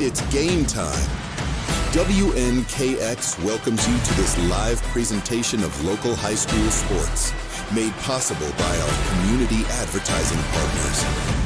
It's game time. WNKX welcomes you to this live presentation of local high school sports, made possible by our community advertising partners.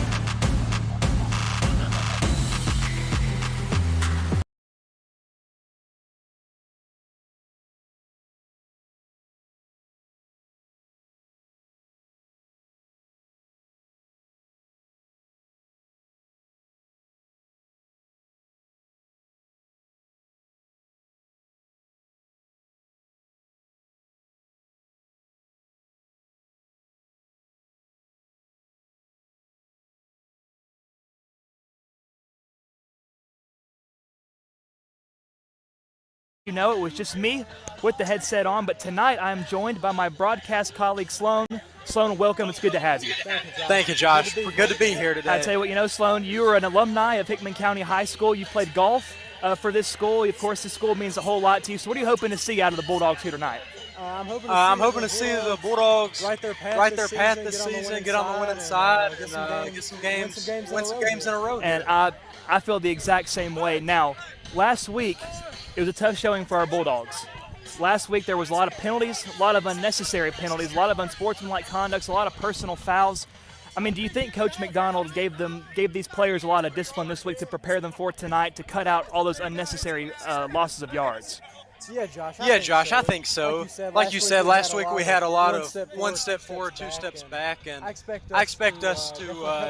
You know, it was just me with the headset on, but tonight I'm joined by my broadcast colleague, Sloan. Sloan, welcome. It's good to have you. Thank you, Josh. Good to be here today. I tell you what, you know, Sloan, you are an alumni of Hickman County High School. You played golf for this school. Of course, this school means a whole lot to you. So what are you hoping to see out of the Bulldogs here tonight? I'm hoping to see the Bulldogs right their path this season, get on the winning side, and get some games, win some games in a row. And I feel the exact same way. Now, last week, it was a tough showing for our Bulldogs. Last week there was a lot of penalties, a lot of unnecessary penalties, a lot of unsportsmanlike conducts, a lot of personal fouls. I mean, do you think Coach McDonald gave these players a lot of discipline this week to prepare them for tonight to cut out all those unnecessary losses of yards? Yeah, Josh, I think so. Like you said, last week we had a lot of one step forward, two steps back, and I expect us to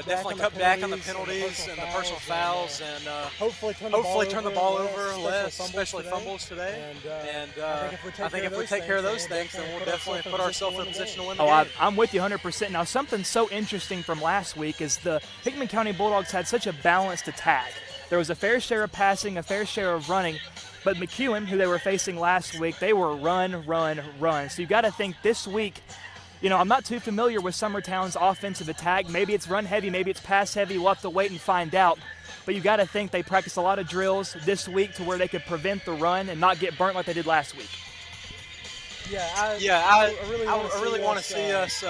definitely cut back on the penalties and the personal fouls, and hopefully turn the ball over less, especially fumbles today. And I think if we take care of those things, then we'll definitely put ourselves in a position to win the game. I'm with you 100%. Now, something so interesting from last week is the Hickman County Bulldogs had such a balanced attack. There was a fair share of passing, a fair share of running. But McEwen, who they were facing last week, they were run. So you got to think this week, you know, I'm not too familiar with Summertown's offensive attack. Maybe it's run heavy, maybe it's pass heavy. We'll have to wait and find out. But you got to think they practiced a lot of drills this week to where they could prevent the run and not get burnt like they did last week. I really want to see us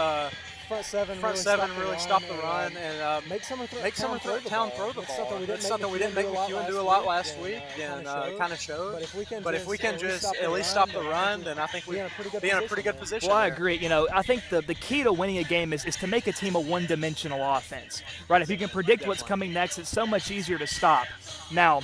front seven really stop the run and make Summertown throw the ball. That's something we didn't make McEwen do a lot last week, and kind of showed. But if we can just at least stop the run, then I think we'd be in a pretty good position. Well, I agree. You know, I think the key to winning a game is to make a team a one-dimensional offense, right? If you can predict what's coming next, it's so much easier to stop. Now,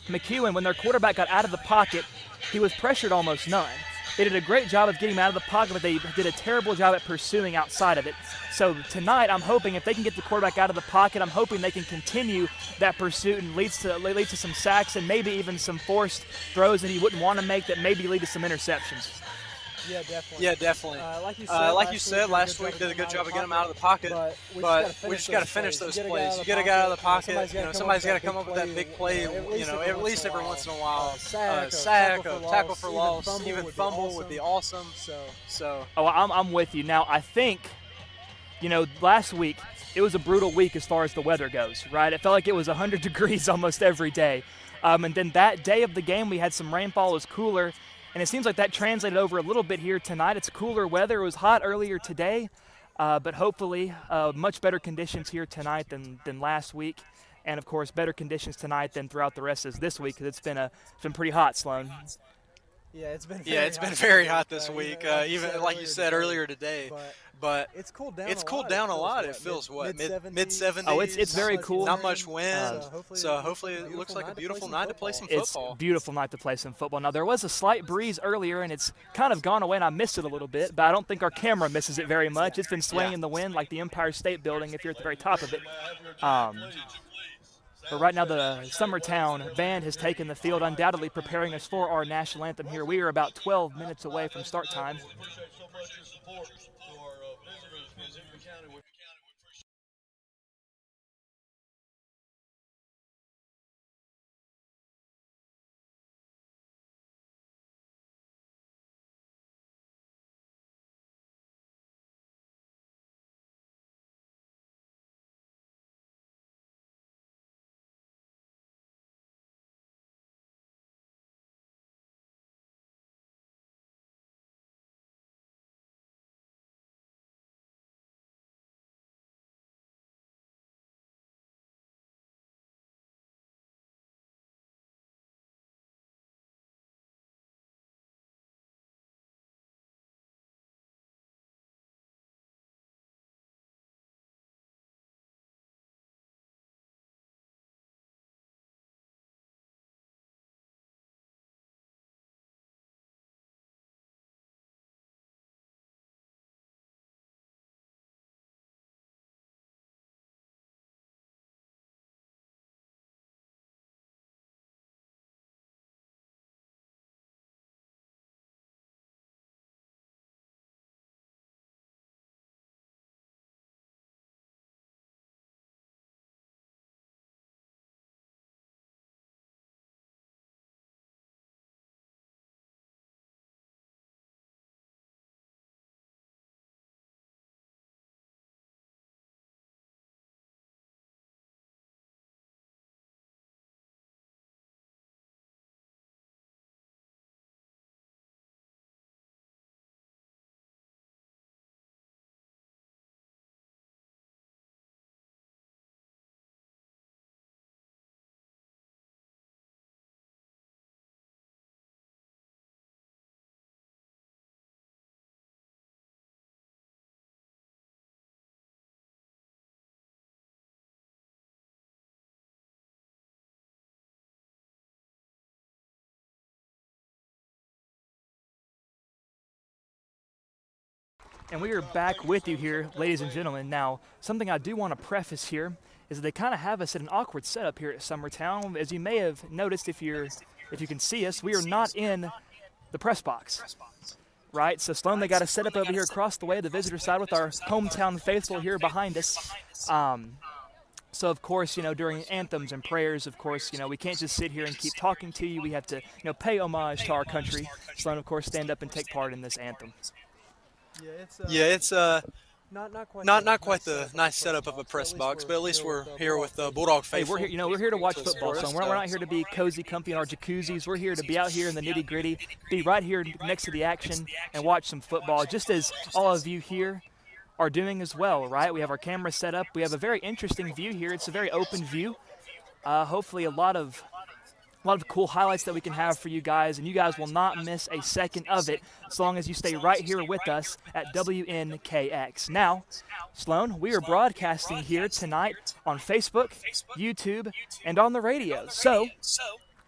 McEwen, when their quarterback got out of the pocket, he was pressured almost none. They did a great job of getting him out of the pocket, but they did a terrible job at pursuing outside of it. So tonight, I'm hoping if they can get the quarterback out of the pocket, I'm hoping they can continue that pursuit and lead to some sacks and maybe even some forced throws that he wouldn't want to make that maybe lead to some interceptions. Yeah, definitely. Like you said, last week did a good job of getting him out of the pocket, but we just got to finish those plays. You get a guy out of the pocket, you know, somebody's got to come up with that big play, you know, at least every once in a while. Sack, a tackle for loss, even fumble would be awesome. So. Oh, I'm with you. Now, I think, you know, last week it was a brutal week as far as the weather goes, right? It felt like it was 100 degrees almost every day. And then that day of the game, we had some rainfall, it was cooler. And it seems like that translated over a little bit here tonight. It's cooler weather. It was hot earlier today, but hopefully much better conditions here tonight than last week. And, of course, better conditions tonight than throughout the rest of this week because it's been pretty hot, Sloan. Yeah, it's been very hot this week, even like you said earlier today. But it's cooled down a lot. It feels mid-70s. Oh, it's very cool. Not much wind. So hopefully it looks like a beautiful night to play some football. It's a beautiful night to play some football. Now there was a slight breeze earlier, and it's kind of gone away, and I missed it a little bit. But I don't think our camera misses it very much. It's been swaying in the wind like the Empire State Building if you're at the very top of it. But right now the Summertown band has taken the field, undoubtedly preparing us for our national anthem here. We are about 12 minutes away from start time. And we are back with you here, ladies and gentlemen. Now, something I do want to preface here is that they kind of have us at an awkward setup here at Summertown. As you may have noticed, if you can see us, we are not in the press box, right? So Sloan, they got us set up over here across the way, the visitor side, with our hometown faithful here behind us. So, of course, during anthems and prayers, of course, we can't just sit here and keep talking to you. We have to, pay homage to our country. Sloan, of course, stand up and take part in this anthem. It's not quite the nice setup of a press box, but at least we're here with the Bulldog faithful. Hey, we're here to watch football, so we're not here to be cozy, comfy in our jacuzzis. We're here to be out here in the nitty-gritty, be right here next to the action and watch some football, just as all of you here are doing as well, right? We have our camera set up. We have a very interesting view here. It's a very open view. Hopefully a lot of cool highlights that we can have for you guys, and you guys will not miss a second of it as long as you stay right here with us at WNKX. Now, Sloan, we are broadcasting here tonight on Facebook, YouTube, and on the radio. So,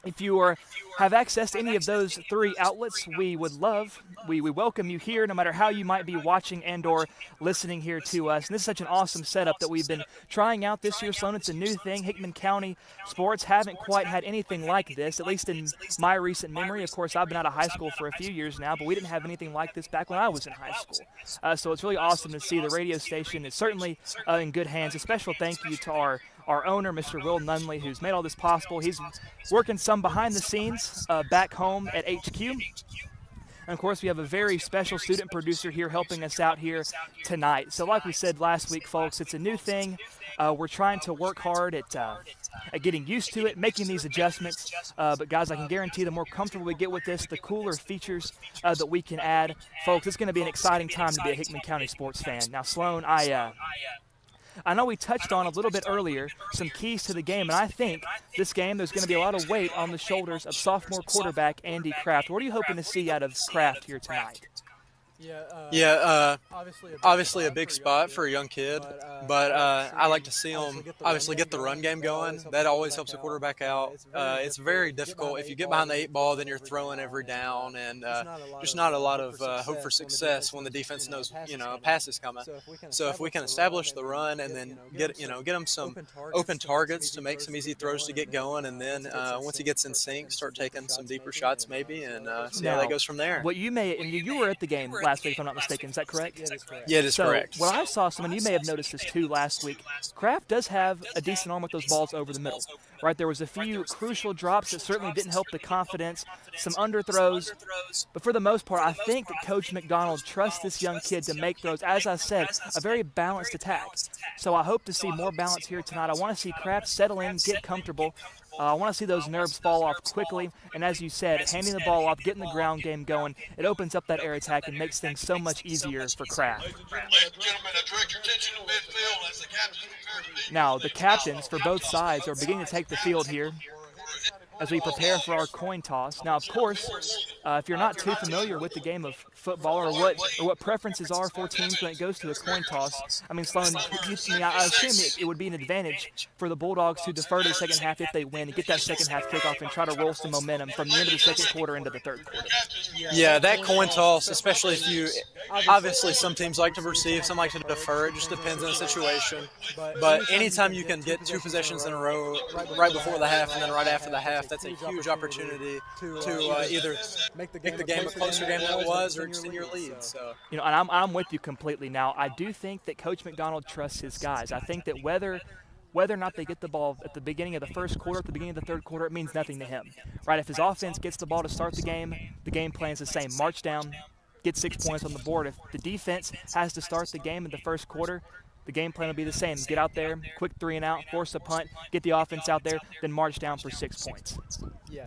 if you have access to any of those three outlets, we welcome you here no matter how you might be watching and or listening here to us. And this is such an awesome setup that we've been trying out this year, Sloan. It's a new thing. Hickman County sports haven't quite had anything like this, at least in my recent memory. Of course, I've been out of high school for a few years now, but we didn't have anything like this back when I was in high school. So it's really awesome to see the radio station is certainly in good hands. A special thank you to our owner, Mr. Will Nunley, who's made all this possible. He's working some behind the scenes back home at HQ. And, of course, we have a very special student producer here helping us out here tonight. So like we said last week, folks, it's a new thing. We're trying to work hard at getting used to it, making these adjustments. But, guys, I can guarantee the more comfortable we get with this, the cooler features that we can add. Folks, it's going to be an exciting time to be a Hickman County sports fan. Now, Sloan, I know we touched on a little bit earlier some keys to the game, and I think this game there's going to be a lot of weight on the shoulders of sophomore quarterback Andy Kraft. What are you hoping to see out of Kraft here tonight? Obviously a big spot for a young kid, but I like to see him obviously get the run game going. That always helps a quarterback out. It's very difficult. If you get behind the 8 ball, then you're throwing every down, and just not a lot of hope for success when the defense knows a pass is coming. So if we can establish the run and then get him some open targets to make some easy throws to get going, and then once he gets in sync, start taking some deeper shots maybe, and see how that goes from there. What you were at the game last week, if I'm not mistaken. Is that correct? Yeah, that's correct. Yeah, it is correct. What I saw, you may have noticed this too last week, Kraft does have a decent arm with those balls over the middle, right? There was a few crucial drops that certainly didn't help the confidence, some underthrows, but for the most part, I think that Coach McDonald trusts this young kid to make throws. As I said, a very balanced attack. So I hope to see more balance here tonight. I want to see Kraft settle in, get comfortable. I want to see those nerves fall off quickly, and as you said, handing the ball off, getting the ground game going, it opens up that air attack and makes things so much easier for Kraft. Ladies and gentlemen, I direct your attention to midfield as the captain prepares to Now, the captains for both sides are beginning to take the field here as we prepare for our coin toss. Now, of course, if you're not too familiar with the game of football or what preferences are for teams when it goes to a coin toss, I mean, Sloan, I assume it would be an advantage for the Bulldogs to defer to the second half if they win and get that second half kickoff and try to roll some momentum from the end of the second quarter into the third quarter. Yeah, that coin toss, especially if you – obviously some teams like to receive, some like to defer. It just depends on the situation. But anytime you can get 2 possessions in a row right before the half and then right after the half, that's a huge opportunity to either make the game a closer game than it was or extend your lead. So and I'm with you completely. Now, I do think that Coach McDonald trusts his guys. I think that whether or not they get the ball at the beginning of the first quarter, at the beginning of the third quarter, it means nothing to him. Right? If his offense gets the ball to start the game plan is the same. March down, get 6 points on the board. If the defense has to start the game in the first quarter, the game plan will be the same. Get out there, quick 3 and out, force a punt, get the offense out there, then march down for 6 points.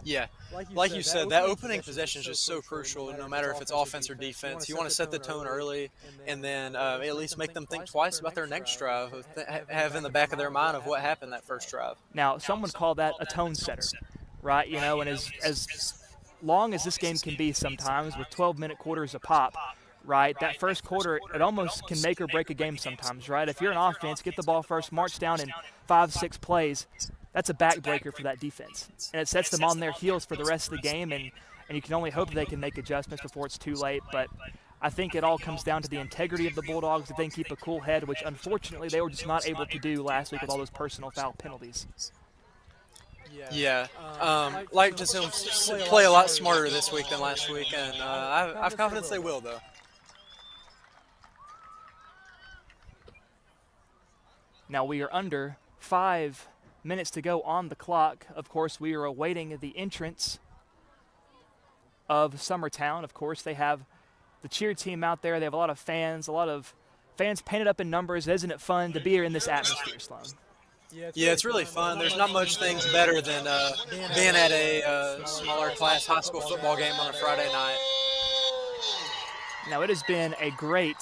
Yeah. Like you said, that opening possession is just so crucial, no matter if it's offense or defense. You want to set the tone early and then at least make them think twice about their next drive, have in the back of their mind of what happened that first drive. Now, someone called that a tone setter, right? And as long as this game can be sometimes with 12-minute quarters a pop, right, that first quarter, it almost can make or break a game sometimes, right? If you're an offense, get the ball first, march down in 5-6 plays, that's a backbreaker for that defense. And it sets them on their heels for the rest of the game, and you can only hope they can make adjustments before it's too late. But I think it all comes down to the integrity of the Bulldogs if they can keep a cool head, which unfortunately they were just not able to do last week with all those personal foul penalties. Yeah, like to see them play a lot smarter this week than last week, and I have confidence they will, though. Now we are under 5 minutes to go on the clock. Of course, we are awaiting the entrance of Summertown. Of course, they have the cheer team out there. They have a lot of fans painted up in numbers. Isn't it fun to be here in this atmosphere, Sloan? Yeah, it's really fun. There's not much things better than being at a smaller class high school football game on a Friday night. Now it has been a great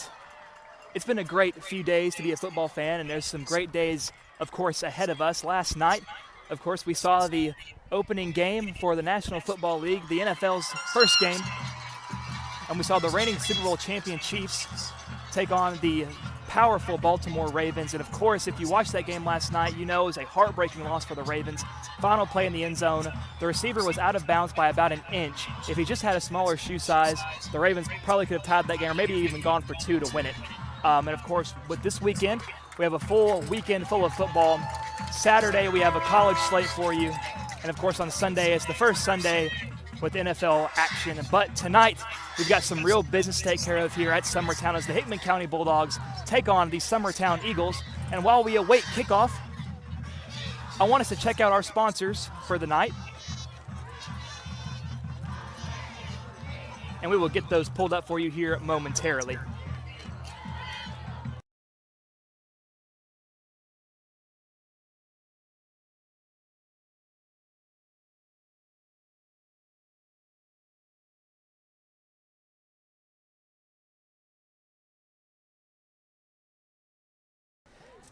few days to be a football fan, and there's some great days, of course, ahead of us. Last night, of course, we saw the opening game for the National Football League, the NFL's first game, and we saw the reigning Super Bowl champion Chiefs take on the powerful Baltimore Ravens. And of course, if you watched that game last night, you know it was a heartbreaking loss for the Ravens. Final play in the end zone, the receiver was out of bounds by about an inch. If he just had a smaller shoe size, the Ravens probably could have tied that game, or maybe even gone for 2 to win it. And of course, with this weekend, we have a full weekend full of football. Saturday, we have a college slate for you. And of course, on Sunday, it's the first Sunday with NFL action. But tonight, we've got some real business to take care of here at Summertown as the Hickman County Bulldogs take on the Summertown Eagles. And while we await kickoff, I want us to check out our sponsors for the night. And we will get those pulled up for you here momentarily.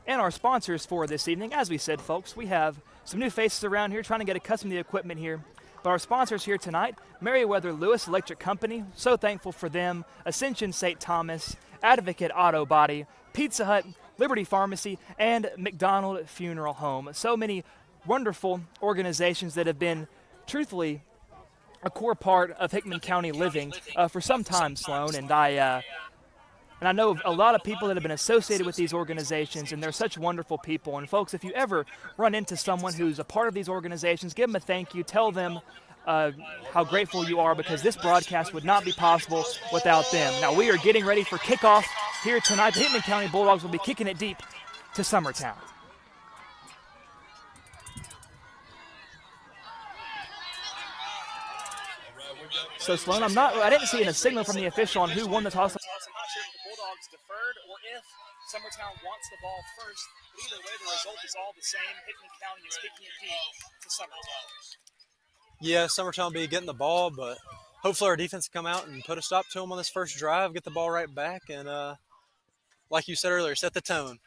And our sponsors for this evening, as we said, folks, we have some new faces around here trying to get accustomed to the equipment here. But our sponsors here tonight, Meriwether Lewis Electric Company, so thankful for them, Ascension St. Thomas, Advocate Auto Body, Pizza Hut, Liberty Pharmacy, and McDonald Funeral Home. So many wonderful organizations that have been, truthfully, a core part of Hickman County living for some time, Sloan, and I know a lot of people that have been associated with these organizations, and they're such wonderful people. And folks, if you ever run into someone who's a part of these organizations, give them a thank you. Tell them how grateful you are, because this broadcast would not be possible without them. Now, we are getting ready for kickoff here tonight. The Hickman County Bulldogs will be kicking it deep to Summertown. So, Sloan, I didn't see a signal from the official on who won the toss. I'm not sure if the Bulldogs deferred or if Summertown wants the ball first. But either way, the result is all the same. Hickman County is kicking it deep to Summertown. Yeah, Summertown will be getting the ball, but hopefully our defense will come out and put a stop to them on this first drive, get the ball right back, and like you said earlier, set the tone.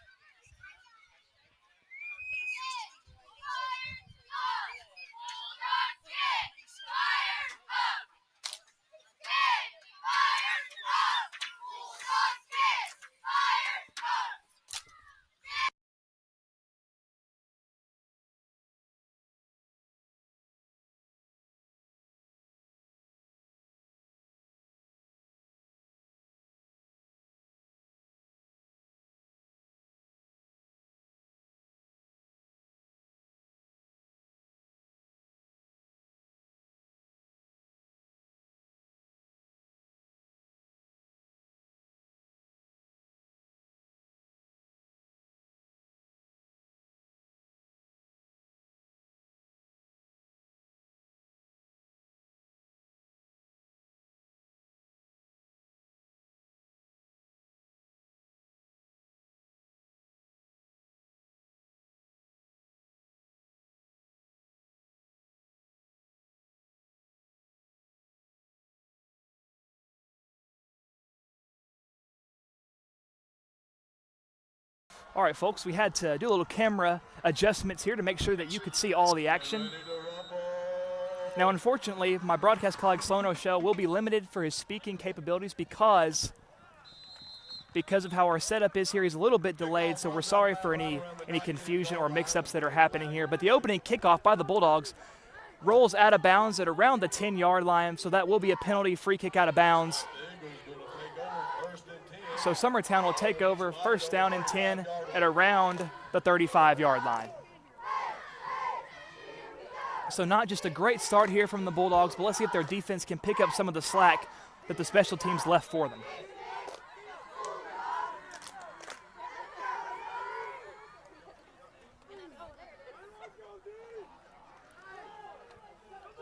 All right, folks, we had to do a little camera adjustments here to make sure that you could see all the action. Now, unfortunately, my broadcast colleague Sloan O'Shell will be limited for his speaking capabilities because of how our setup is here. He's a little bit delayed, so we're sorry for any confusion or mix-ups that are happening here. But the opening kickoff by the Bulldogs rolls out of bounds at around the 10-yard line, so that will be a penalty, free kick out of bounds. So Summertown will take over first down and 10 at around the 35-yard line. So not just a great start here from the Bulldogs, but let's see if their defense can pick up some of the slack that the special teams left for them.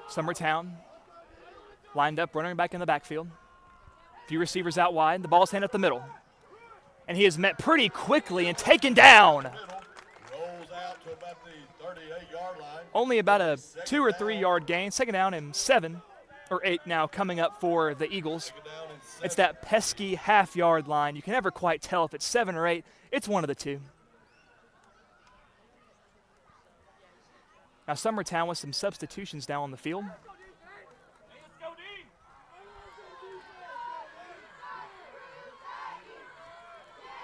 Summertown lined up, running back in the backfield. A few receivers out wide. The ball's handed up the middle. And he is met pretty quickly and taken down. Rolls out to about the 38-yard line. Only about a 2 or 3 yard gain. Second down and 7 or 8 now coming up for the Eagles. It's that pesky half-yard line. You can never quite tell if it's 7 or 8. It's one of the two. Now Summertown with some substitutions now on the field.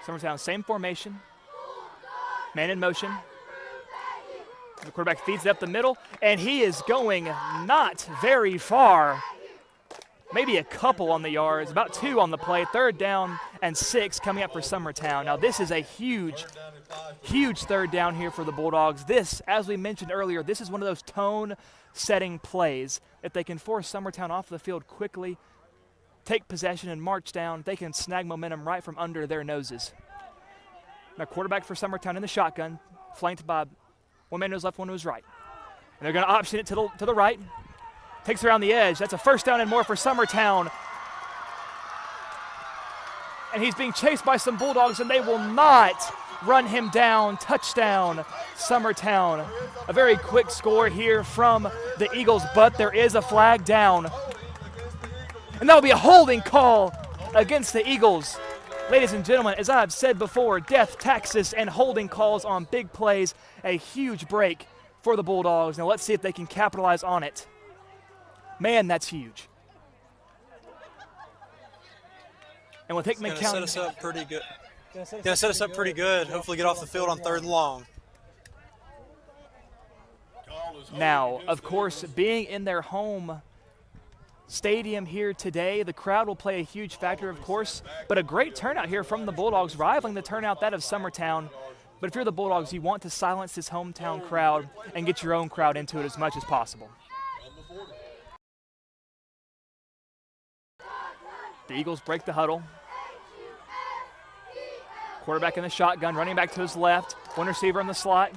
Summertown, same formation. Man in motion. The quarterback feeds it up the middle, and he is going not very far. Maybe a couple on the yards, about 2 on the play. Third down and 6 coming up for Summertown. Now this is a huge third down here for the Bulldogs. This, as we mentioned earlier, this is one of those tone-setting plays. If they can force Summertown off the field quickly, take possession and march down, they can snag momentum right from under their noses. Now quarterback for Summertown in the shotgun, flanked by one man to his left, one to his right. And they're going to option it to the right. Takes around the edge. That's a first down and more for Summertown. And he's being chased by some Bulldogs, and they will not run him down. Touchdown, Summertown. A very quick score here from the Eagles, but there is a flag down. And that will be a holding call against the Eagles. Ladies and gentlemen, as I've said before, death, taxes, and holding calls on big plays. A huge break for the Bulldogs. Now let's see if they can capitalize on it. Man, that's huge. And with Hickman counting, set us up pretty good. Gonna set us up pretty good. Hopefully get off the field on 3rd and long. Now, of course, being in their home stadium here today, the crowd will play a huge factor, of course, but a great turnout here from the Bulldogs, rivaling the turnout that of Summertown. But if you're the Bulldogs, you want to silence this hometown crowd and get your own crowd into it as much as possible. The Eagles break the huddle. Quarterback in the shotgun, running back to his left. One receiver in the slot.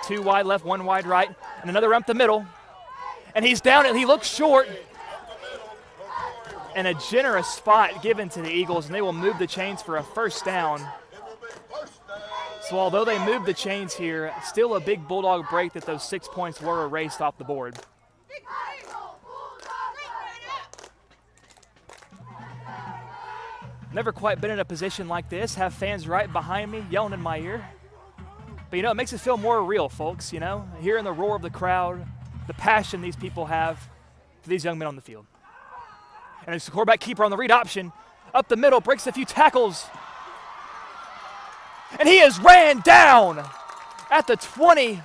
2 wide left, 1 wide right, and another up the middle. And he's down and he looks short. And a generous spot given to the Eagles, and they will move the chains for a first down. So although they moved the chains here, still a big Bulldog break that those 6 points were erased off the board. Never quite been in a position like this, have fans right behind me yelling in my ear. But, you know, it makes it feel more real, folks, you know, hearing the roar of the crowd, the passion these people have for these young men on the field. And it's the quarterback keeper on the read option, up the middle, breaks a few tackles. And he is ran down at the 20.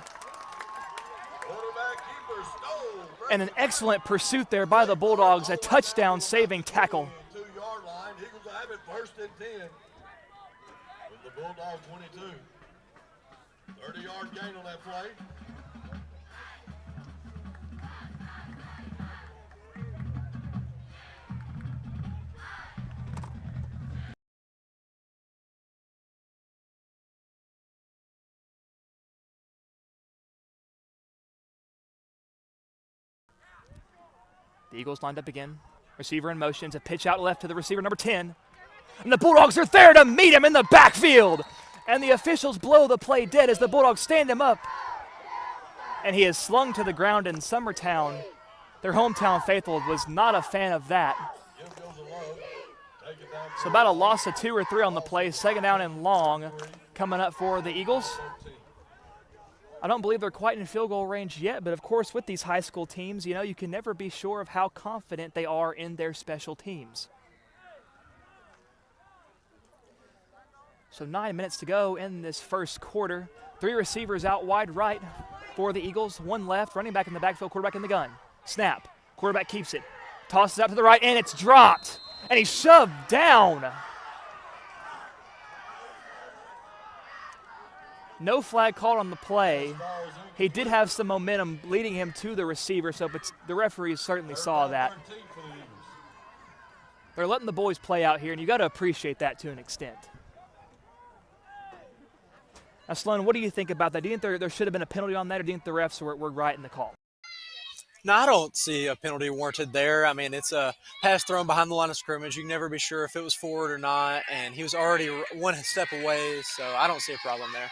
And an excellent pursuit there by the Bulldogs, a touchdown-saving tackle. 2-yard line. Eagles will have it 1st and 10. With the Bulldog 22. 30-yard gain on that play. The Eagles lined up again. Receiver in motion. It's a pitch out left to the receiver, number 10. And the Bulldogs are there to meet him in the backfield. And the officials blow the play dead as the Bulldogs stand him up. And he is slung to the ground in Summertown. Their hometown faithful was not a fan of that. So about a loss of 2 or 3 on the play. 2nd down and long coming up for the Eagles. I don't believe they're quite in field goal range yet, but of course with these high school teams, you know, you can never be sure of how confident they are in their special teams. So 9 minutes to go in this first quarter. 3 receivers out wide right for the Eagles, 1 left, running back in the backfield, quarterback in the gun. Snap, quarterback keeps it, tosses out to the right, and it's dropped, and he's shoved down. No flag called on the play. He did have some momentum leading him to the receiver, so the referees certainly saw that. They're letting the boys play out here, and you got to appreciate that to an extent. Now, Sloan, what do you think about that? Do you think there should have been a penalty on that, or do you think the refs were right in the call? No, I don't see a penalty warranted there. I mean, it's a pass thrown behind the line of scrimmage. You can never be sure if it was forward or not, and he was already one step away, so I don't see a problem there.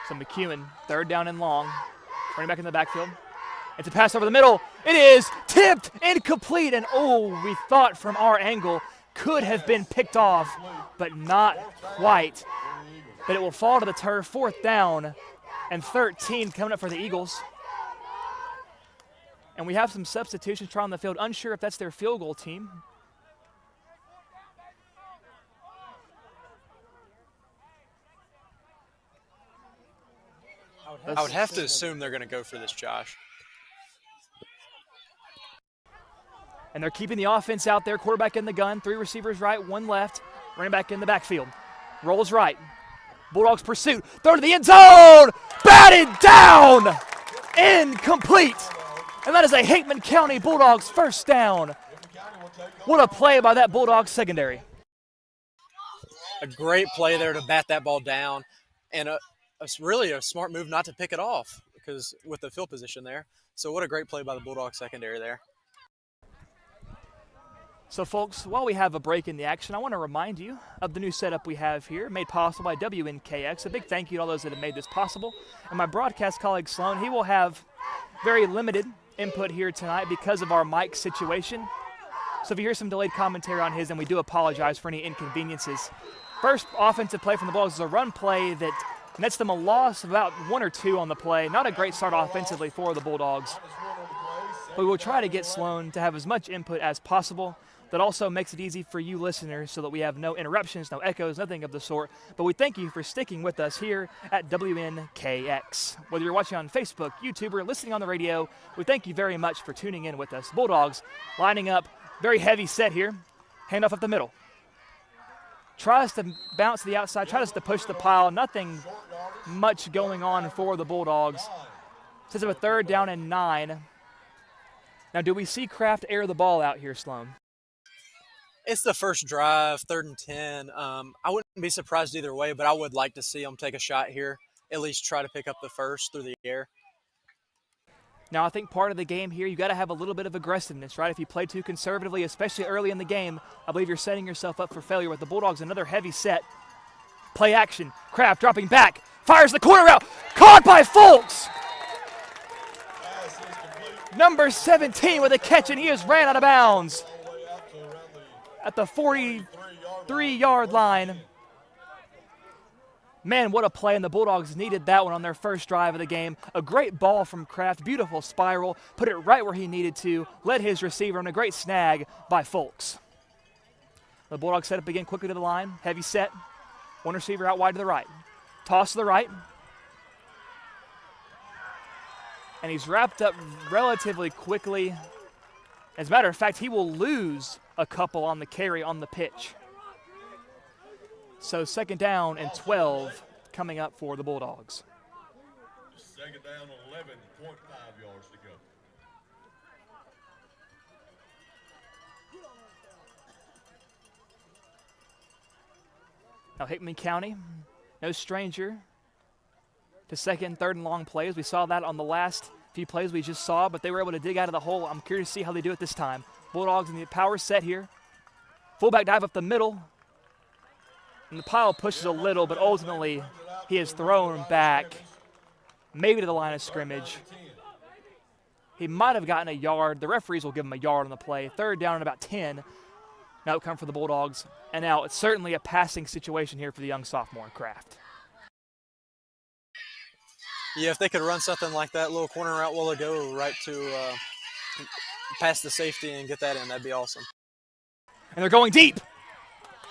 So McEwen, 3rd down and long, running back in the backfield. It's a pass over the middle. It is tipped, incomplete, and we thought from our angle could have been picked off, but not quite. But it will fall to the turf. 4th down and 13 coming up for the Eagles. And we have some substitutions trying on the field. Unsure if that's their field goal team. I would have to assume they're going to go for this, Josh. And they're keeping the offense out there. Quarterback in the gun. 3 receivers right, 1 left. Running back in the backfield. Rolls right. Bulldogs pursuit. Throw to the end zone. Batted down. Incomplete. And that is a Hickman County Bulldogs 1st down. What a play by that Bulldogs secondary. A great play there to bat that ball down. And really a smart move not to pick it off because with the field position there. So what a great play by the Bulldogs secondary there. So, folks, while we have a break in the action, I want to remind you of the new setup we have here, made possible by WNKX. A big thank you to all those that have made this possible. And my broadcast colleague, Sloan, he will have very limited input here tonight because of our mic situation. So if you hear some delayed commentary on his, then we do apologize for any inconveniences. First offensive play from the Bulldogs is a run play that nets them a loss of about 1 or 2 on the play. Not a great start offensively for the Bulldogs. But we'll try to get Sloan to have as much input as possible. That also makes it easy for you listeners so that we have no interruptions, no echoes, nothing of the sort. But we thank you for sticking with us here at WNKX. Whether you're watching on Facebook, YouTube, or listening on the radio, we thank you very much for tuning in with us. Bulldogs lining up, very heavy set here. Handoff up the middle. Tries to bounce to the outside, tries to push the pile. Nothing much going on for the Bulldogs. Sets up a 3rd down and 9. Now, do we see Kraft air the ball out here, Sloan? It's the first drive, 3rd and 10. I wouldn't be surprised either way, but I would like to see them take a shot here, at least try to pick up the first through the air. Now, I think part of the game here, you got to have a little bit of aggressiveness, right? If you play too conservatively, especially early in the game, I believe you're setting yourself up for failure. With the Bulldogs, another heavy set. Play action. Kraft dropping back. Fires the corner route. Caught by Fulks. Number 17 with a catch, and he has ran out of bounds at the 43-yard line. Man, what a play, and the Bulldogs needed that one on their first drive of the game. A great ball from Kraft, beautiful spiral, put it right where he needed to, led his receiver, and a great snag by Fulks. The Bulldogs set up again quickly to the line, heavy set, 1 receiver out wide to the right. Toss to the right. And he's wrapped up relatively quickly. As a matter of fact, he will lose a couple on the carry on the pitch. So 2nd down and 12 coming up for the Bulldogs. 2nd down, 11.5 yards to go. Now Hickman County, no stranger to 2nd, 3rd and long plays. We saw that on the last few plays we just saw, but they were able to dig out of the hole. I'm curious to see how they do it this time. Bulldogs in the power set here. Fullback dive up the middle. And the pile pushes a little, but ultimately he is thrown back, maybe to the line of scrimmage. He might have gotten a yard. The referees will give him a yard on the play. 3rd down and about 10. Now it comes for the Bulldogs. And now it's certainly a passing situation here for the young sophomore, Kraft. Yeah, if they could run something like that little corner route while ago right to past the safety and get that in, that'd be awesome. And they're going deep.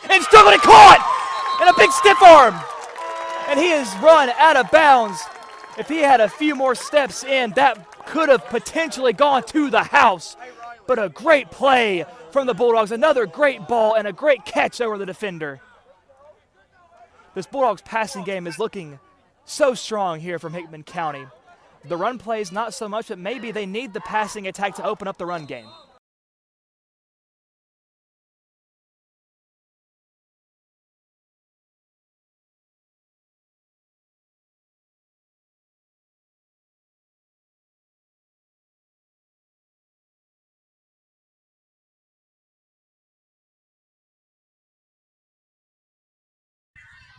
And still going to caught! And a big stiff arm. And he has run out of bounds. If he had a few more steps in, that could have potentially gone to the house. But a great play from the Bulldogs. Another great ball and a great catch over the defender. This Bulldogs passing game is looking so strong here from Hickman County. The run plays not so much, but maybe they need the passing attack to open up the run game.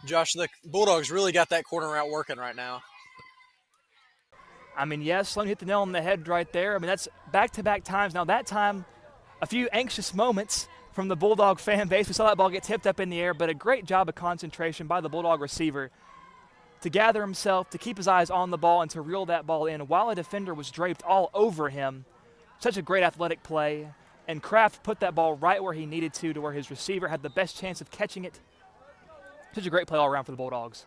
Josh, the Bulldogs really got that corner route working right now. I mean, yes, Sloan hit the nail on the head right there. I mean, that's back-to-back times. Now, that time, a few anxious moments from the Bulldog fan base. We saw that ball get tipped up in the air, but a great job of concentration by the Bulldog receiver to gather himself, to keep his eyes on the ball, and to reel that ball in while a defender was draped all over him. Such a great athletic play. And Kraft put that ball right where he needed to where his receiver had the best chance of catching it. Such a great play all around for the Bulldogs.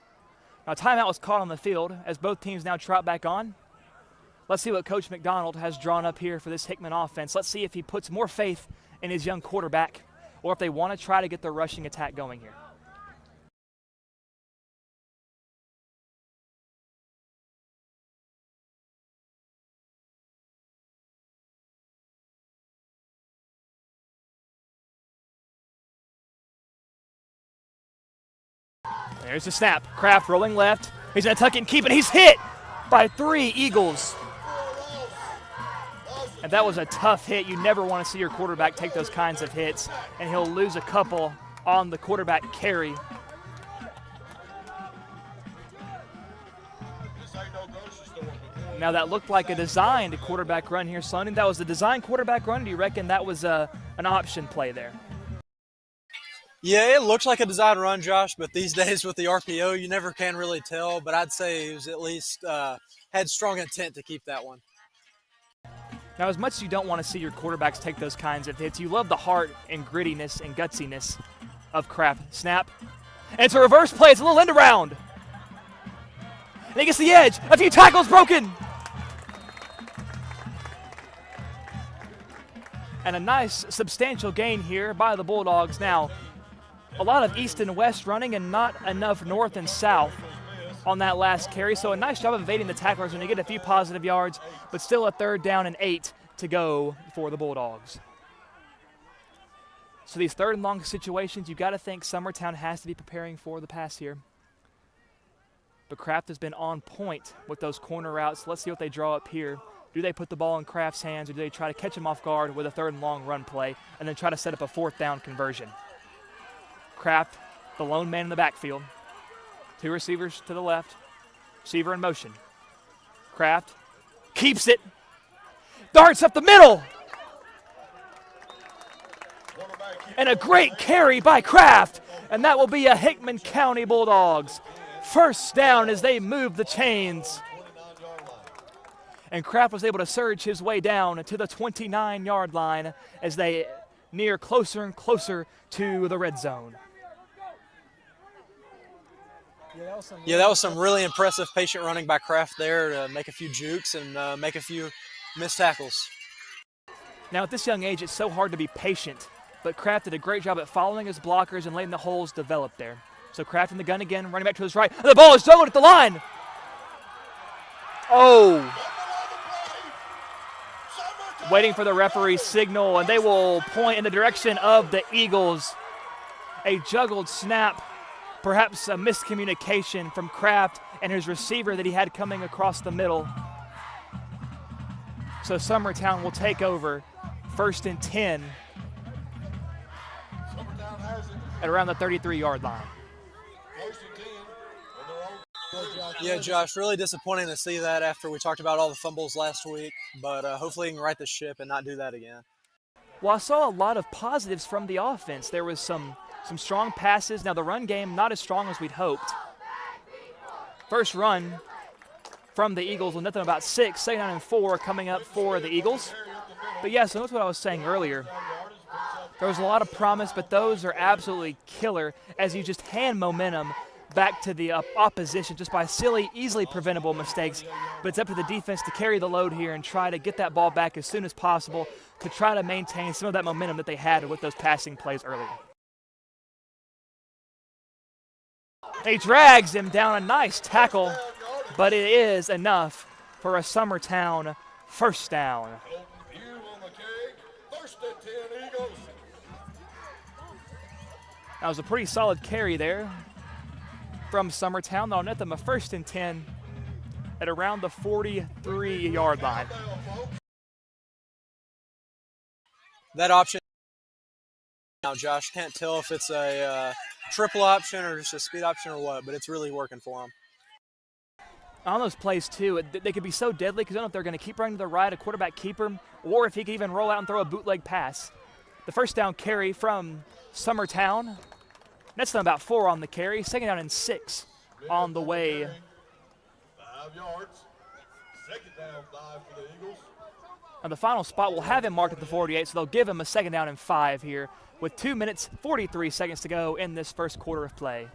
Now, timeout was caught on the field as both teams now trot back on. Let's see what Coach McDonald has drawn up here for this Hickman offense. Let's see if he puts more faith in his young quarterback or if they want to try to get their rushing attack going here. There's the snap. Kraft rolling left. He's going to tuck it and keep it. He's hit by 3 Eagles. And that was a tough hit. You never want to see your quarterback take those kinds of hits. And he'll lose a couple on the quarterback carry. Now that looked like a designed quarterback run here, Son. And that was a designed quarterback run. Do you reckon that was an option play there? Yeah, it looks like a design run, Josh, but these days with the RPO, you never can really tell. But I'd say he was at least had strong intent to keep that one. Now, as much as you don't want to see your quarterbacks take those kinds of hits, you love the heart and grittiness and gutsiness of Kraft. Snap. And it's a reverse play. It's a little end around. And he gets the edge. A few tackles broken. And a nice substantial gain here by the Bulldogs. Now, a lot of east and west running and not enough north and south on that last carry. So a nice job of evading the tacklers when you get a few positive yards, but still a 3rd down and 8 to go for the Bulldogs. So these 3rd and long situations, you've got to think Summertown has to be preparing for the pass here. But Kraft has been on point with those corner routes. Let's see what they draw up here. Do they put the ball in Kraft's hands, or do they try to catch him off guard with a 3rd and long run play and then try to set up a 4th down conversion? Kraft, the lone man in the backfield. 2 receivers to the left. Receiver in motion. Kraft keeps it. Darts up the middle. And a great carry by Kraft. And that will be a Hickman County Bulldogs 1st down as they move the chains. And Kraft was able to surge his way down to the 29-yard line as they near closer and closer to the red zone. Yeah, that was some really impressive patient running by Kraft there to make a few jukes and make a few missed tackles. Now, at this young age, it's so hard to be patient, but Kraft did a great job at following his blockers and letting the holes develop there. So Kraft in the gun again, running back to his right. And the ball is juggled at the line. Oh. Waiting for the referee's signal, and they will point in the direction of the Eagles. A juggled snap. Perhaps a miscommunication from Kraft and his receiver that he had coming across the middle. So Summertown will take over 1st and 10 at around the 33-yard line. Yeah, Josh, really disappointing to see that after we talked about all the fumbles last week, but hopefully he can right the ship and not do that again. Well, I saw a lot of positives from the offense. There was some strong passes. Now, the run game, not as strong as we'd hoped. First run from the Eagles with nothing about 6, 2nd down and 4 coming up for the Eagles. But, yeah, so that's what I was saying earlier. There was a lot of promise, but those are absolutely killer as you just hand momentum back to the opposition just by silly, easily preventable mistakes. But it's up to the defense to carry the load here and try to get that ball back as soon as possible to try to maintain some of that momentum that they had with those passing plays earlier. He drags him down, a nice tackle, but it is enough for a Summertown first down. That was a pretty solid carry there from Summertown. That'll net them a 1st and 10 at around the 43-yard line. That option now, Josh, can't tell if it's a triple option or just a speed option or what, but it's really working for him. On those plays, too, they could be so deadly because I don't know if they're going to keep running to the right, a quarterback keep him, or if he could even roll out and throw a bootleg pass. The first down carry from Summertown. That's done about 4 on the carry. 2nd down and 6 on the way. 5 yards. 2nd down 5 for the Eagles. And the final spot will have him marked at the 48, so they'll give him a 2nd down and 5 here with 2 minutes, 43 seconds to go in this first quarter of play.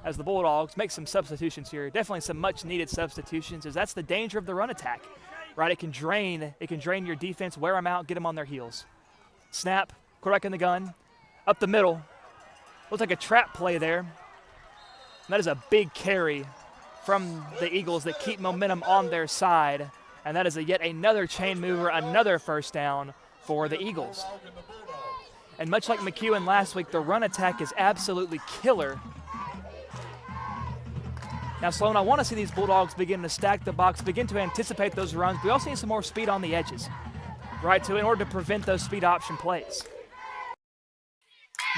As the Bulldogs make some substitutions here, definitely some much-needed substitutions, as that's the danger of the run attack, right? It can drain your defense, wear them out, get them on their heels. Snap, quarterback in the gun, up the middle. Looks like a trap play there. And that is a big carry from the Eagles that keep momentum on their side. And that is yet another chain mover, another first down for the Eagles. And much like McEwen last week, the run attack is absolutely killer. Now, Sloan, I want to see these Bulldogs begin to stack the box, begin to anticipate those runs. We also need some more speed on the edges, right, in order to prevent those speed option plays.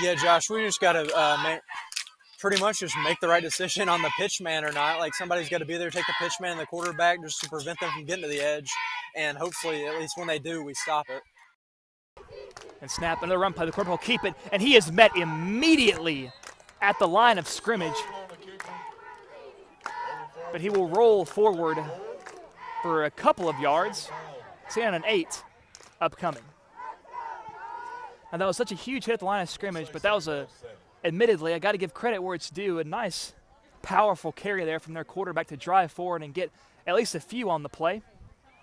Yeah, Josh, we just got to pretty much just make the right decision on the pitch man or not. Like, somebody's got to be there, take the pitch man and the quarterback just to prevent them from getting to the edge. And hopefully, at least when they do, we stop it. And snap, another run play. The quarterback will keep it, and he is met immediately at the line of scrimmage. But he will roll forward for a couple of yards. Stay on an 8 upcoming. And that was such a huge hit at the line of scrimmage, but that was admittedly, I got to give credit where it's due, a nice, powerful carry there from their quarterback to drive forward and get at least a few on the play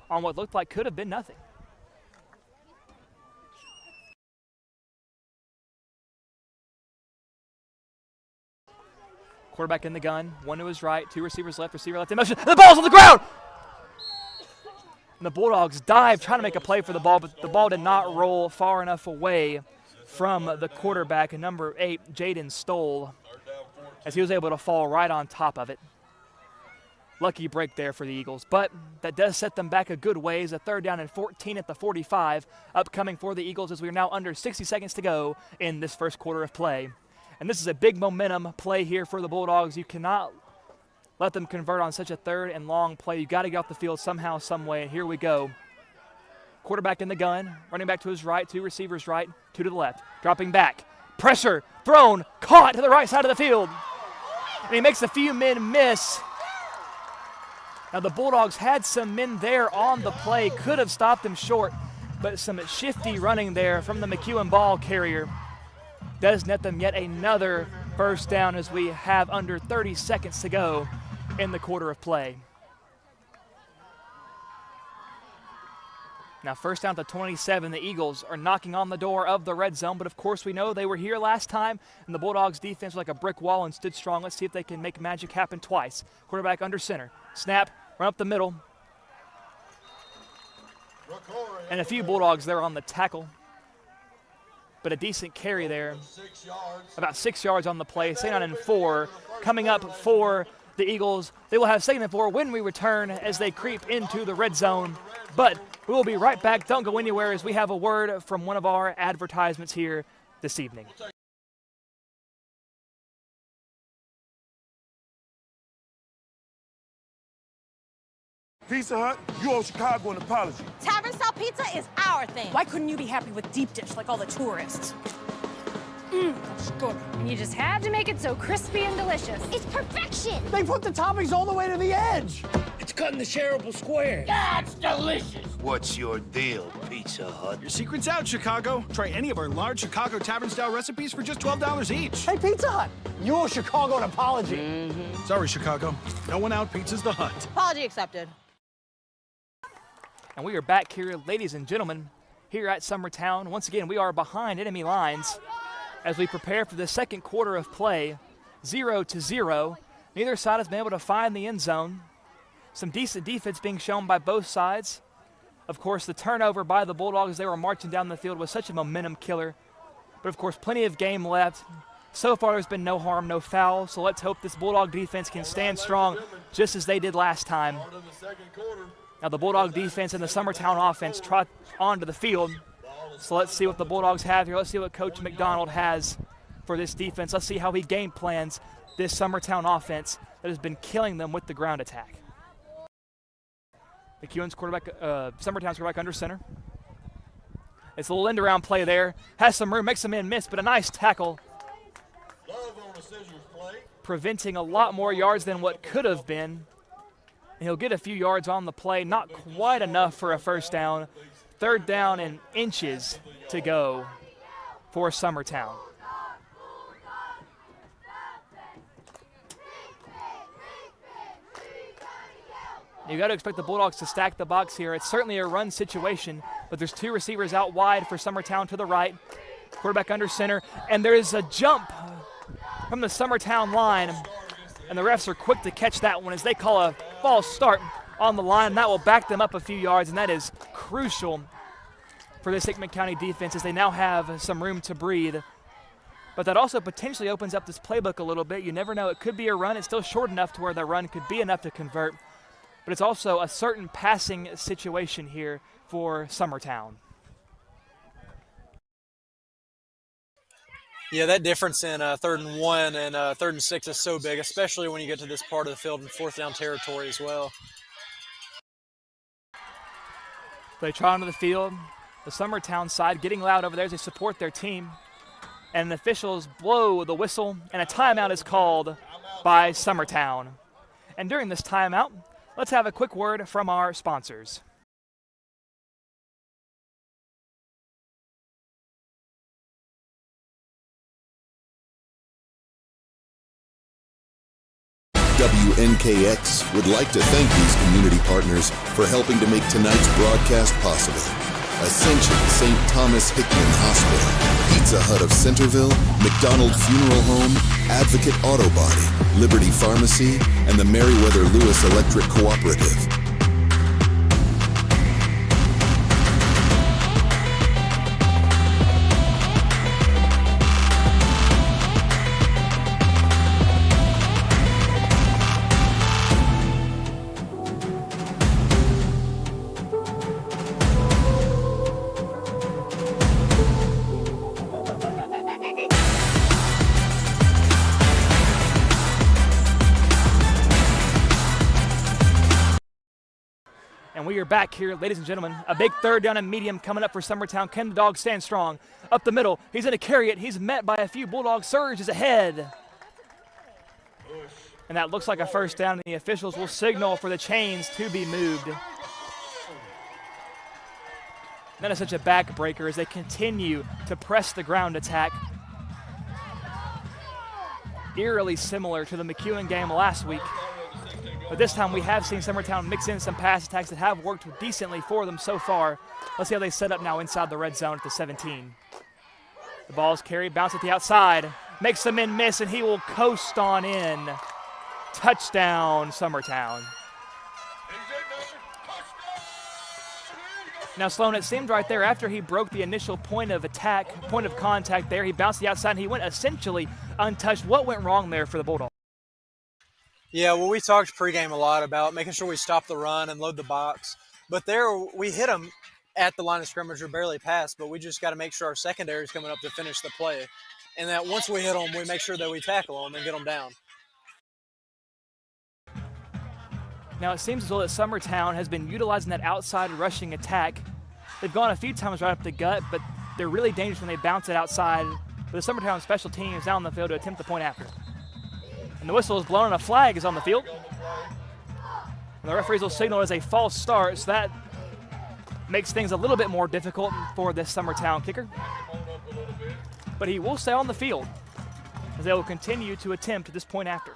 on what looked like could have been nothing. Quarterback in the gun, 1 to his right, 2 receivers left, receiver left in motion. The ball's on the ground! And the Bulldogs dive, trying to make a play for the ball, but the ball did not roll far enough away from the quarterback, number 8, Jaden Stoll, as he was able to fall right on top of it. Lucky break there for the Eagles, but that does set them back a good ways. A 3rd down and 14 at the 45 upcoming for the Eagles as we are now under 60 seconds to go in this first quarter of play. And this is a big momentum play here for the Bulldogs. You cannot let them convert on such a 3rd and long play. You got to get off the field somehow, some way, and here we go. Quarterback in the gun, running back to his right, 2 receivers right, 2 to the left. Dropping back, pressure, thrown, caught to the right side of the field. And he makes a few men miss. Now the Bulldogs had some men there on the play, could have stopped him short, but some shifty running there from the McEwen ball carrier does net them yet another first down as we have under 30 seconds to go in the quarter of play. Now first down to 27, the Eagles are knocking on the door of the red zone, but of course we know they were here last time, and the Bulldogs defense was like a brick wall and stood strong. Let's see if they can make magic happen twice. Quarterback under center, snap, run up the middle. And a few Bulldogs there on the tackle, but a decent carry there. About 6 yards on the play, 2nd and 4. Coming up for the Eagles, they will have 2nd and 4 when we return as they creep into the red zone. But we will be right back. Don't go anywhere as we have a word from one of our advertisements here this evening. Pizza Hut, you owe Chicago an apology. Tavern style pizza is our thing. Why couldn't you be happy with deep dish like all the tourists? That's good. And you just had to make it so crispy and delicious. It's perfection. They put the toppings all the way to the edge. It's cut in the shareable square. That's delicious. What's your deal, Pizza Hut? Your secret's out, Chicago. Try any of our large Chicago tavern-style recipes for just $12 each. Hey, Pizza Hut, you owe Chicago an apology. Sorry, Chicago. No one out pizza's the Hut. Apology accepted. And we are back here, ladies and gentlemen, here at Summertown. Once again, we are behind enemy lines as we prepare for the second quarter of play. 0-0. Neither side has been able to find the end zone. Some decent defense being shown by both sides. Of course, the turnover by the Bulldogs, they were marching down the field, was such a momentum killer. But, of course, plenty of game left. So far, there's been no harm, no foul, so let's hope this Bulldog defense can stand strong just as they did last time. Now, the Bulldog defense and the Summertown offense trot onto the field. So let's see what the Bulldogs have here. Let's see what Coach McDonald has for this defense. Let's see how he game plans this Summertown offense that has been killing them with the ground attack. McEwen's quarterback, Summertown's quarterback under center. It's a little end-around play there. Has some room, makes some in miss, but a nice tackle. Preventing a lot more yards than what could have been. And he'll get a few yards on the play, not quite enough for a first down. 3rd down and inches to go for Summertown. You got to expect the Bulldogs to stack the box here. It's certainly a run situation, but there's 2 receivers out wide for Summertown to the right. Quarterback under center, and there's a jump from the Summertown line, and the refs are quick to catch that one as they call a false start on the line. That will back them up a few yards, and that is crucial for this Hickman County defense as they now have some room to breathe. But that also potentially opens up this playbook a little bit. You never know. It could be a run. It's still short enough to where the run could be enough to convert. But it's also a certain passing situation here for Summertown. Yeah, that difference in 3rd and 1 and 3rd and 6 is so big, especially when you get to this part of the field in 4th down territory as well. They trot onto the field. The Summertown side getting loud over there as they support their team. And the officials blow the whistle, and a timeout is called by Summertown. And during this timeout, let's have a quick word from our sponsors. WNKX would like to thank these community partners for helping to make tonight's broadcast possible. Ascension St. Thomas Hickman Hospital, Pizza Hut of Centerville, McDonald Funeral Home, Advocate Auto Body, Liberty Pharmacy, and the Meriwether Lewis Electric Cooperative. And we are back here, ladies and gentlemen. A big 3rd down and medium coming up for Summertown. Can the Dogs stand strong? Up the middle, he's going to carry it. He's met by a few Bulldogs. Surge is ahead. And that looks like a first down, and the officials will signal for the chains to be moved. That is such a backbreaker as they continue to press the ground attack. Eerily similar to the McEwen game last week. But this time we have seen Summertown mix in some pass attacks that have worked decently for them so far. Let's see how they set up now inside the red zone at the 17. The ball is carried, bounce at the outside, makes them in miss, and he will coast on in. Touchdown, Summertown. Now, Sloan, it seemed right there after he broke the initial point of contact there, he bounced the outside and he went essentially untouched. What went wrong there for the Bulldogs? Yeah, well, we talked pregame a lot about making sure we stop the run and load the box. But there, we hit them at the line of scrimmage or barely past, but we just got to make sure our secondary is coming up to finish the play. And that once we hit them, we make sure that we tackle them and get them down. Now, it seems as though that Summertown has been utilizing that outside rushing attack. They've gone a few times right up the gut, but they're really dangerous when they bounce it outside. But the Summertown special team is down on the field to attempt the point after. And the whistle is blown and a flag is on the field. And the referees will signal as a false start, so that makes things a little bit more difficult for this Summertown kicker. But he will stay on the field as they will continue to attempt this point after.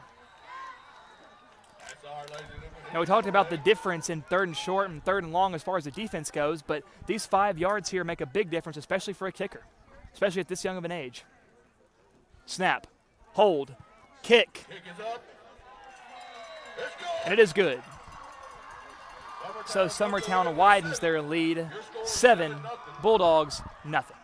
Now, we talked about the difference in 3rd and short and 3rd and long as far as the defense goes, but these 5 yards here make a big difference, especially for a kicker, especially at this young of an age. Snap, hold, Kick. Kick is up. It's good. And it is good. So Summertown widens their lead. 7, Bulldogs, nothing.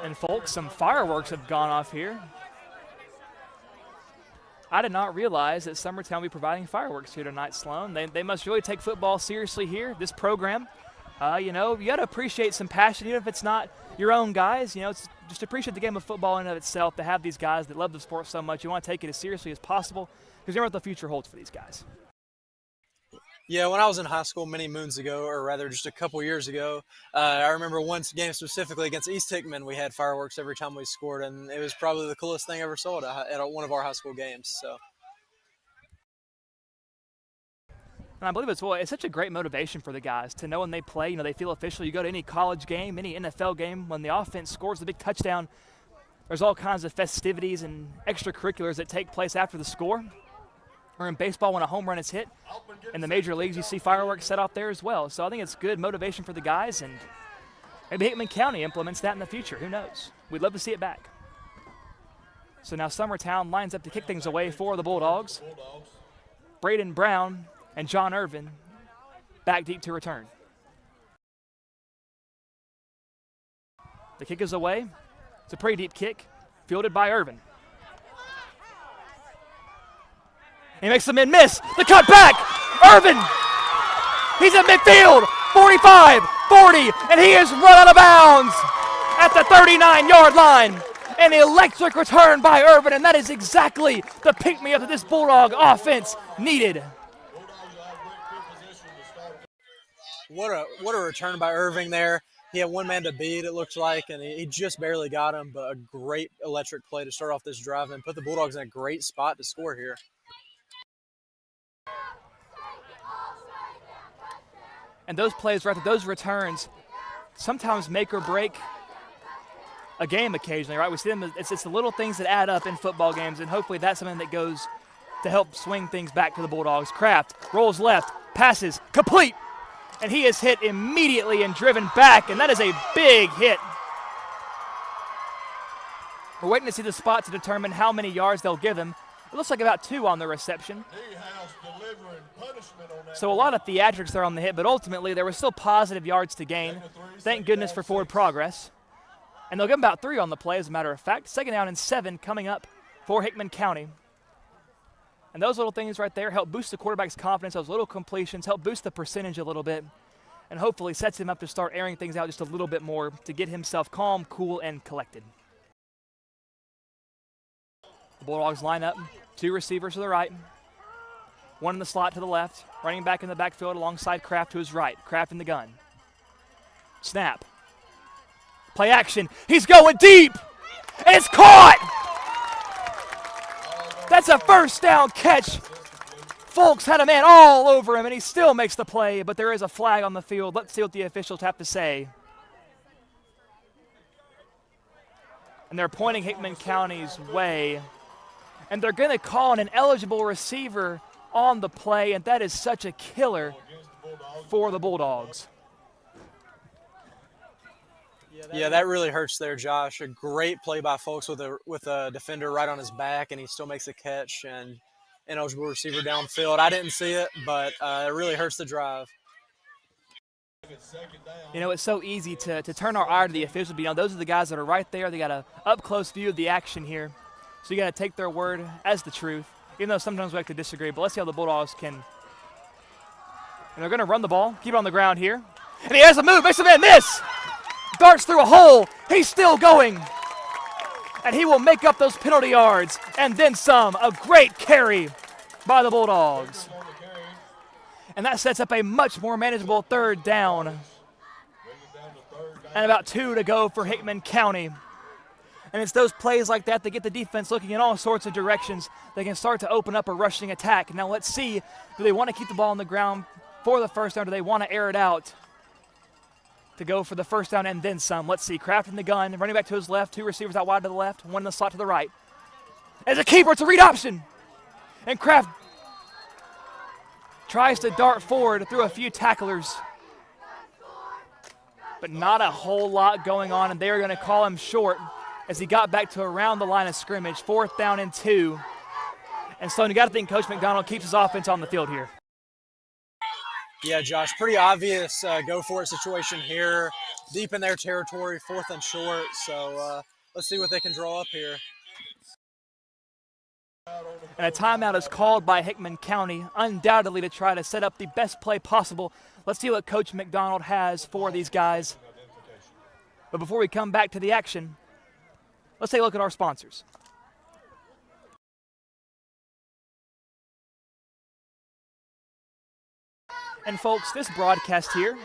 And folks, some fireworks have gone off here. I did not realize that Summertown will be providing fireworks here tonight, Sloan. They must really take football seriously here, this program. You know, you got to appreciate some passion, even if it's not your own guys. You know, it's just appreciate the game of football in and of itself, to have these guys that love the sport so much. You want to take it as seriously as possible, because you know what the future holds for these guys. Yeah, when I was in high school many moons ago, or rather just a couple years ago, I remember one game specifically against East Hickman, we had fireworks every time we scored, and it was probably the coolest thing I ever saw at one of our high school games. So. And I believe it's such a great motivation for the guys to know when they play, you know, they feel official. You go to any college game, any NFL game, when the offense scores the big touchdown, there's all kinds of festivities and extracurriculars that take place after the score. Or in baseball, when a home run is hit. In the major leagues, you see fireworks set off there as well. So I think it's good motivation for the guys, and maybe Hickman County implements that in the future. Who knows? We'd love to see it back. So now Summertown lines up to kick things away for the Bulldogs. Braden Brown and John Irvin back deep to return. The kick is away. It's a pretty deep kick, fielded by Irvin. He makes the men miss. The cut back. Irvin. He's at midfield. 45, 40, and he is run out of bounds at the 39-yard line. An electric return by Irvin, and that is exactly the pick-me-up that this Bulldog offense needed. What a return by Irving there. He had one man to beat, it looks like, and he just barely got him, but a great electric play to start off this drive and put the Bulldogs in a great spot to score here. And those plays, right, those returns sometimes make or break a game occasionally, right? We see them, it's the little things that add up in football games, and hopefully that's something that goes to help swing things back to the Bulldogs. Kraft rolls left, passes, complete, and he is hit immediately and driven back, and that is a big hit. We're waiting to see the spot to determine how many yards they'll give him. It looks like about 2 on the reception. So a lot of theatrics there on the hit, but ultimately there were still positive yards to gain. Thank goodness for forward progress. And they'll give him about 3 on the play, as a matter of fact. 2nd down and 7 coming up for Hickman County. And those little things right there help boost the quarterback's confidence. Those little completions help boost the percentage a little bit, and hopefully sets him up to start airing things out just a little bit more to get himself calm, cool, and collected. The Bulldogs line up. 2 receivers to the right. 1 in the slot to the left. Running back in the backfield alongside Kraft to his right. Kraft in the gun. Snap. Play action. He's going deep. And it's caught. That's a first down catch. Folks had a man all over him, and he still makes the play, but there is a flag on the field. Let's see what the officials have to say. And they're pointing Hickman County's way. And they're going to call an ineligible receiver on the play, and that is such a killer for the Bulldogs. Yeah, that really hurts there, Josh. A great play by folks with a defender right on his back, and he still makes a catch and ineligible receiver downfield. I didn't see it, but it really hurts the drive. You know, it's so easy to turn our eye to the officials, but you know, those are the guys that are right there. They got an up-close view of the action here. So you got to take their word as the truth, even though sometimes we like to disagree. But let's see how the Bulldogs can. And they're going to run the ball, keep it on the ground here. And he has a move, makes a man miss. Darts through a hole. He's still going. And he will make up those penalty yards and then some. A great carry by the Bulldogs. And that sets up a much more manageable 3rd down. And about 2 to go for Hickman County. And it's those plays like that that get the defense looking in all sorts of directions. They can start to open up a rushing attack. Now let's see, do they want to keep the ball on the ground for the first down? Do they want to air it out to go for the first down and then some? Let's see, Kraft in the gun, running back to his left, 2 receivers out wide to the left, 1 in the slot to the right. As a keeper, it's a read option. And Kraft Tries to dart forward through a few tacklers. But not a whole lot going on, and they're going to call him short as he got back to around the line of scrimmage. 4th down and 2. And Sloan, you got to think Coach McDonald keeps his offense on the field here. Yeah, Josh, pretty obvious go-for-it situation here. Deep in their territory, 4th and short. So let's see what they can draw up here. And a timeout is called by Hickman County, undoubtedly to try to set up the best play possible. Let's see what Coach McDonald has for these guys. But before we come back to the action, let's take a look at our sponsors. And folks, this broadcast here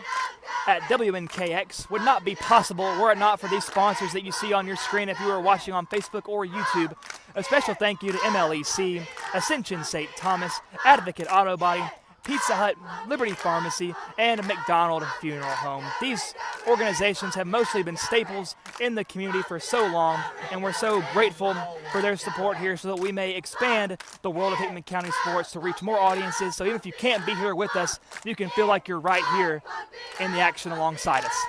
at WNKX would not be possible were it not for these sponsors that you see on your screen if you were watching on Facebook or YouTube. A special thank you to MLEC, Ascension St. Thomas, Advocate Auto Body, Pizza Hut, Liberty Pharmacy, and McDonald Funeral Home. These organizations have mostly been staples in the community for so long, and we're so grateful for their support here so that we may expand the world of Hickman County sports to reach more audiences. So even if you can't be here with us, you can feel like you're right here in the action alongside us.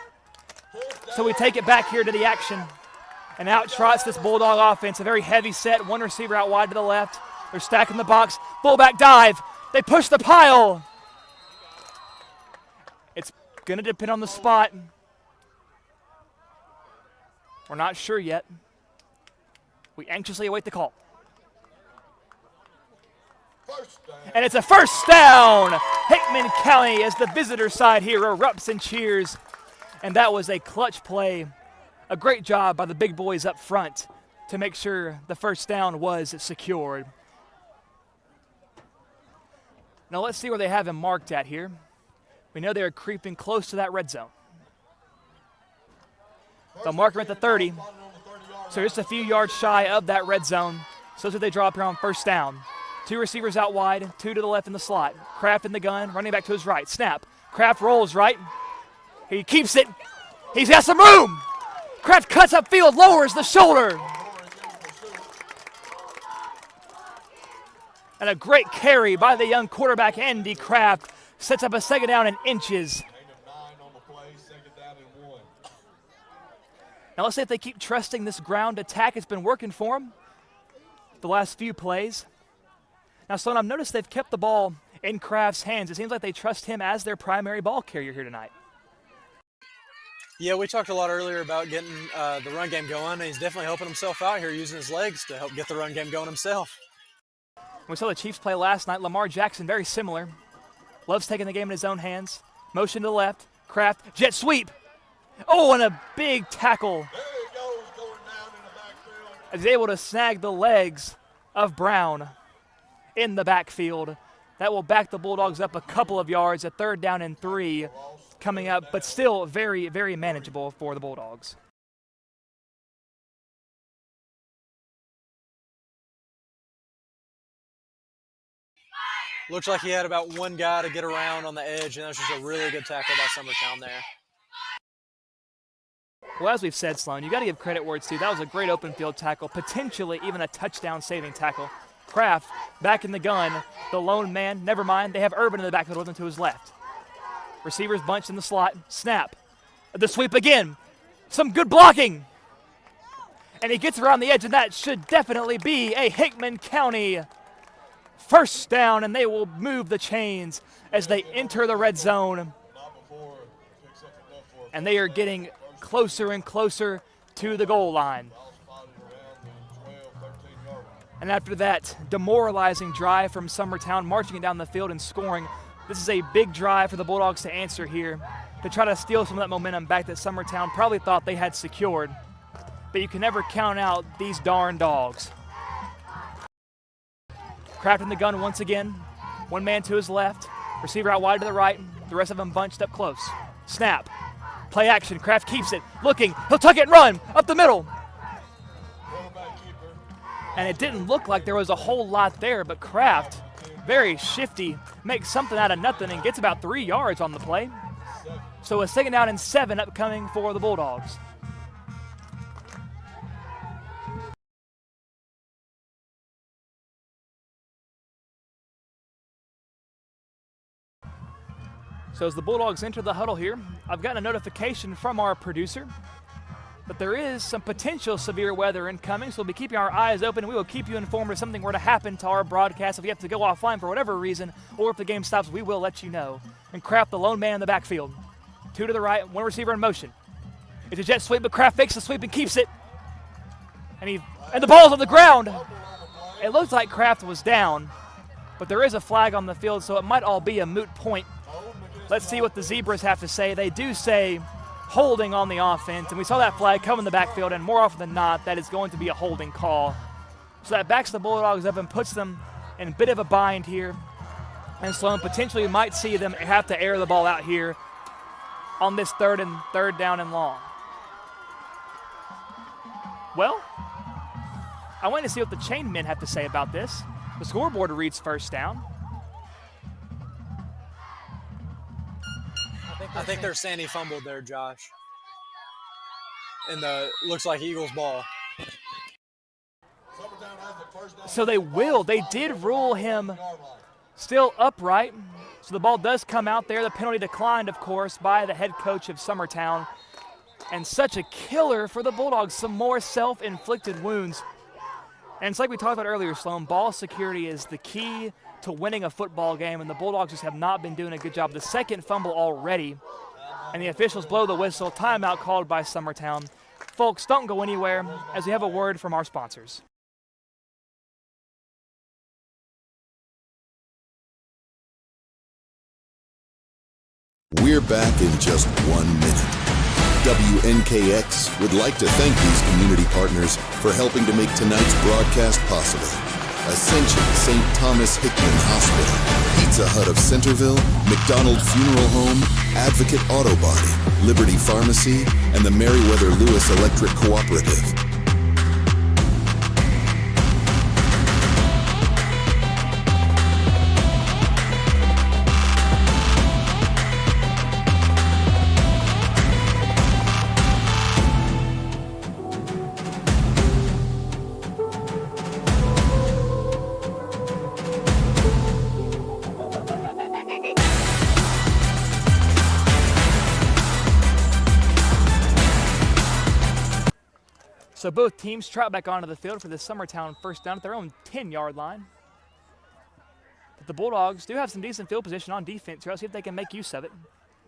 So we take it back here to the action, and out trots this Bulldog offense. A very heavy set, one receiver out wide to the left. They're stacking the box, fullback dive. They push the pile. It's going to depend on the spot. We're not sure yet. We anxiously await the call. And it's a first down. Hickman County, as the visitor side here, erupts in cheers. And that was a clutch play. A great job by the big boys up front to make sure the first down was secured. Now let's see where they have him marked at here. We know they're creeping close to that red zone. They'll mark him at the 30. So just a few yards shy of that red zone. So that's what they draw up here on first down. 2 receivers out wide, 2 to the left in the slot. Kraft in the gun, running back to his right. Snap. Kraft rolls right. He keeps it. He's got some room. Kraft cuts upfield, lowers the shoulder. And a great carry by the young quarterback, Andy Kraft, sets up a second down in inches. Now let's see if they keep trusting this ground attack. It's been working for them the last few plays. Now, Sloan, I've noticed they've kept the ball in Kraft's hands. It seems like they trust him as their primary ball carrier here tonight. Yeah, we talked a lot earlier about getting the run game going, and he's definitely helping himself out here using his legs to help get the run game going himself. We saw the Chiefs play last night. Lamar Jackson, very similar. Loves taking the game in his own hands. Motion to the left. Kraft, jet sweep. Oh, and a big tackle. He's able to snag the legs of Brown in the backfield. That will back the Bulldogs up a couple of yards. A 3rd down and 3 coming up, but still very, very manageable for the Bulldogs. Looks like he had about one guy to get around on the edge, and that was just a really good tackle by Summertown there. Well, as we've said, Sloan, you got to give credit where it's due. That was a great open field tackle, potentially even a touchdown-saving tackle. Kraft back in the gun, the lone man. Never mind, they have Urban in the backfield with him to his left. Receivers bunched in the slot. Snap. The sweep again. Some good blocking. And he gets around the edge, and that should definitely be a Hickman County first down, and they will move the chains as they enter the red zone. And they are getting closer and closer to the goal line. And after that demoralizing drive from Summertown, marching it down the field and scoring, this is a big drive for the Bulldogs to answer here, to try to steal some of that momentum back that Summertown probably thought they had secured. But you can never count out these darn dogs. Kraft in the gun once again. One man to his left. Receiver out wide to the right. The rest of them bunched up close. Snap. Play action. Kraft keeps it. Looking. He'll tuck it and run. Up the middle. And it didn't look like there was a whole lot there, but Kraft, very shifty, makes something out of nothing and gets about 3 yards on the play. So a 2nd down and 7 upcoming for the Bulldogs. So as the Bulldogs enter the huddle here, I've gotten a notification from our producer that there is some potential severe weather incoming, so we'll be keeping our eyes open, and we will keep you informed if something were to happen to our broadcast. If we have to go offline for whatever reason, or if the game stops, we will let you know. And Kraft, the lone man in the backfield. 2 to the right, 1 receiver in motion. It's a jet sweep, but Kraft fakes the sweep and keeps it. And the ball's on the ground. It looks like Kraft was down, but there is a flag on the field, so it might all be a moot point. Let's see what the Zebras have to say. They do say holding on the offense, and we saw that flag come in the backfield, and more often than not, that is going to be a holding call. So that backs the Bulldogs up and puts them in a bit of a bind here. And Sloan potentially might see them have to air the ball out here on this third down and long. Well, I want to see what the chain men have to say about this. The scoreboard reads first down. I think they're saying he fumbled there, Josh. And looks like Eagles ball. So they did rule him still upright. So the ball does come out there. The penalty declined, of course, by the head coach of Summertown. And such a killer for the Bulldogs. Some more self-inflicted wounds. And it's like we talked about earlier, Sloan, ball security is the key to winning a football game, and the Bulldogs just have not been doing a good job. The second fumble already, and the officials blow the whistle. Timeout called by Summertown. Folks, don't go anywhere as we have a word from our sponsors. We're back in just 1 minute. WNKX would like to thank these community partners for helping to make tonight's broadcast possible. Ascension St. Thomas Hickman Hospital, Pizza Hut of Centerville, McDonald Funeral Home, Advocate Auto Body, Liberty Pharmacy, and the Meriwether Lewis Electric Cooperative. So both teams trot back onto the field for the Summertown first down at their own 10-yard line. But the Bulldogs do have some decent field position on defense here. Let's see if they can make use of it.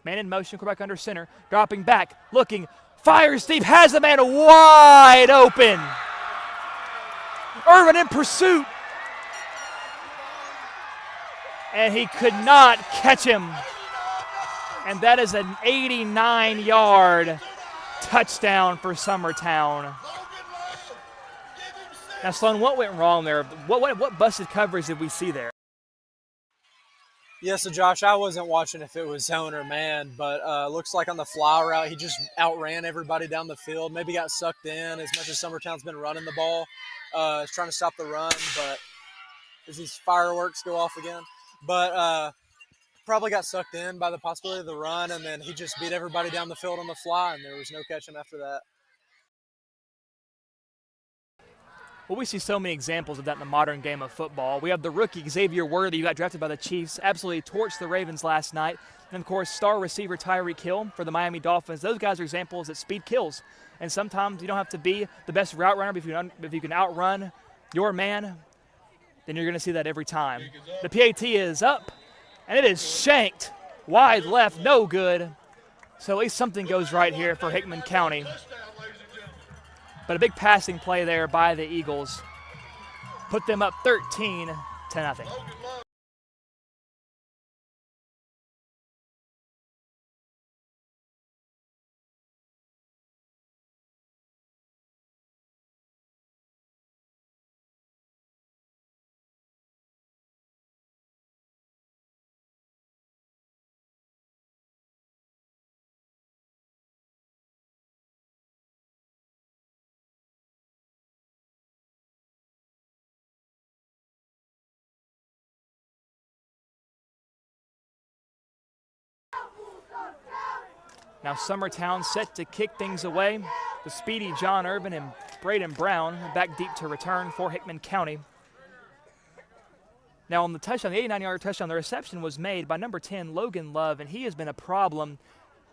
Man in motion, quarterback under center, dropping back, looking, fires deep, has the man wide open. Irvin in pursuit. And he could not catch him. And that is an 89-yard touchdown for Summertown. Now, Sloan, what went wrong there? What busted coverage did we see there? Yeah, so Josh, I wasn't watching if it was zone or man, but looks like on the fly route, he just outran everybody down the field. Maybe got sucked in as much as Summertown's been running the ball. Is trying to stop the run, but as these fireworks go off again. But probably got sucked in by the possibility of the run, and then he just beat everybody down the field on the fly, and there was no catching after that. Well, we see so many examples of that in the modern game of football. We have the rookie Xavier Worthy, who got drafted by the Chiefs, absolutely torched the Ravens last night. And, of course, star receiver Tyreek Hill for the Miami Dolphins. Those guys are examples that speed kills. And sometimes you don't have to be the best route runner, but if you can outrun your man, then you're going to see that every time. The PAT is up, and it is shanked. Wide left, no good. So at least something goes right here for Hickman County. But a big passing play there by the Eagles put them up 13-0. Now Summertown set to kick things away. The speedy John Irvin and Braden Brown back deep to return for Hickman County. Now on the touchdown, the 89-yard touchdown, the reception was made by number 10, Logan Love, and he has been a problem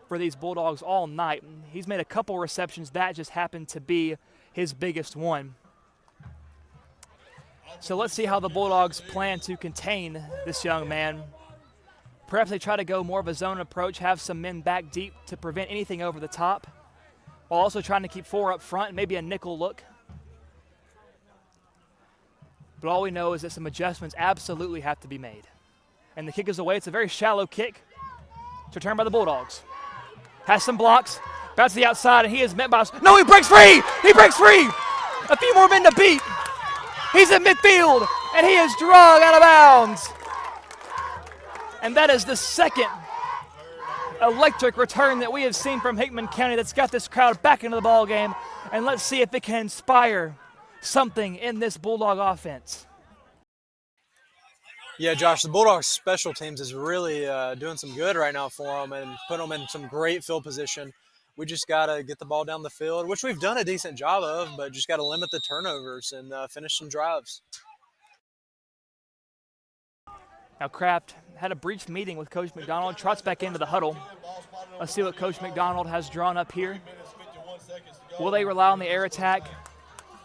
for these Bulldogs all night. He's made a couple receptions. That just happened to be his biggest one. So let's see how the Bulldogs plan to contain this young man. Perhaps they try to go more of a zone approach, have some men back deep to prevent anything over the top, while also trying to keep 4 up front, maybe a nickel look. But all we know is that some adjustments absolutely have to be made. And the kick is away. It's a very shallow kick. It's returned by the Bulldogs. Has some blocks. Bounces to the outside, and he is met by – no, he breaks free! He breaks free! A few more men to beat. He's in midfield, and he is dragged out of bounds. And that is the second electric return that we have seen from Hickman County that's got this crowd back into the ball game. And let's see if it can inspire something in this Bulldog offense. Yeah, Josh, the Bulldogs special teams is really doing some good right now for them and putting them in some great field position. We just got to get the ball down the field, which we've done a decent job of, but just got to limit the turnovers and finish some drives. Now Kraft had a brief meeting with Coach McDonald, trots back into the huddle. Let's see what Coach McDonald has drawn up here. Will they rely on the air attack?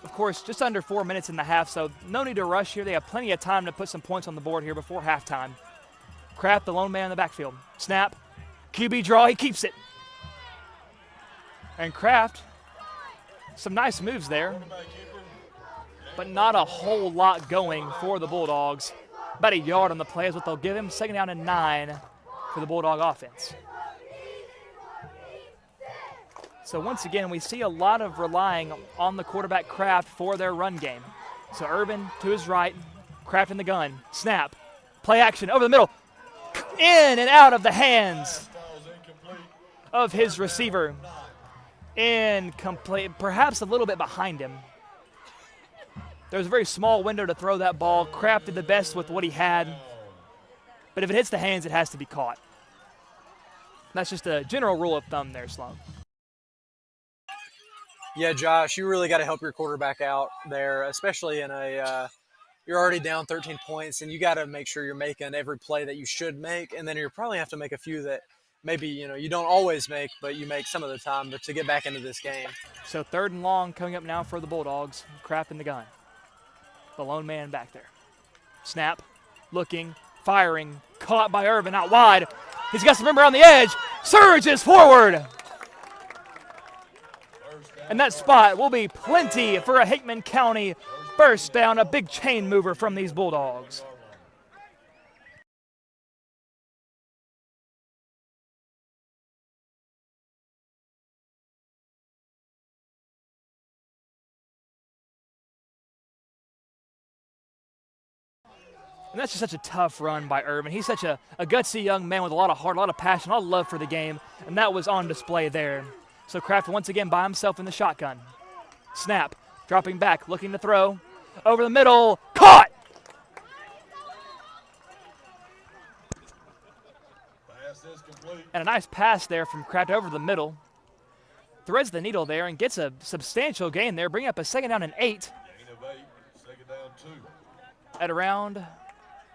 Of course, just under 4 minutes in the half, so no need to rush here. They have plenty of time to put some points on the board here before halftime. Kraft, the lone man in the backfield. Snap, QB draw, he keeps it. And Kraft, some nice moves there, but not a whole lot going for the Bulldogs. About a yard on the play is what they'll give him. 2nd down and 9 for the Bulldog offense. So once again, we see a lot of relying on the quarterback Kraft for their run game. So Urban to his right, Kraft in the gun. Snap, play action over the middle. In and out of the hands of his receiver. Incomplete, perhaps a little bit behind him. There's a very small window to throw that ball. Kraft did the best with what he had. But if it hits the hands, it has to be caught. That's just a general rule of thumb there, Sloan. Yeah, Josh, you really got to help your quarterback out there, especially in you're already down 13 points, and you got to make sure you're making every play that you should make, and then you probably have to make a few that maybe you don't always make, but you make some of the time to get back into this game. So 3rd and long coming up now for the Bulldogs. Kraft in the gun. The lone man back there. Snap, looking, firing, caught by Urban out wide. He's got some room around the edge. Surges forward. And that spot will be plenty for a Hickman County first down, a big chain mover from these Bulldogs. And that's just such a tough run by Urban. He's such a gutsy young man with a lot of heart, a lot of passion, a lot of love for the game, and that was on display there. So Kraft once again by himself in the shotgun. Snap, dropping back, looking to throw. Over the middle, caught! And a nice pass there from Kraft over the middle. Threads the needle there and gets a substantial gain there, bringing up a 2nd down and 8. At around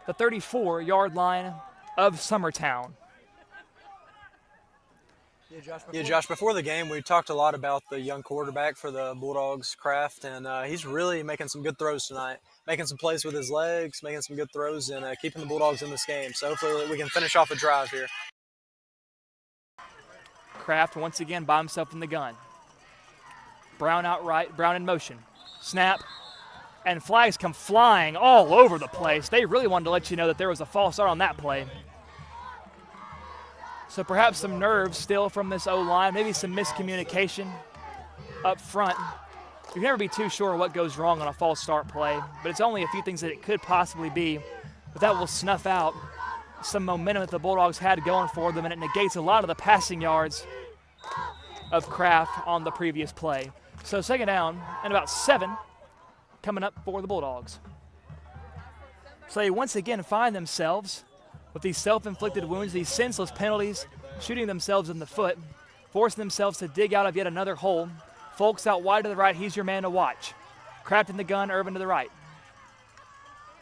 the 34-yard line of Summertown. Yeah, Josh, before the game, we talked a lot about the young quarterback for the Bulldogs, Kraft, and he's really making some good throws tonight, making some plays with his legs, making some good throws, and keeping the Bulldogs in this game. So hopefully we can finish off a drive here. Kraft once again by himself in the gun. Brown outright, Brown in motion. Snap, and flags come flying all over the place. They really wanted to let you know that there was a false start on that play. So perhaps some nerves still from this O-line, maybe some miscommunication up front. You can never be too sure what goes wrong on a false start play, but it's only a few things that it could possibly be. But that will snuff out some momentum that the Bulldogs had going for them, and it negates a lot of the passing yards of Kraft on the previous play. So 2nd down and about 7 coming up for the Bulldogs. So they once again find themselves with these self-inflicted wounds, these senseless penalties, shooting themselves in the foot, forcing themselves to dig out of yet another hole. Folks out wide to the right, he's your man to watch. Kraft in the gun, Urban to the right.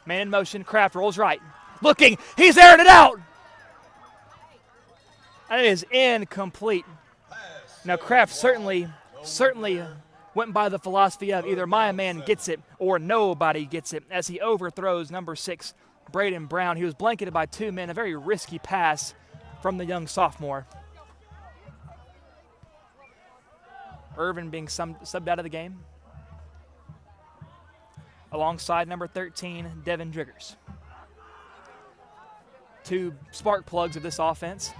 Man in motion, Kraft rolls right. Looking, he's airing it out! And it is incomplete. Now Kraft certainly went by the philosophy of either my man gets it or nobody gets it as he overthrows number 6, Braden Brown. He was blanketed by 2 men, a very risky pass from the young sophomore. Irvin being subbed out of the game, alongside number 13, Devin Driggers. 2 spark plugs of this offense.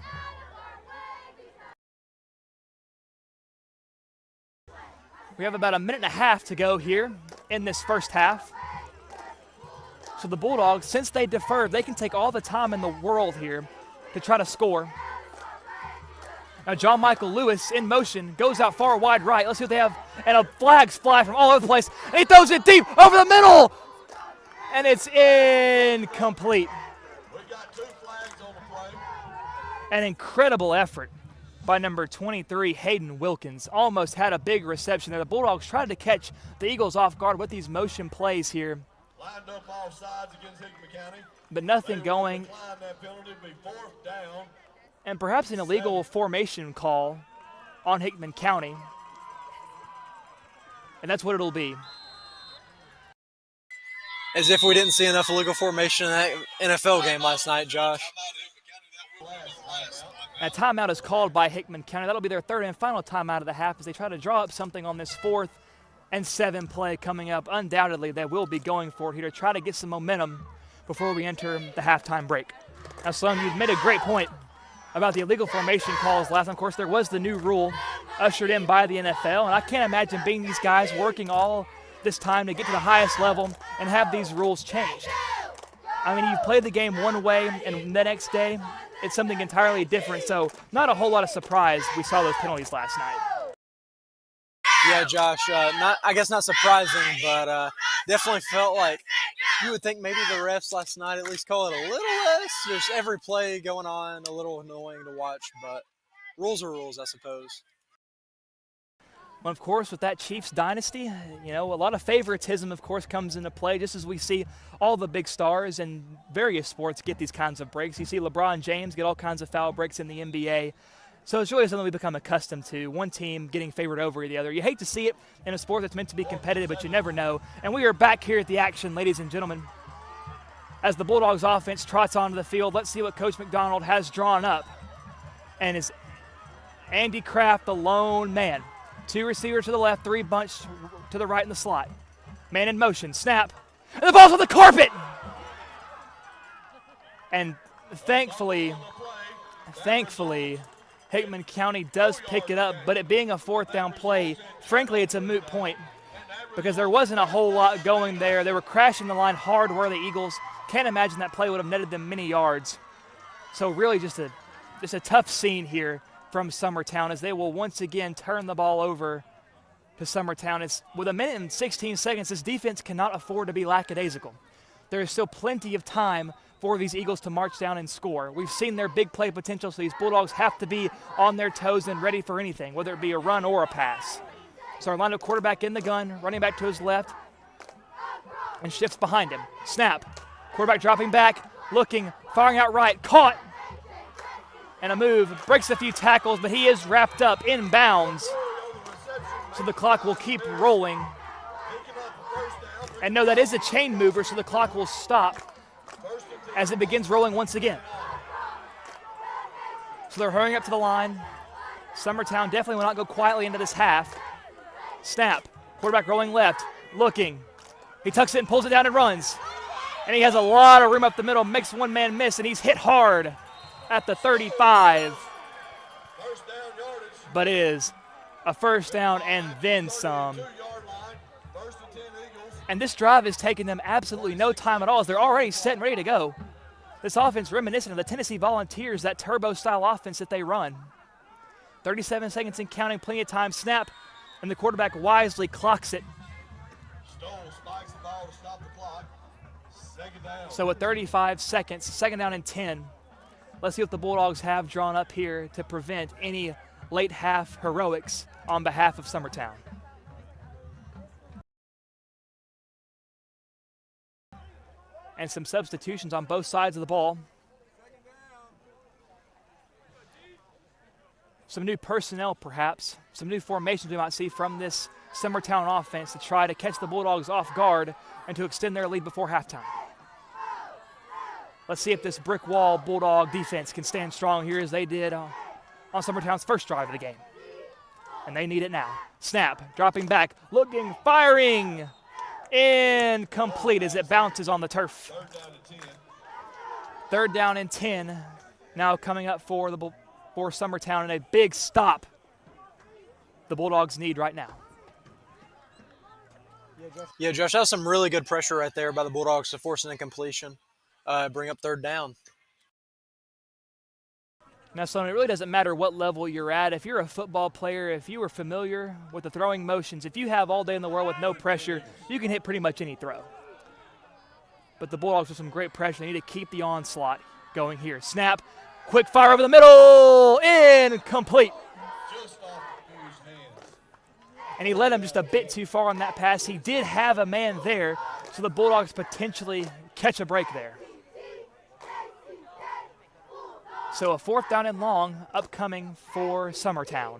We have about a minute and a half to go here in this first half. So the Bulldogs, since they deferred, they can take all the time in the world here to try to score. Now John Michael Lewis in motion, goes out far wide right. Let's see what they have. And a flags fly from all over the place. And he throws it deep over the middle. And it's incomplete. We got 2 flags on the play. An incredible effort by number 23, Hayden Wilkins. Almost had a big reception there. The Bulldogs tried to catch the Eagles off guard with these motion plays here. Lined up all sides against Hickman County. But nothing going. Decline that penalty, be 4th down. And perhaps an illegal formation call on Hickman County. And that's what it'll be. As if we didn't see enough illegal formation in that NFL game last night, Josh. A timeout is called by Hickman County. That'll be their 3rd and final timeout of the half as they try to draw up something on this 4th and 7 play coming up. Undoubtedly, they will be going for it here to try to get some momentum before we enter the halftime break. Now, Sloan, you've made a great point about the illegal formation calls last time. Of course, there was the new rule ushered in by the NFL, and I can't imagine being these guys working all this time to get to the highest level and have these rules changed. I mean, you've played the game one way, and the next day, it's something entirely different. So not a whole lot of surprise we saw those penalties last night. Yeah, Josh, I guess not surprising, but definitely felt like you would think maybe the refs last night at least call it a little less. There's every play going on, a little annoying to watch, but rules are rules, I suppose. Well, of course, with that Chiefs dynasty, you know, a lot of favoritism, of course, comes into play, just as we see all the big stars in various sports get these kinds of breaks. You see LeBron James get all kinds of foul breaks in the NBA. So it's really something we become accustomed to, one team getting favored over the other. You hate to see it in a sport that's meant to be competitive, but you never know. And we are back here at the action, ladies and gentlemen. As the Bulldogs offense trots onto the field, let's see what Coach McDonald has drawn up. And is Andy Kraft the lone man. 2 receivers to the left, 3 bunched to the right in the slot. Man in motion, snap, and the ball's on the carpet! And thankfully, Hickman County does pick it up, but it being a 4th down play, frankly, it's a moot point because there wasn't a whole lot going there. They were crashing the line hard where the Eagles. Can't imagine that play would have netted them many yards. So really just a tough scene here from Summertown as they will once again turn the ball over to Summertown. It's with a minute and 16 seconds, this defense cannot afford to be lackadaisical. There is still plenty of time for these Eagles to march down and score. We've seen their big play potential, so these Bulldogs have to be on their toes and ready for anything, whether it be a run or a pass. So our lineup quarterback in the gun, running back to his left, and shifts behind him. Snap. Quarterback dropping back, looking, firing out right, caught. And a move, breaks a few tackles, but he is wrapped up in bounds. So the clock will keep rolling. And no, that is a chain mover, so the clock will stop as it begins rolling once again. So they're hurrying up to the line. Summertown definitely will not go quietly into this half. Snap, quarterback rolling left, looking. He tucks it and pulls it down and runs. And he has a lot of room up the middle, makes one man miss, and he's hit hard at the 35. But it is a 1st down and then some. And this drive is taking them absolutely no time at all as they're already set and ready to go. This offense reminiscent of the Tennessee Volunteers, that turbo-style offense that they run. 37 seconds and counting, plenty of time. Snap, and the quarterback wisely clocks it. So with 35 seconds, 2nd down and 10. Let's see what the Bulldogs have drawn up here to prevent any late half heroics on behalf of Summertown. and some substitutions on both sides of the ball. Some new personnel, perhaps. Some new formations we might see from this Summertown offense to try to catch the Bulldogs off guard and to extend their lead before halftime. Let's see if this brick wall Bulldog defense can stand strong here as they did on Summertown's first drive of the game. And they need it now. Snap, dropping back, looking, firing. Incomplete as it bounces on the turf. Third down and 10. Now coming up for Summertown, and a big stop the Bulldogs need right now. Yeah, Josh, that was some really good pressure right there by the Bulldogs to force an incompletion, bring up third down. Now, Sloan, it really doesn't matter what level you're at. If you're a football player, if you are familiar with the throwing motions, if you have all day in the world with no pressure, you can hit pretty much any throw. But the Bulldogs with some great pressure, they need to keep the onslaught going here. Snap. Quick fire over the middle, incomplete. And he led him just a bit too far on that pass. He did have a man there, so the Bulldogs potentially catch a break there. So a fourth down and long upcoming for Summertown.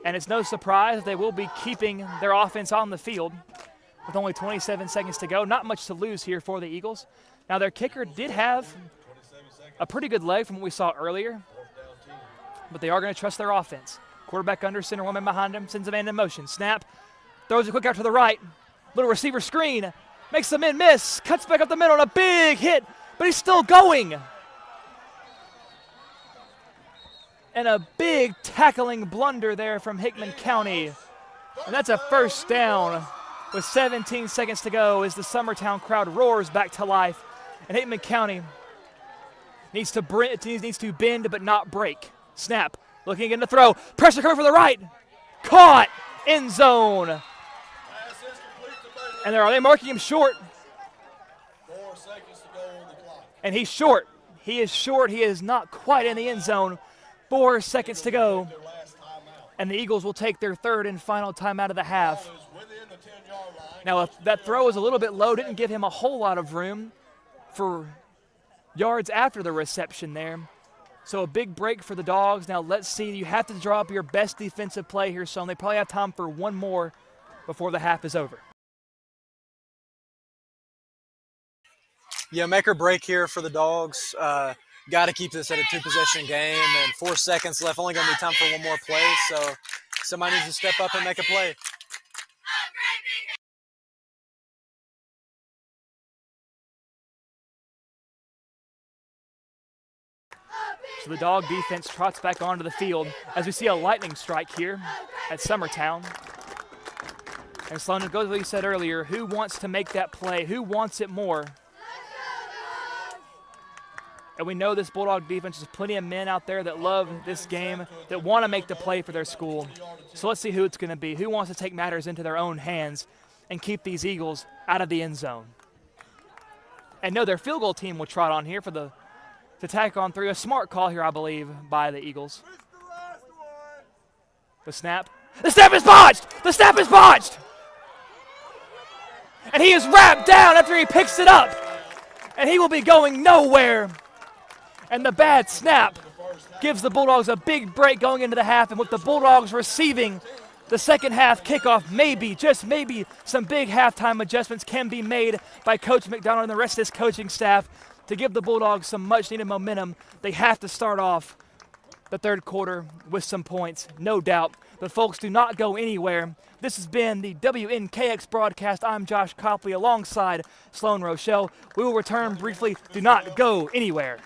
And it's no surprise they will be keeping their offense on the field with only 27 seconds to go. Not much to lose here for the Eagles. Now their kicker did have a pretty good leg from what we saw earlier, but they are going to trust their offense. Quarterback under center, one man behind him, sends a man in motion. Snap, throws it quick out to the right. Little receiver screen, makes the men miss, cuts back up the middle, and a big hit, but he's still going. And a big tackling blunder there from Hickman County. And that's a first down with 17 seconds to go as the Summertown crowd roars back to life. And Hickman County needs to bend but not break. Snap, looking in the throw. Pressure coming from the right. Caught, end zone. And they're marking him short. 4 seconds to go on the clock. And he's short. He is short. He is not quite in the end zone. 4 seconds to go. And the Eagles will take their third and final timeout of the half. Now, if that throw was a little bit low, didn't give him a whole lot of room for yards after the reception there. So a big break for the Dogs. Now let's see. You have to draw up your best defensive play here, son. They probably have time for one more before the half is over. Yeah, make or break here for the Dogs. Got to keep this at a 2-possession game, and 4 seconds left. Only going to be time for one more play, so somebody needs to step up and make a play. So the Dog defense trots back onto the field as we see a lightning strike here at Summertown. And Sloan, it goes what you said earlier, who wants to make that play? Who wants it more? And we know this Bulldog defense, there's plenty of men out there that love this game, that want to make the play for their school. So let's see who it's going to be. Who wants to take matters into their own hands and keep these Eagles out of the end zone? And no, their field goal team will trot on here to tack on through. A smart call here, I believe, by the Eagles. The snap. The snap is botched! The snap is botched! And he is wrapped down after he picks it up. And he will be going nowhere. And the bad snap gives the Bulldogs a big break going into the half. And with the Bulldogs receiving the second half kickoff, maybe, just maybe, some big halftime adjustments can be made by Coach McDonald and the rest of his coaching staff to give the Bulldogs some much-needed momentum. They have to start off the third quarter with some points, no doubt. But folks, do not go anywhere. This has been the WNKX broadcast. I'm Josh Copley alongside Sloan Rochelle. We will return briefly. Do not go anywhere.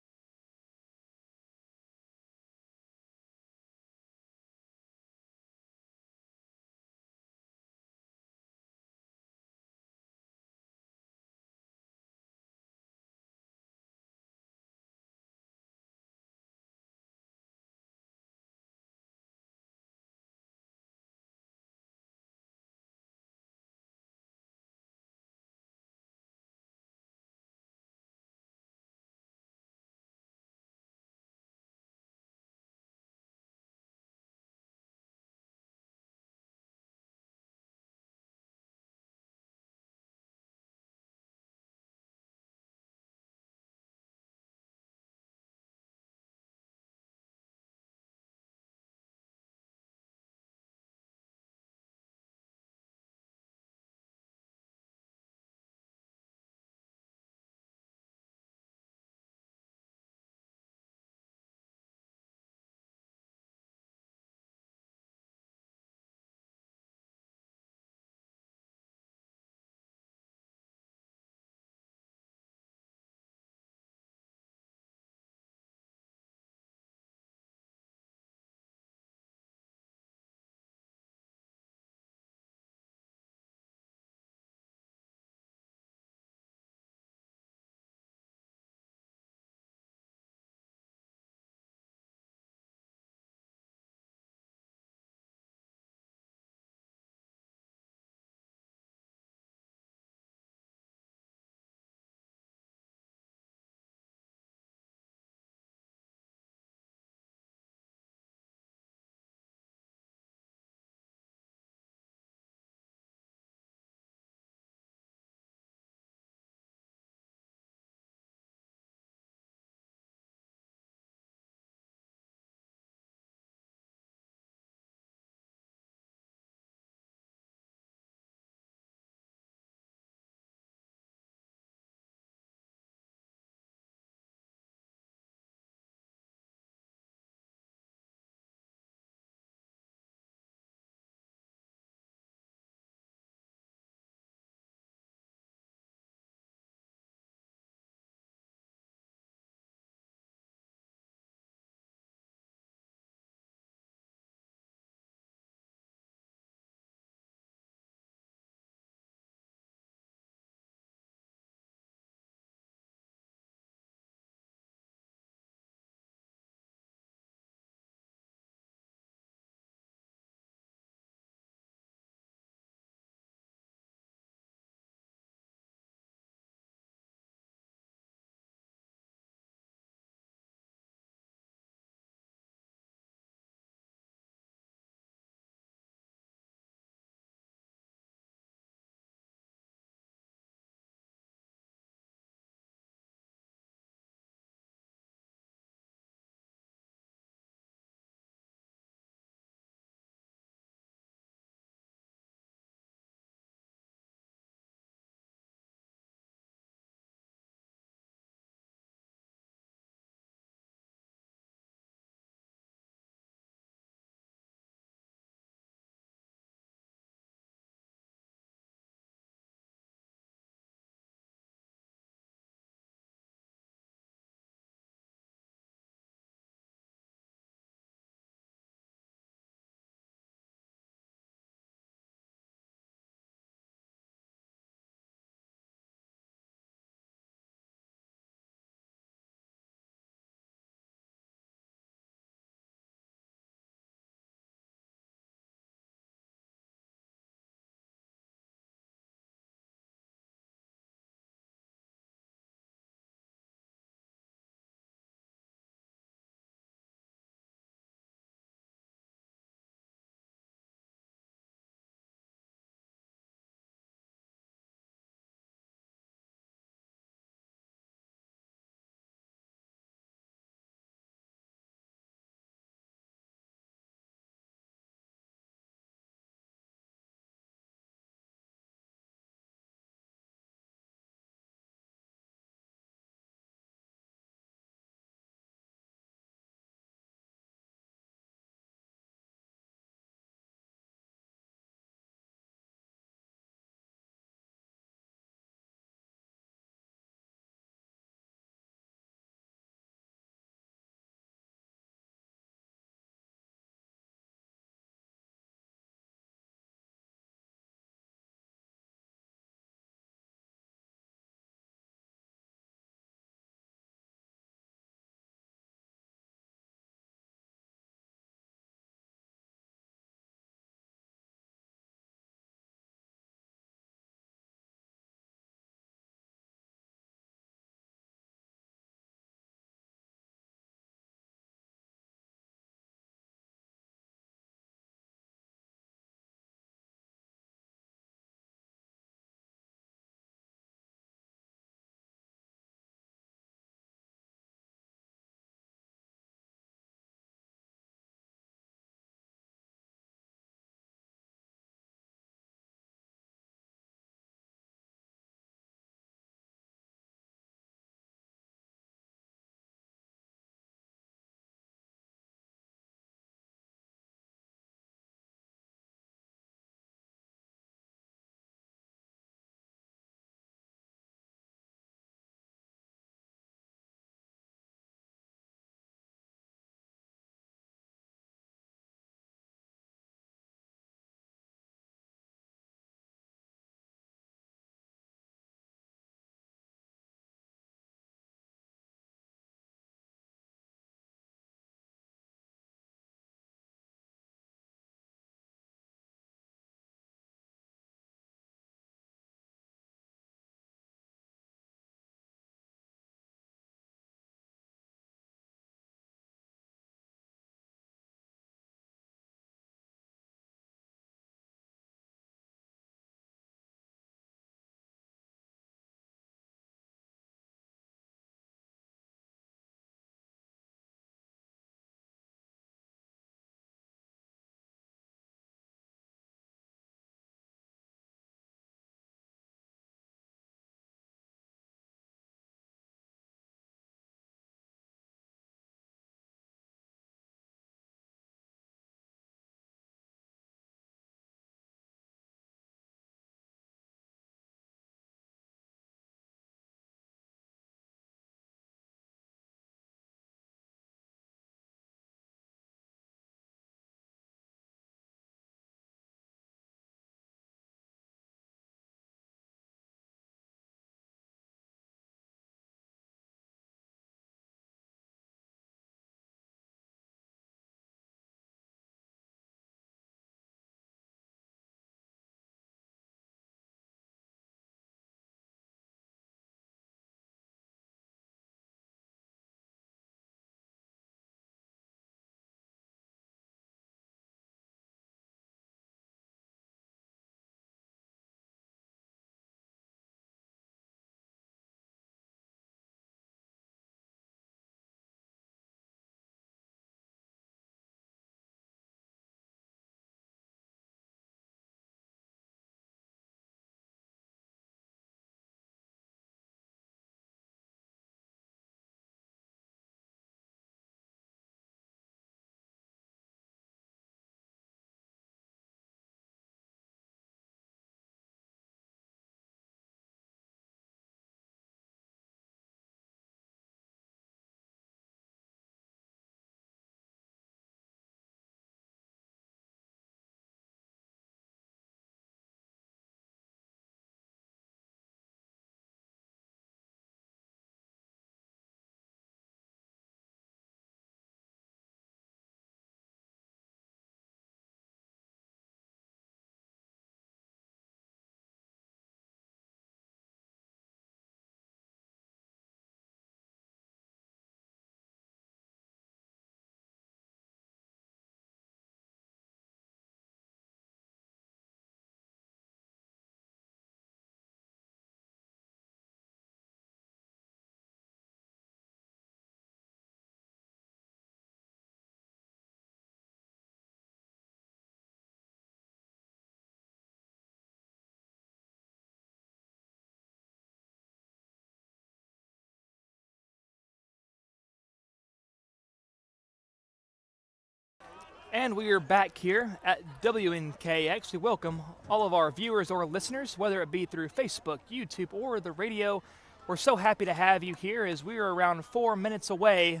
And we are back here at WNKX. We welcome all of our viewers or listeners, whether it be through Facebook, YouTube, or the radio. We're so happy to have you here as we are around 4 minutes away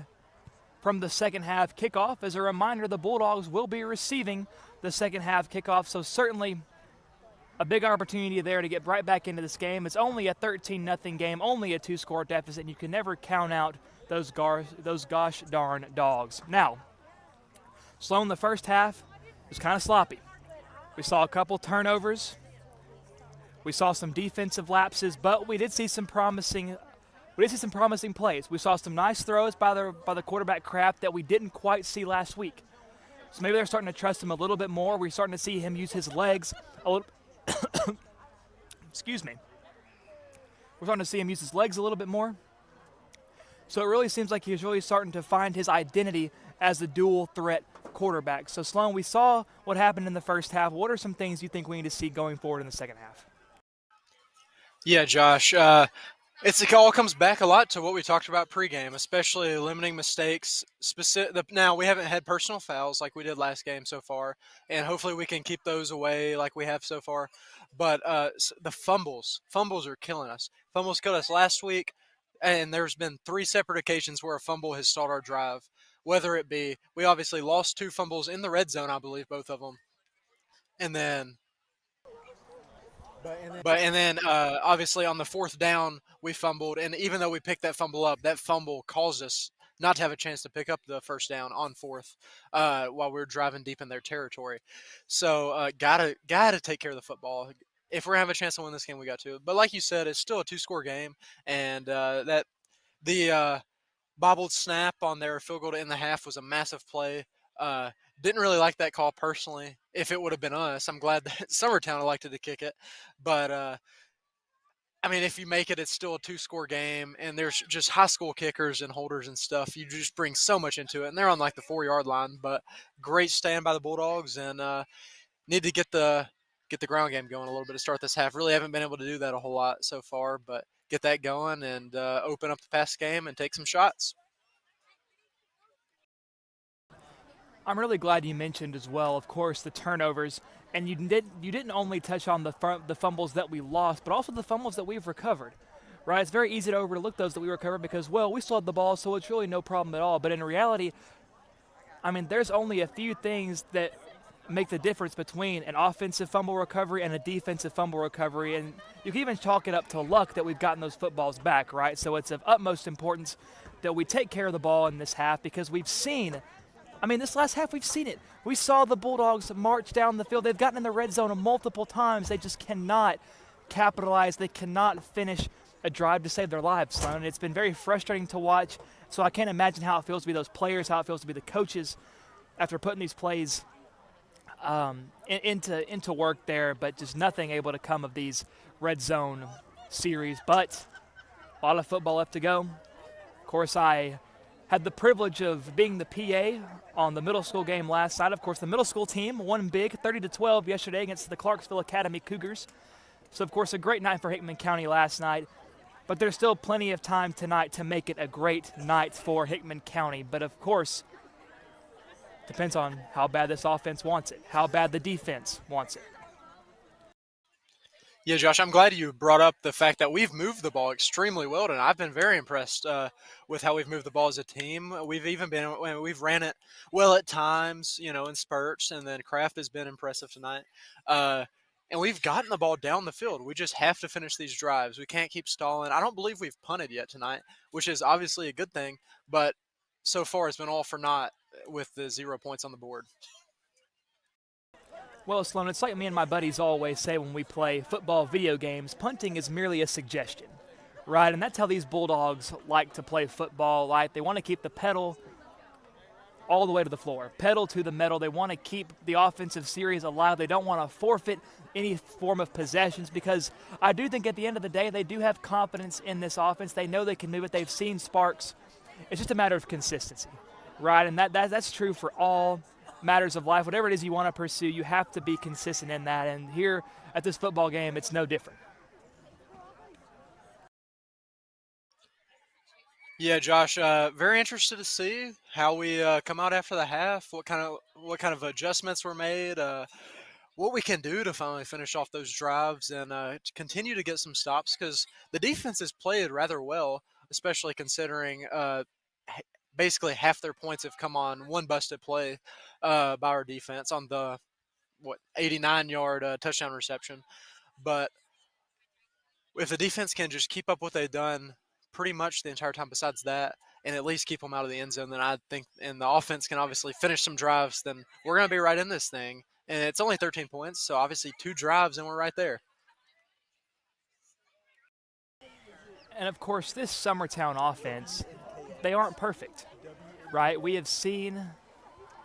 from the second half kickoff. As a reminder, the Bulldogs will be receiving the second half kickoff, so certainly a big opportunity there to get right back into this game. It's only a 13-0 game, only a 2-score deficit, and you can never count out those gosh darn dogs. Now, Sloan, the first half was kind of sloppy. We saw a couple turnovers. We saw some defensive lapses, but we did see some promising plays. We saw some nice throws by the quarterback Kraft that we didn't quite see last week. So maybe they're starting to trust him a little bit more. We're starting to see him use his legs a little excuse me. We're starting to see him use his legs a little bit more. So it really seems like he's really starting to find his identity as a dual threat quarterback. So Sloan, we saw what happened in the first half. What are some things you think we need to see going forward in the second half? Yeah, Josh, it all comes back a lot to what we talked about pregame, especially limiting mistakes. Now, we haven't had personal fouls like we did last game so far, and hopefully we can keep those away like we have so far. But the fumbles are killing us. Fumbles killed us last week, and there's been 3 separate occasions where a fumble has stalled our drive. Whether it be, we obviously lost 2 fumbles in the red zone, I believe, both of them. And then obviously on the 4th down, we fumbled. And even though we picked that fumble up, that fumble caused us not to have a chance to pick up the first down on 4th while we were driving deep in their territory. So gotta take care of the football. If we're going to have a chance to win this game, we got to. But like you said, it's still a 2-score game. And the bobbled snap on their field goal to end the half was a massive play. Didn't really like that call personally. If it would have been us, I'm glad that Summertown elected to kick it. But, I mean, if you make it, it's still a 2-score game, and there's just high school kickers and holders and stuff. You just bring so much into it, and they're on, like, the 4-yard line. But great stand by the Bulldogs, and need to get the ground game going a little bit to start this half. Really haven't been able to do that a whole lot so far, but get that going and open up the pass game and take some shots. I'm really glad you mentioned as well, of course, the turnovers, and you didn't only touch on the fumbles that we lost, but also the fumbles that we've recovered, right? It's very easy to overlook those that we recovered because, well, we still had the ball, so it's really no problem at all. But in reality, I mean, there's only a few things that make the difference between an offensive fumble recovery and a defensive fumble recovery, and you can even chalk it up to luck that we've gotten those footballs back, right? So it's of utmost importance that we take care of the ball in this half because we've seen, I mean, this last half we've seen it. We saw the Bulldogs march down the field. They've gotten in the red zone multiple times. They just cannot capitalize. They cannot finish a drive to save their lives, Sloan. It's been very frustrating to watch, so I can't imagine how it feels to be those players, how it feels to be the coaches after putting these plays into work there, but just nothing able to come of these red zone series. But a lot of football left to go. Of course, I had the privilege of being the PA on the middle school game last night. Of course, the middle school team won big, 30-12 yesterday against the Clarksville Academy Cougars. So, of course, a great night for Hickman County last night. But there's still plenty of time tonight to make it a great night for Hickman County. But, of course, depends on how bad this offense wants it, how bad the defense wants it. Yeah, Josh, I'm glad you brought up the fact that we've moved the ball extremely well tonight. I've been very impressed with how we've moved the ball as a team. We've ran it well at times, in spurts, and then Kraft has been impressive tonight. And we've gotten the ball down the field. We just have to finish these drives. We can't keep stalling. I don't believe we've punted yet tonight, which is obviously a good thing, but so far it's been all for naught with the 0 points on the board. Well, Sloan, it's like me and my buddies always say when we play football video games, punting is merely a suggestion, right? And that's how these Bulldogs like to play football. Like, they want to keep the pedal all the way to the floor, pedal to the metal. They want to keep the offensive series alive. They don't want to forfeit any form of possessions because I do think at the end of the day they do have confidence in this offense. They know they can move it. They've seen sparks. It's just a matter of consistency, right? And that's true for all matters of life. Whatever it is you want to pursue, you have to be consistent in that. And here at this football game, it's no different. Yeah, Josh. Very interested to see how we come out after the half. What kind of adjustments were made. What we can do to finally finish off those drives and to continue to get some stops because the defense has played rather well, especially considering basically half their points have come on one busted play by our defense on the 89-yard touchdown reception. But if the defense can just keep up what they've done pretty much the entire time besides that and at least keep them out of the end zone, then I think and the offense can obviously finish some drives, then we're going to be right in this thing. And it's only 13 points, so obviously 2 drives and we're right there. And of course, this Summertown offense, they aren't perfect, right? We have seen,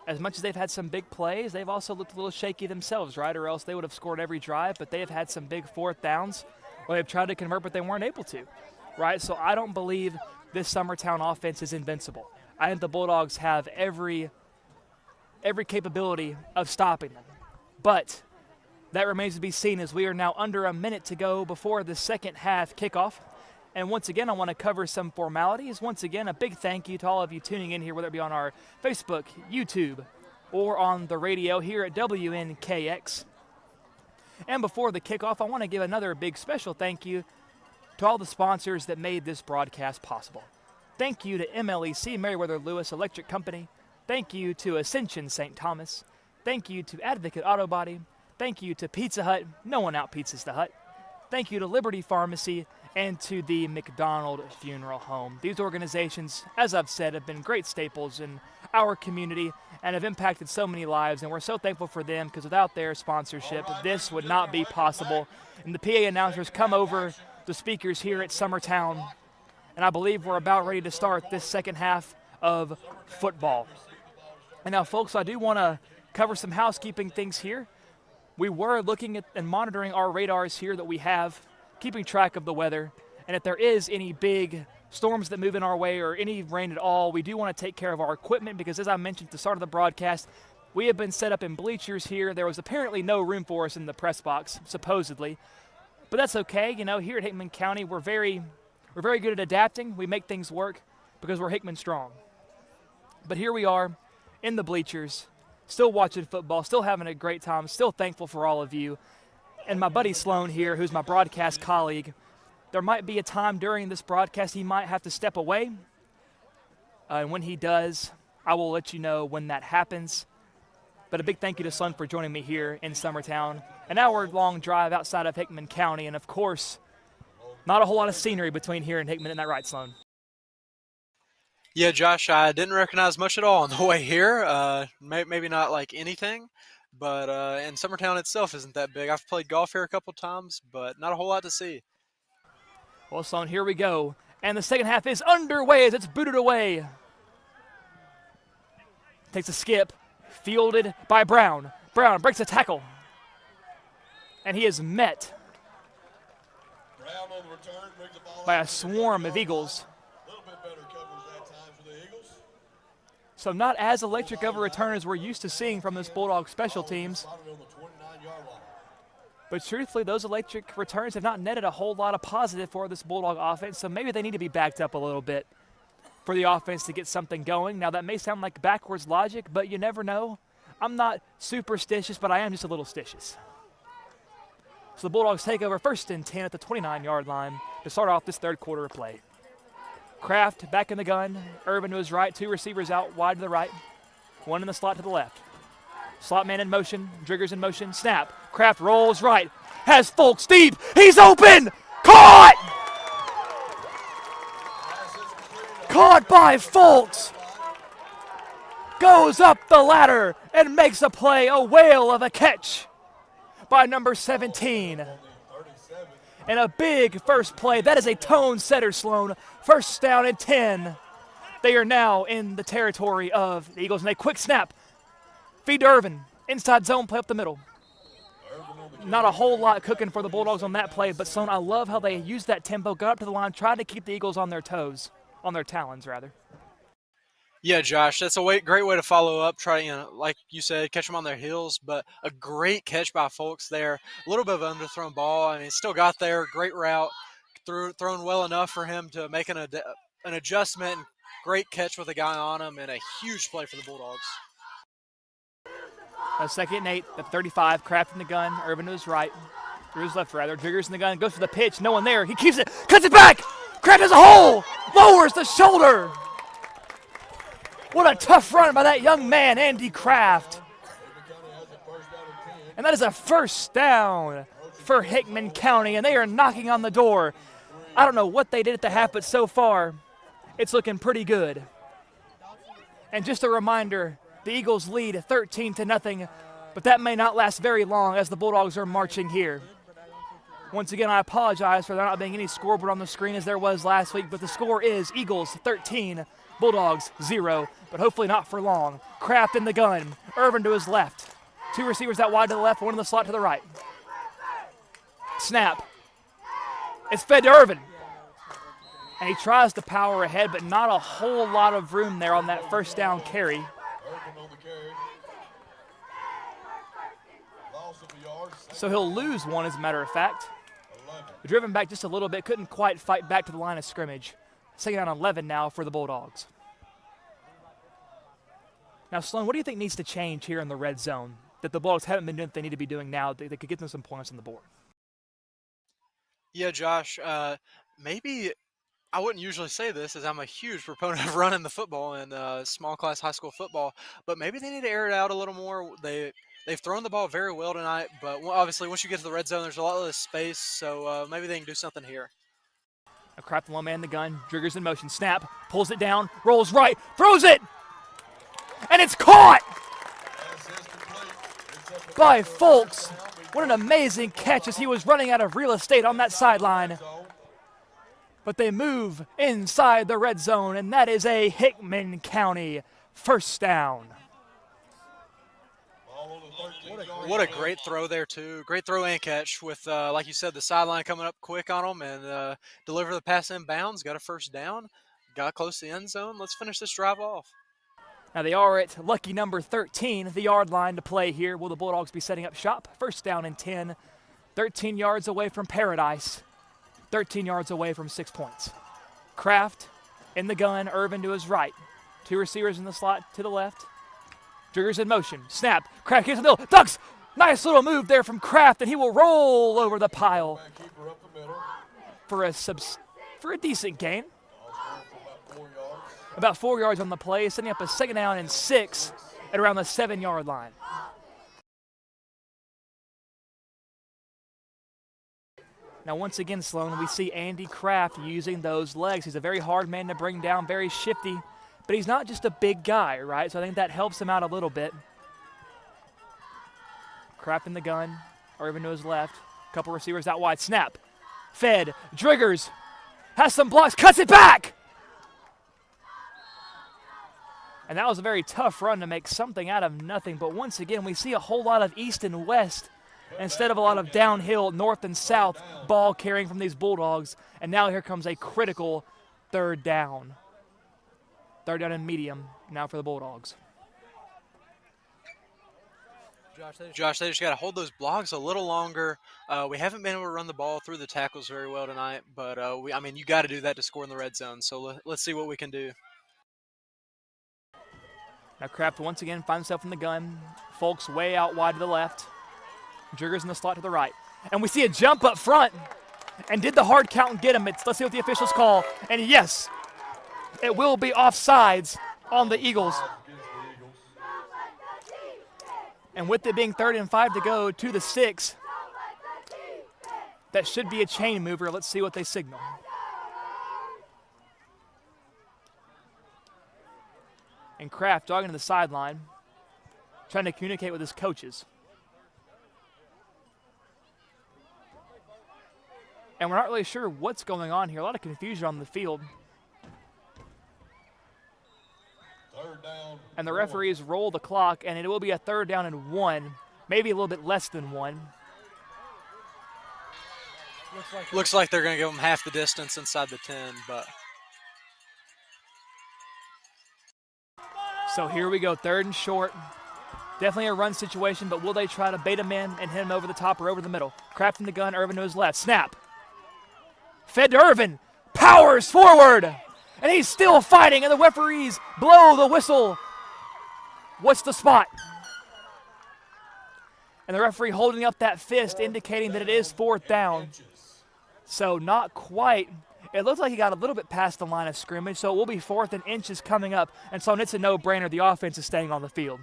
as much as they've had some big plays, they've also looked a little shaky themselves, right? Or else they would have scored every drive, but they have had some big fourth downs where they've tried to convert, but they weren't able to, right? So I don't believe this Summertown offense is invincible. I think the Bulldogs have every capability of stopping them. But that remains to be seen as we are now under a minute to go before the second half kickoff. And once again, I want to cover some formalities. Once again, a big thank you to all of you tuning in here, whether it be on our Facebook, YouTube, or on the radio here at WNKX. And before the kickoff, I want to give another big special thank you to all the sponsors that made this broadcast possible. Thank you to MLEC Meriwether Lewis Electric Company. Thank you to Ascension St. Thomas. Thank you to Advocate Auto Body. Thank you to Pizza Hut. No one out-pizzas the Hut. Thank you to Liberty Pharmacy and to the McDonald Funeral Home. These organizations, as I've said, have been great staples in our community and have impacted so many lives, and we're so thankful for them because without their sponsorship, this would not be possible. And the PA announcers come over the speakers here at Summertown, and I believe we're about ready to start this second half of football. And now, folks, I do want to cover some housekeeping things here. We were looking at and monitoring our radars here that we have, keeping track of the weather. And if there is any big storms that move in our way or any rain at all, we do want to take care of our equipment because, as I mentioned at the start of the broadcast, we have been set up in bleachers here. There was apparently no room for us in the press box, supposedly. But that's okay. You know, here at Hickman County, we're very good at adapting. We make things work because we're Hickman strong. But here we are in the bleachers, still watching football, still having a great time, still thankful for all of you. And my buddy Sloan here, who's my broadcast colleague, there might be a time during this broadcast he might have to step away. And when he does, I will let you know when that happens. But a big thank you to Sloan for joining me here in Summertown. An hour-long drive outside of Hickman County, and of course, not a whole lot of scenery between here and Hickman. Isn't that right, Sloan? Yeah, Josh, I didn't recognize much at all on the way here. Maybe not like anything, but and Summertown itself isn't that big. I've played golf here a couple times, but not a whole lot to see. Well, Sloan, here we go. And the second half is underway as it's booted away. Takes a skip, fielded by Brown. Brown breaks a tackle. And he is met by a swarm of Eagles. So not as electric of a return as we're used to seeing from this Bulldog special teams. But truthfully, those electric returns have not netted a whole lot of positive for this Bulldog offense, so maybe they need to be backed up a little bit for the offense to get something going. Now, that may sound like backwards logic, but you never know. I'm not superstitious, but I am just a little stitious. So the Bulldogs take over 1st and 10 at the 29-yard line to start off this third quarter of play. Kraft back in the gun. Irvin to his right. 2 receivers out wide to the right. 1 in the slot to the left. Slot man in motion. Driggers in motion. Snap. Kraft rolls right. Has Fulks deep. He's open. Caught! Caught by Fulks. Goes up the ladder and makes a play. A whale of a catch by number 17. And a big first play. That is a tone setter, Sloan. 1st down and 10. They are now in the territory of the Eagles. And a quick snap. Feed to Irvin. Inside zone play up the middle. Not a whole lot cooking for the Bulldogs on that play. But, Sloan, I love how they used that tempo, got up to the line, tried to keep the Eagles on their toes. On their talons, rather. Yeah, Josh, that's a great way to follow up. Try, like you said, catch them on their heels. But a great catch by Fulks there. A little bit of an underthrown ball. I mean, still got there. Great route. Thrown well enough for him to make an adjustment, and great catch with a guy on him, and a huge play for the Bulldogs. A second and 8 at 35. Kraft in the gun. Irvin to his right. To his left, rather. Jiggers in the gun. Goes for the pitch. No one there. He keeps it. Cuts it back. Kraft has a hole. Lowers the shoulder. What a tough run by that young man, Andy Kraft. And that is a first down for Hickman County, and they are knocking on the door. I don't know what they did at the half, but so far, it's looking pretty good. And just a reminder, the Eagles lead 13-0, but that may not last very long as the Bulldogs are marching here. Once again, I apologize for there not being any scoreboard on the screen as there was last week, but the score is Eagles 13, Bulldogs 0, but hopefully not for long. Kraft in the gun, Irvin to his left. 2 receivers out wide to the left, 1 in the slot to the right. Snap. It's fed to Irvin. And he tries to power ahead, but not a whole lot of room there on that first down carry. So he'll lose 1, as a matter of fact. Driven back just a little bit, couldn't quite fight back to the line of scrimmage. Second down 11 now for the Bulldogs. Now, Sloan, what do you think needs to change here in the red zone that the Bulldogs haven't been doing what they need to be doing now? They could get them some points on the board. Yeah, Josh, maybe I wouldn't usually say this as I'm a huge proponent of running the football in small class high school football, but maybe they need to air it out a little more. They've thrown the ball very well tonight, but obviously once you get to the red zone, there's a lot less space, so maybe they can do something here. A Kraft low man in the gun, Driggers in motion, snap, pulls it down, rolls right, throws it, and it's caught by Folks. What an amazing catch as he was running out of real estate on that sideline. But they move inside the red zone, and that is a Hickman County first down. What a great throw there, too. Great throw and catch with, like you said, the sideline coming up quick on them and deliver the pass in bounds. Got a first down. Got close to the end zone. Let's finish this drive off. Now they are at lucky number 13, the yard line to play here. Will the Bulldogs be setting up shop? First down and 10. 13 yards away from paradise. 13 yards away from 6 points. Kraft in the gun, Irvin to his right. 2 receivers in the slot to the left. Driggers in motion. Snap. Kraft gets in the middle. Ducks. Nice little move there from Kraft, and he will roll over the pile for a decent gain. About 4 yards on the play, setting up a second down and 6 at around the 7-yard line. Now, once again, Sloan, we see Andy Kraft using those legs. He's a very hard man to bring down, very shifty, but he's not just a big guy, right? So I think that helps him out a little bit. Kraft in the gun, Irvin to his left. Couple receivers out wide. Snap. Fed. Driggers. Has some blocks. Cuts it back. And that was a very tough run to make something out of nothing. But once again, we see a whole lot of east and west instead of a lot of downhill, north and south ball carrying from these Bulldogs. And now here comes a critical third down. Third down and medium now for the Bulldogs. Josh, they just got to hold those blocks a little longer. We haven't been able to run the ball through the tackles very well tonight, but you got to do that to score in the red zone. So let's see what we can do. Now Kraft once again finds himself in the gun. Folks way out wide to the left. Jiggers in the slot to the right. And we see a jump up front. And did the hard count and get him? Let's see what the officials call. And yes, it will be offsides on the Eagles. And with it being 3rd and 5 to go to the 6, that should be a chain mover. Let's see what they signal. And Kraft jogging to the sideline, trying to communicate with his coaches. And we're not really sure what's going on here. A lot of confusion on the field. And the referees roll the clock, and it will be a 3rd down and 1, maybe a little bit less than 1. Looks like they're going to give them half the distance inside the 10, but. So here we go, 3rd and short. Definitely a run situation, but will they try to bait him in and hit him over the top or over the middle? Kraft in the gun, Irvin to his left. Snap. Fed to Irvin. Powers forward. And he's still fighting, and the referees blow the whistle. What's the spot? And the referee holding up that fist indicating that it is 4th down. So not quite. It looks like he got a little bit past the line of scrimmage, so it will be 4th and inches coming up. And so it's a no-brainer. The offense is staying on the field.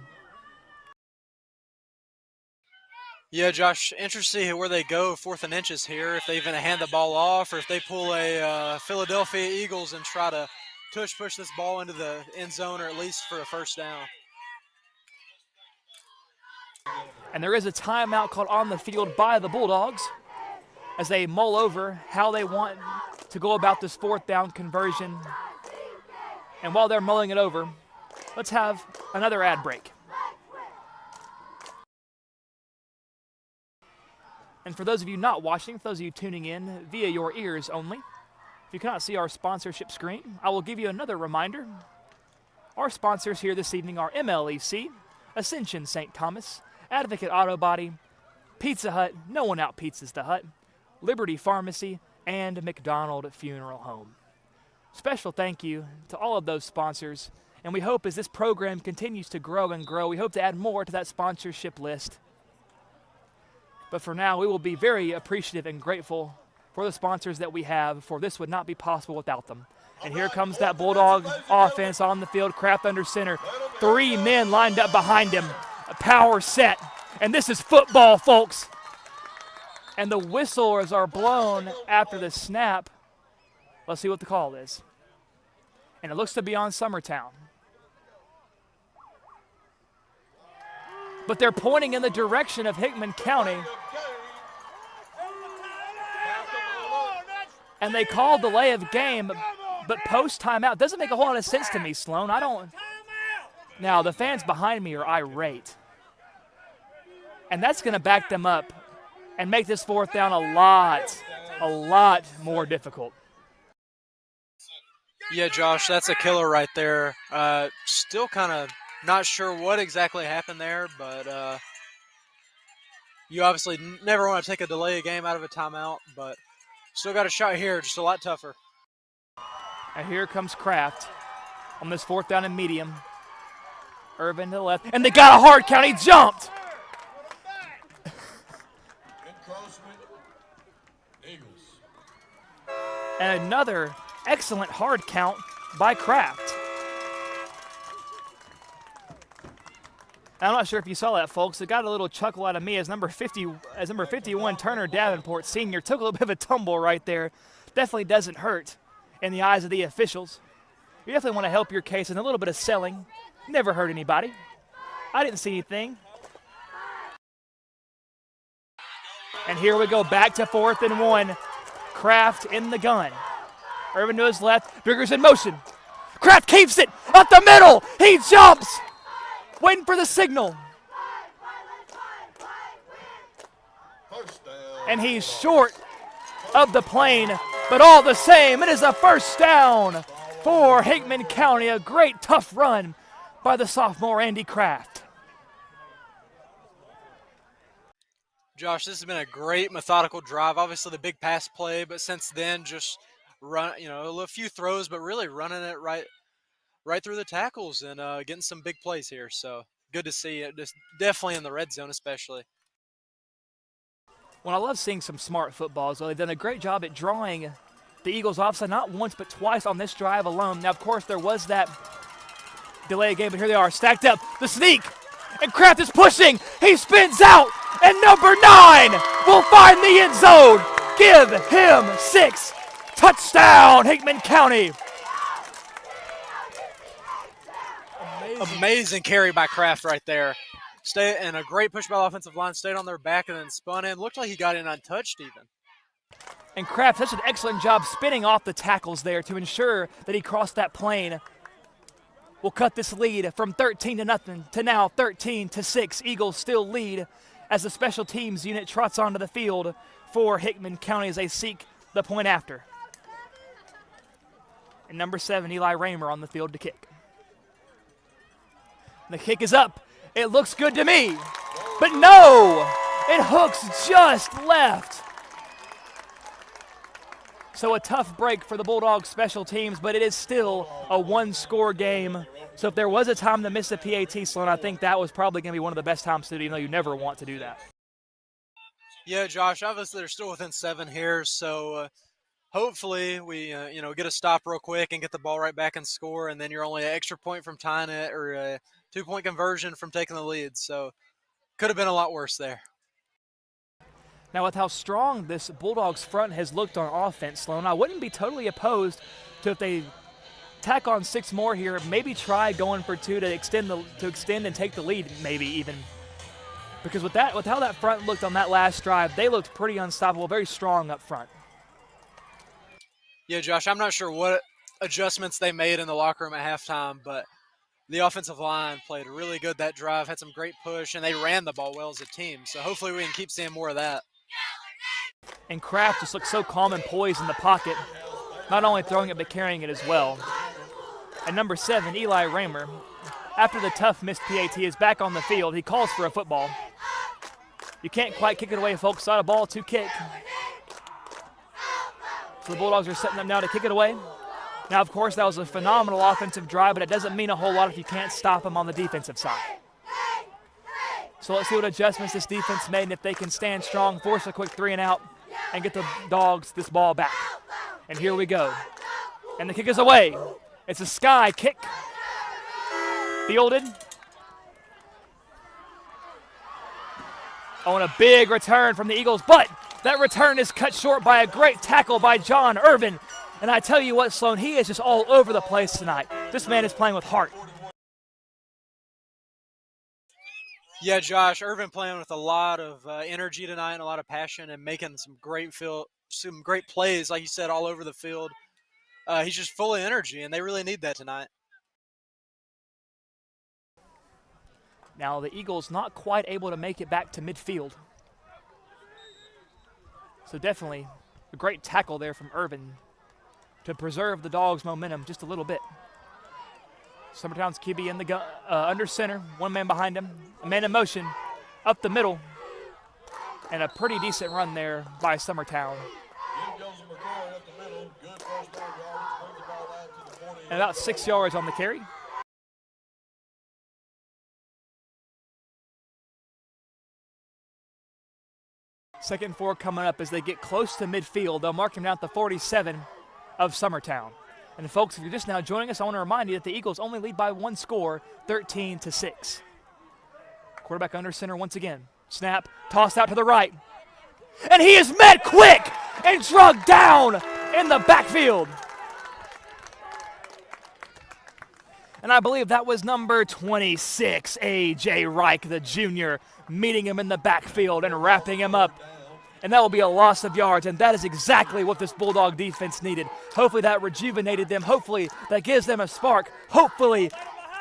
Yeah, Josh, interesting to see where they go 4th and inches here, if they even hand the ball off or if they pull a Philadelphia Eagles and try to push this ball into the end zone or at least for a 1st down. And there is a timeout called on the field by the Bulldogs as they mull over how they want to go about this 4th down conversion. And while they're mulling it over, let's have another ad break. And for those of you not watching, for those of you tuning in via your ears only, if you cannot see our sponsorship screen, I will give you another reminder. Our sponsors here this evening are MLEC, Ascension St. Thomas, Advocate Auto Body, Pizza Hut, no one out pizzas the Hut, Liberty Pharmacy, and McDonald Funeral Home. Special thank you to all of those sponsors, and we hope as this program continues to grow and grow, we hope to add more to that sponsorship list. But for now, we will be very appreciative and grateful for the sponsors that we have, for this would not be possible without them. And here comes that Bulldog offense on the field, Kraft under center. 3 men lined up behind him, a power set. And this is football, folks. And the whistles are blown after the snap. Let's see what the call is. And it looks to be on Summertown. But they're pointing in the direction of Hickman County. And they called delay of game, but post timeout doesn't make a whole lot of sense to me, Sloan. I don't. Now, the fans behind me are irate. And that's going to back them up and make this 4th down a lot more difficult. Yeah, Josh, that's a killer right there. Still kind of not sure what exactly happened there, but you obviously never want to take a delay game out of a timeout, but still got a shot here, just a lot tougher. And here comes Kraft on this 4th down and medium. Irvin to the left, and they got a hard count. He jumped. And another excellent hard count by Kraft. I'm not sure if you saw that, folks. It got a little chuckle out of me as number 51, Turner Davenport Sr. took a little bit of a tumble right there. Definitely doesn't hurt in the eyes of the officials. You definitely want to help your case, and a little bit of selling never hurt anybody. I didn't see anything. And here we go, back to 4th and 1. Kraft in the gun. Irvin to his left, Biggers in motion. Kraft keeps it up the middle. He jumps. Waiting for the signal. And he's short of the plane, but all the same, it is a 1st down for Hickman County. A great tough run by the sophomore Andy Kraft. Josh, this has been a great methodical drive. Obviously the big pass play, but since then just run, a few throws, but really running it right through the tackles and getting some big plays here. So good to see it, just definitely in the red zone especially. Well, I love seeing some smart football. So they've done a great job at drawing the Eagles offside, not once but twice on this drive alone. Now, of course, there was that delay game, but here they are, stacked up. The sneak, and Kraft is pushing. He spins out, and number 9 will find the end zone. Give him 6. Touchdown, Hickman County. Amazing carry by Kraft right there. And a great push by the offensive line. Stayed on their back and then spun in. Looked like he got in untouched even. And Kraft, such an excellent job spinning off the tackles there to ensure that he crossed that plane. Will cut this lead from 13-0 to now 13-6. Eagles still lead as the special teams unit trots onto the field for Hickman County as they seek the point after. And number 7, Eli Raymer on the field to kick. The kick is up. It looks good to me. But no, it hooks just left. So a tough break for the Bulldogs special teams, but it is still a one-score game. So if there was a time to miss a PAT, Sloan, I think that was probably going to be one of the best times to do, even though you never want to do that. Yeah, Josh, obviously they're still within 7 here, so hopefully we get a stop real quick and get the ball right back and score, and then you're only an extra point from tying it or a 2-point conversion from taking the lead. So could have been a lot worse there. Now, with how strong this Bulldogs front has looked on offense, Sloan, I wouldn't be totally opposed to if they tack on 6 more here, maybe try going for 2 to extend and take the lead, maybe even. Because with how that front looked on that last drive, they looked pretty unstoppable, very strong up front. Yeah, Josh, I'm not sure what adjustments they made in the locker room at halftime, but the offensive line played really good that drive, had some great push, and they ran the ball well as a team. So hopefully we can keep seeing more of that. And Kraft just looked so calm and poised in the pocket, not only throwing it but carrying it as well. And number 7, Eli Raymer, after the tough missed PAT, is back on the field. He calls for a football. You can't quite kick it away, folks. Not a ball to kick. So the Bulldogs are setting up now to kick it away. Now, of course, that was a phenomenal offensive drive, but it doesn't mean a whole lot if you can't stop them on the defensive side. So let's see what adjustments this defense made, and if they can stand strong, force a quick 3 and out, and get the Dogs this ball back. And here we go. And the kick is away. It's a sky kick. Fielded. Oh, and a big return from the Eagles, but that return is cut short by a great tackle by John Irvin. And I tell you what, Sloan, he is just all over the place tonight. This man is playing with heart. Yeah, Josh, Irvin playing with a lot of energy tonight and a lot of passion and making some great plays, like you said, all over the field. He's just full of energy, and they really need that tonight. Now the Eagles not quite able to make it back to midfield. So definitely a great tackle there from Irvin to preserve the Dogs' momentum just a little bit. Summertown's QB in the under center, 1 man behind him, a man in motion, up the middle, and a pretty decent run there by Summertown. And about 6 yards on the carry. Second and 4 coming up as they get close to midfield. They'll mark him down at the 47 of Summertown. And folks, if you're just now joining us, I want to remind you that the Eagles only lead by 1 score, 13-6. Quarterback under center once again. Snap, tossed out to the right. And he is met quick and drugged down in the backfield. And I believe that was number 26, A.J. Reich, the junior, meeting him in the backfield and wrapping him up. And that will be a loss of yards, and that is exactly what this Bulldog defense needed. Hopefully that rejuvenated them. Hopefully that gives them a spark. Hopefully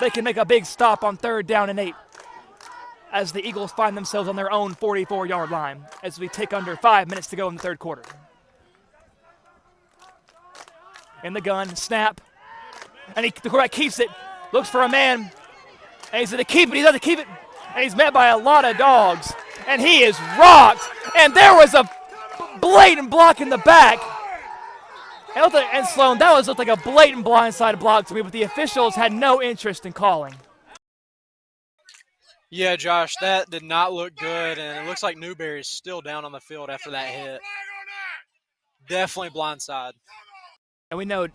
they can make a big stop on 3rd down and 8 as the Eagles find themselves on their own 44-yard line as we take under 5 minutes to go in the 3rd quarter. In the gun, snap, and the quarterback keeps it, looks for a man, and he's going to keep it. He doesn't keep it, and he's met by a lot of Dogs. And he is rocked, and there was a blatant block in the back. And Sloan, that looked like a blatant blindside block to me, but the officials had no interest in calling. Yeah, Josh, that did not look good, and it looks like Newberry's still down on the field after that hit. Definitely blindside. And we know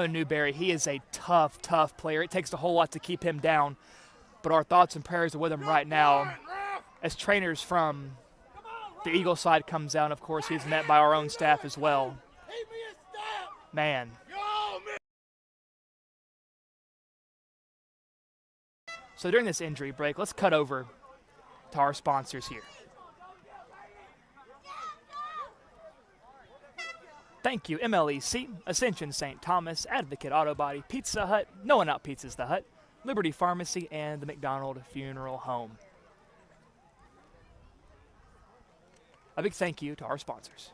Newberry, he is a tough player. It takes a whole lot to keep him down. But our thoughts and prayers are with him right now as trainers from the Eagle side comes out. Of course, he's met by our own staff as well. Man. So during this injury break, let's cut over to our sponsors here. Thank you, MLEC, Ascension St. Thomas, Advocate Auto Body, Pizza Hut, No One Out Pizza's The Hut, Liberty Pharmacy, and the McDonald Funeral Home. A big thank you to our sponsors.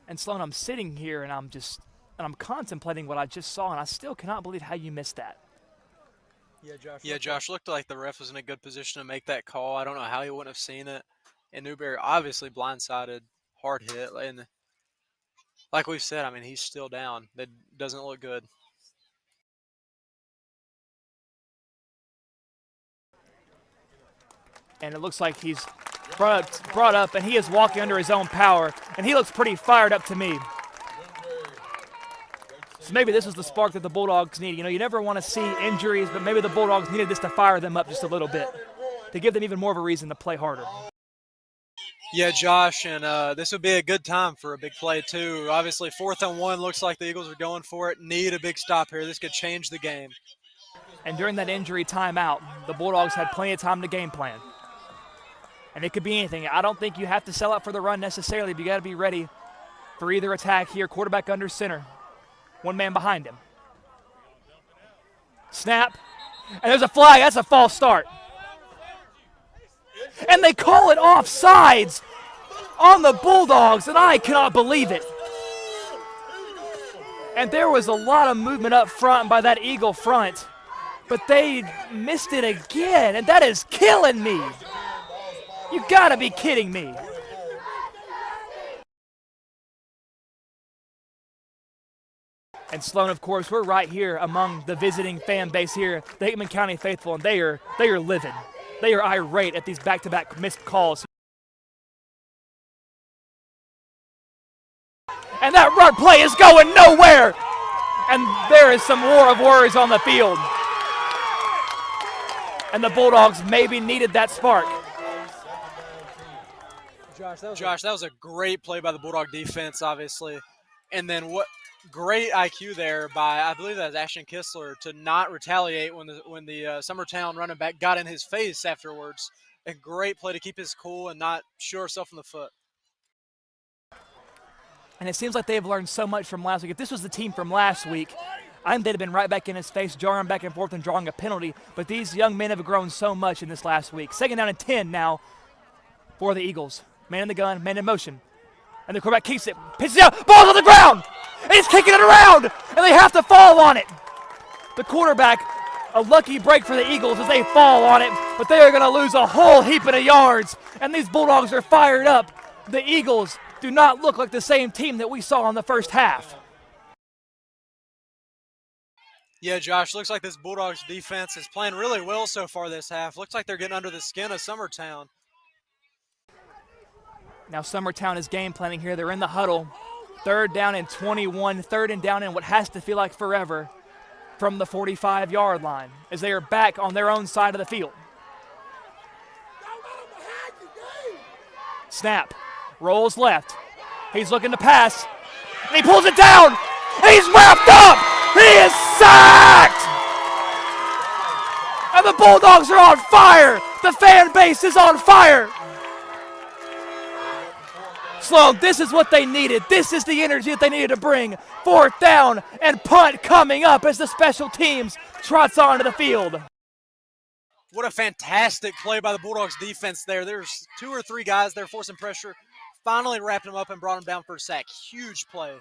And Sloan, I'm sitting here and I'm contemplating what I just saw, and I still cannot believe how you missed that. Yeah, Josh looked like the ref was in a good position to make that call. I don't know how he wouldn't have seen it. And Newberry obviously blindsided, hard hit. And like we've said, I mean, he's still down. That doesn't look good. And it looks like he's brought up, and he is walking under his own power, and he looks pretty fired up to me. So maybe this is the spark that the Bulldogs need. You know, you never want to see injuries, but maybe the Bulldogs needed this to fire them up just a little bit, to give them even more of a reason to play harder. Yeah, Josh, and this would be a good time for a big play, too. Obviously, 4th and 1, looks like the Eagles are going for it. Need a big stop here. This could change the game. And during that injury timeout, the Bulldogs had plenty of time to game plan. And it could be anything. I don't think you have to sell out for the run necessarily, but you got to be ready for either attack here. Quarterback under center. One man behind him. Snap. And there's a flag. That's a false start. And they call it offsides on the Bulldogs, and I cannot believe it. And there was a lot of movement up front by that Eagle front, but they missed it again, and that is killing me. You gotta be kidding me. And Sloan, of course, we're right here among the visiting fan base here, the Hickman County faithful, and they are livid. They are irate at these back-to-back missed calls. And that run play is going nowhere. And there is some war of words on the field. And the Bulldogs maybe needed that spark. Josh, that was a great play by the Bulldog defense, obviously. And then what great IQ there by, I believe that was Ashton Kistler, to not retaliate when the Summertown running back got in his face afterwards. A great play to keep his cool and not shoot herself in the foot. And it seems like they've learned so much from last week. If this was the team from last week, I think they'd have been right back in his face, jarring back and forth and drawing a penalty. But these young men have grown so much in this last week. 2nd down and 10 now for the Eagles. Man in the gun, man in motion. And the quarterback keeps it, pitches it out, ball's on the ground! And he's kicking it around! And they have to fall on it! The quarterback, a lucky break for the Eagles as they fall on it, but they are going to lose a whole heap of yards. And these Bulldogs are fired up. The Eagles do not look like the same team that we saw in the first half. Yeah, Josh, looks like this Bulldogs defense is playing really well so far this half. Looks like they're getting under the skin of Summertown. Now Summertown is game planning here. They're in the huddle. 3rd down and 21. 3rd and down in what has to feel like forever from the 45-yard line as they are back on their own side of the field. Snap. Rolls left. He's looking to pass. And he pulls it down. And he's wrapped up. He is sacked. And the Bulldogs are on fire. The fan base is on fire. Sloan, this is what they needed. This is the energy that they needed to bring. 4th down and punt coming up as the special teams trots onto the field. What a fantastic play by the Bulldogs defense there. There's 2 or 3 guys there forcing pressure. Finally wrapped him up and brought him down for a sack. Huge play.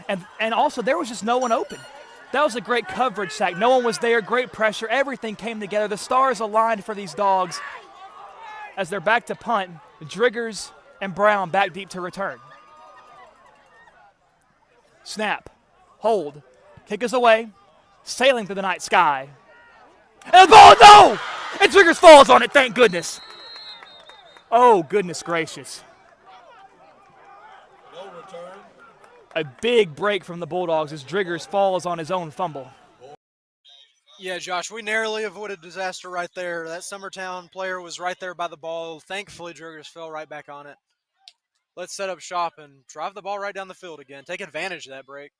And also, there was just no one open. That was a great coverage sack. No one was there. Great pressure. Everything came together. The stars aligned for these Dogs as they're back to punt. Driggers and Brown back deep to return. Snap. Hold. Kick us away. Sailing through the night sky. And the ball, no! And Driggers falls on it, thank goodness. Oh, goodness gracious. No return. A big break from the Bulldogs as Driggers falls on his own fumble. Yeah, Josh, we narrowly avoided disaster right there. That Summertown player was right there by the ball. Thankfully, Driggers fell right back on it. Let's set up shop and drive the ball right down the field again. Take advantage of that break.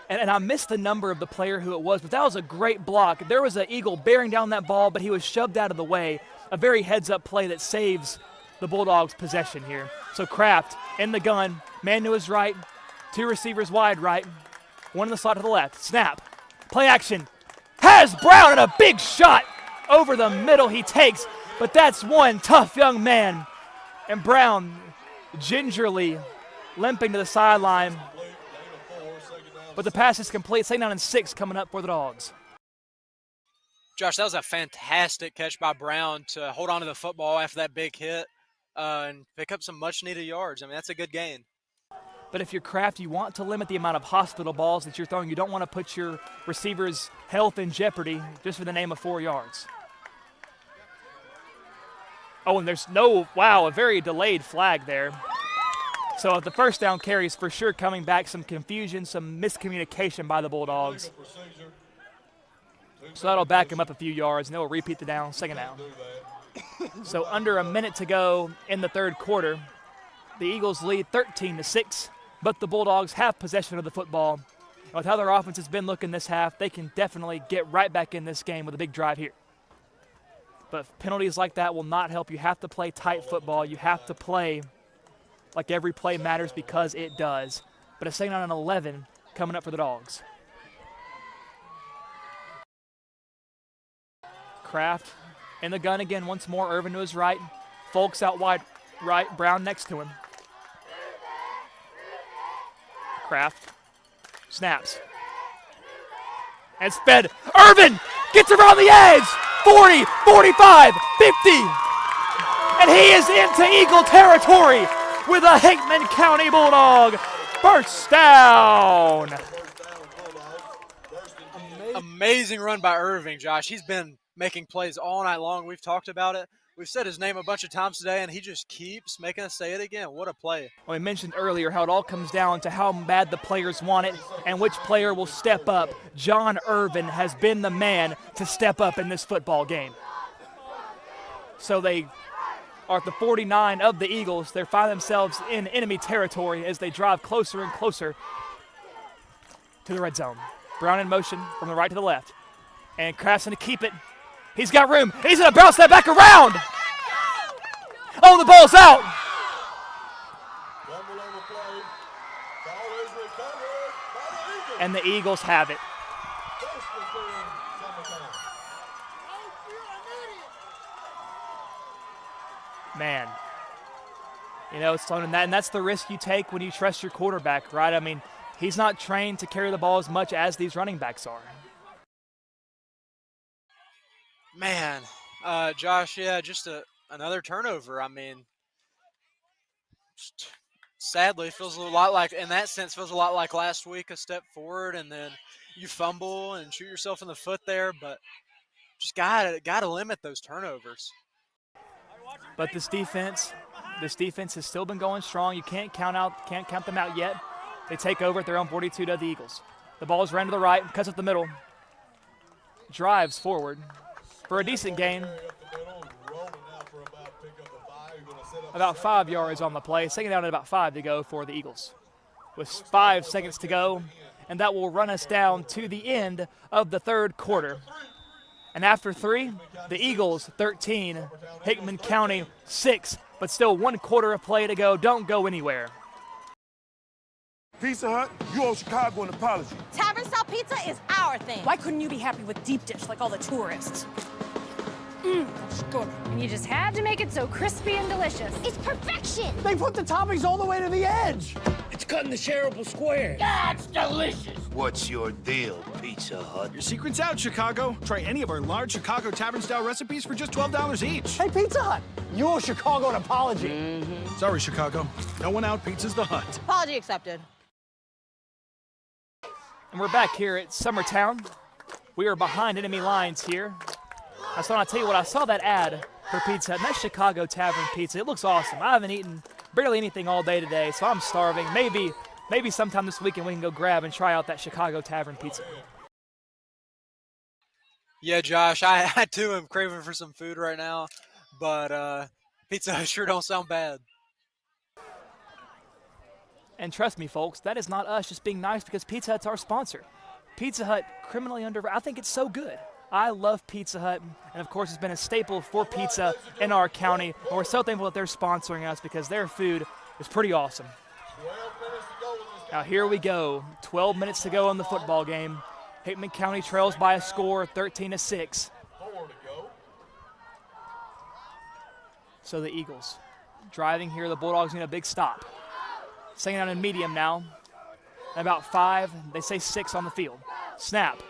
And I missed the number of the player who it was, but that was a great block. There was an Eagle bearing down that ball, but he was shoved out of the way. A very heads-up play that saves the Bulldogs' possession here. So Kraft in the gun, man to his right, 2 receivers wide right, 1 in the slot to the left. Snap, play action, has Brown and a big shot over the middle he takes, but that's one tough young man. And Brown gingerly limping to the sideline. But the pass is complete. 2nd down and 6 coming up for the Dogs. Josh, that was a fantastic catch by Brown to hold on to the football after that big hit and pick up some much-needed yards. I mean, that's a good gain. But if you're Kraft, you want to limit the amount of hospital balls that you're throwing. You don't want to put your receiver's health in jeopardy just for the name of 4 yards. Oh, and there's a very delayed flag there. So the 1st down carry is for sure coming back. Some confusion, some miscommunication by the Bulldogs. So that'll back them up a few yards, and they'll repeat the down, 2nd down. So under a minute to go in the 3rd quarter, the Eagles lead 13-6, but the Bulldogs have possession of the football. And with how their offense has been looking this half, they can definitely get right back in this game with a big drive here. But penalties like that will not help. You have to play tight football. You have to play like every play matters, because it does. But a 2nd down and 11 coming up for the Dogs. Kraft in the gun again once more. Irvin to his right. Folks out wide right. Brown next to him. Kraft snaps. And sped. Irvin gets around the edge. 40, 45, 50. And he is into Eagle territory with a Hickman County Bulldog first down. Amazing run by Irving, Josh. He's been making plays all night long. We've talked about it. We've said his name a bunch of times today, and he just keeps making us say it again. What a play. Well, we mentioned earlier how it all comes down to how bad the players want it and which player will step up. John Irvin has been the man to step up in this football game. So they are at the 49 of the Eagles. They find themselves in enemy territory as they drive closer and closer to the red zone. Brown in motion from the right to the left. And Kraft's going to keep it. He's got room. He's going to bounce that back around. Oh, the ball's out. And the Eagles have it. Man, you know, it's slow in that, and that's the risk you take when you trust your quarterback, right? I mean, he's not trained to carry the ball as much as these running backs are. Man, Josh, yeah, just another turnover. I mean, sadly, feels a lot like, in that sense, feels a lot like last week, a step forward, and then you fumble and shoot yourself in the foot there, but just gotta limit those turnovers. But this defense has still been going strong. You can't count them out yet. They take over at their own 42 to the Eagles. The ball is ran to the right, cuts up the middle, drives forward for a decent gain. About 5 yards on the play. 2nd down and about 5 to go for the Eagles. With 5 seconds to go, and that will run us down to the end of the 3rd quarter. And after 3, the Eagles 13, Hickman County 6, but still 1 quarter of play to go. Don't go anywhere. Pizza Hut, you owe Chicago an apology. Tavern-style pizza is our thing. Why couldn't you be happy with deep dish like all the tourists? That's good. And you just had to make it so crispy and delicious. It's perfection. They put the toppings all the way to the edge. It's cut in the shareable squares. That's delicious. What's your deal, Pizza Hut? Your secret's out, Chicago. Try any of our large Chicago Tavern-style recipes for just $12 each. Hey, Pizza Hut, you owe Chicago an apology. Sorry, Chicago. No one out. Pizza's the Hut. Apology accepted. And we're back here at Summertown. We are behind enemy lines here. So I'll tell you what, I saw that ad for Pizza Hut, and that's Chicago Tavern Pizza. It looks awesome. I haven't eaten barely anything all day today, so I'm starving. Maybe sometime this weekend we can go grab and try out that Chicago Tavern Pizza. Yeah, Josh, I too am craving for some food right now, but Pizza Hut sure don't sound bad. And trust me, folks, that is not us just being nice because Pizza Hut's our sponsor. Pizza Hut, criminally underrated. I think it's so good. I love Pizza Hut, and of course it's been a staple for pizza in our county. And we're so thankful that they're sponsoring us because their food is pretty awesome. Now here we go, 12 minutes to go in the football game. Hickman County trails by a score, 13-6. So the Eagles driving here, the Bulldogs need a big stop. Staying down in medium now. And about 5, they say 6 on the field. Snap.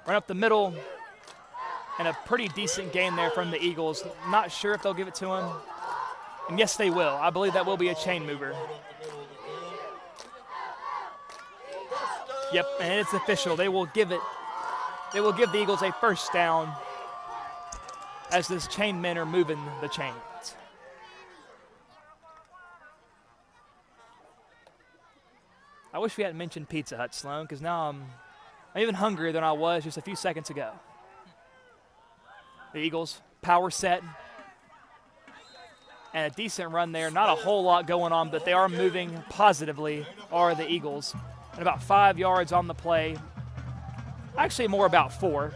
Run up the middle. And a pretty decent game there from the Eagles. Not sure if they'll give it to him. And yes, they will. I believe that will be a chain mover. Yep, and it's official. They will give the Eagles a first down as these chain men are moving the chains. I wish we hadn't mentioned Pizza Hut, Sloan, because now I'm even hungrier than I was just a few seconds ago. The Eagles, power set, and a decent run there. Not a whole lot going on, but they are moving positively, are the Eagles. And about 5 yards on the play. Actually, more about 4.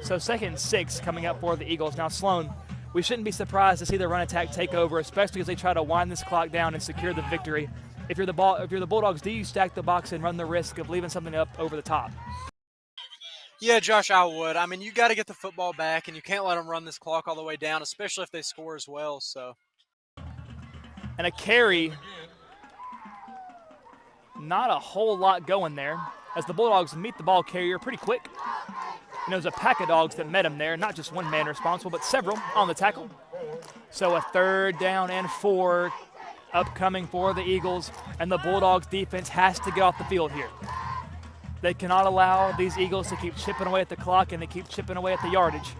So 2nd and 6 coming up for the Eagles. Now, Sloan, we shouldn't be surprised to see the run attack take over, especially as they try to wind this clock down and secure the victory. If you're the Bulldogs, do you stack the box and run the risk of leaving something up over the top? Yeah, Josh, I would. I mean, you got to get the football back, and you can't let them run this clock all the way down, especially if they score as well. So, and a carry. Not a whole lot going there as the Bulldogs meet the ball carrier pretty quick. And it was a pack of dogs that met him there, not just one man responsible, but several on the tackle. So a 3rd down and 4 upcoming for the Eagles, and the Bulldogs defense has to get off the field here. They cannot allow these Eagles to keep chipping away at the clock and to keep chipping away at the yardage.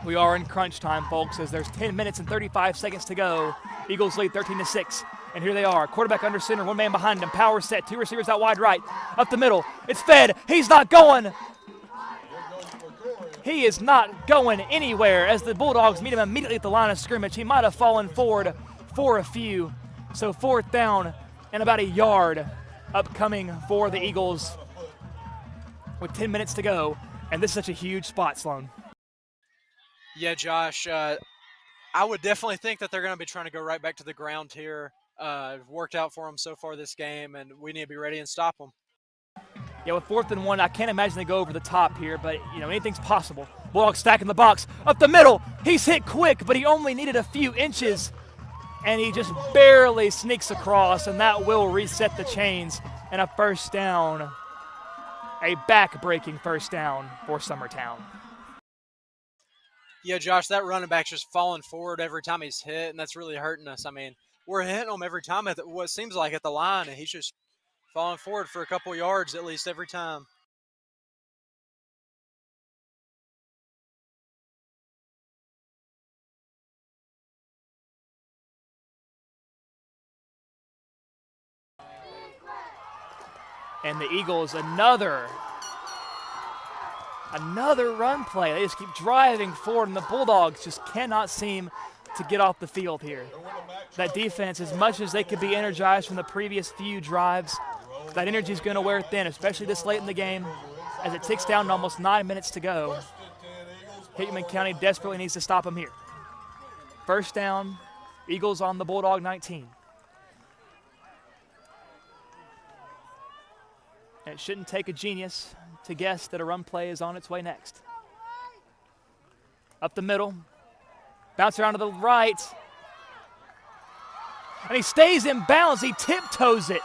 We are in crunch time, folks, as there's 10 minutes and 35 seconds to go. Eagles lead 13-6. And here they are, quarterback under center, 1 man behind him, power set, 2 receivers out wide right, up the middle, it's fed, he's not going. He is not going anywhere as the Bulldogs meet him immediately at the line of scrimmage. He might have fallen forward for a few. So 4th down and about a yard upcoming for the Eagles with 10 minutes to go. And this is such a huge spot, Sloan. Yeah, Josh, I would definitely think that they're going to be trying to go right back to the ground here. Worked out for them so far this game, and we need to be ready and stop them. Yeah, with 4th and 1, I can't imagine they go over the top here, but, anything's possible. Bulldogs stacking the box. Up the middle. He's hit quick, but he only needed a few inches, and he just barely sneaks across, and that will reset the chains. And a first down, a back-breaking first down for Summertown. Yeah, Josh, that running back's just falling forward every time he's hit, and that's really hurting us. I mean, we're hitting him every time at what seems like at the line, and he's just falling forward for a couple yards at least every time. And the Eagles, another run play. They just keep driving forward, and the Bulldogs just cannot seem to get off the field here. That defense, as much as they could be energized from the previous few drives, that energy is going to wear thin, especially this late in the game, as it ticks down to almost 9 minutes to go. Hickman County desperately needs to stop them here. First down, Eagles on the Bulldog 19. And it shouldn't take a genius to guess that a run play is on its way next. Up the middle, bounce around to the right, and he stays in bounds. He tiptoes it.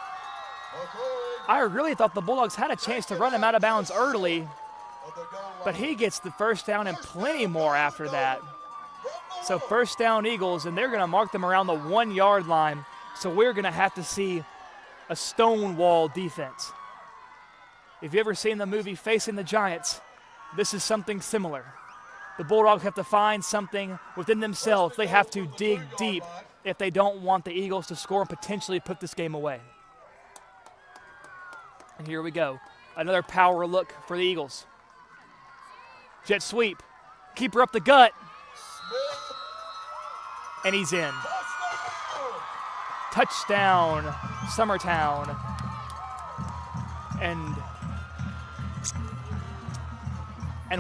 I really thought the Bulldogs had a chance to run him out of bounds early, but he gets the first down and plenty more after that. So first down Eagles, and they're going to mark them around the 1 yard line. So we're going to have to see a stonewall defense. If you've ever seen the movie Facing the Giants, this is something similar. The Bulldogs have to find something within themselves. They have to dig deep if they don't want the Eagles to score and potentially put this game away. And here we go. Another power look for the Eagles. Jet sweep. Keeper up the gut. And he's in. Touchdown, Summertown. And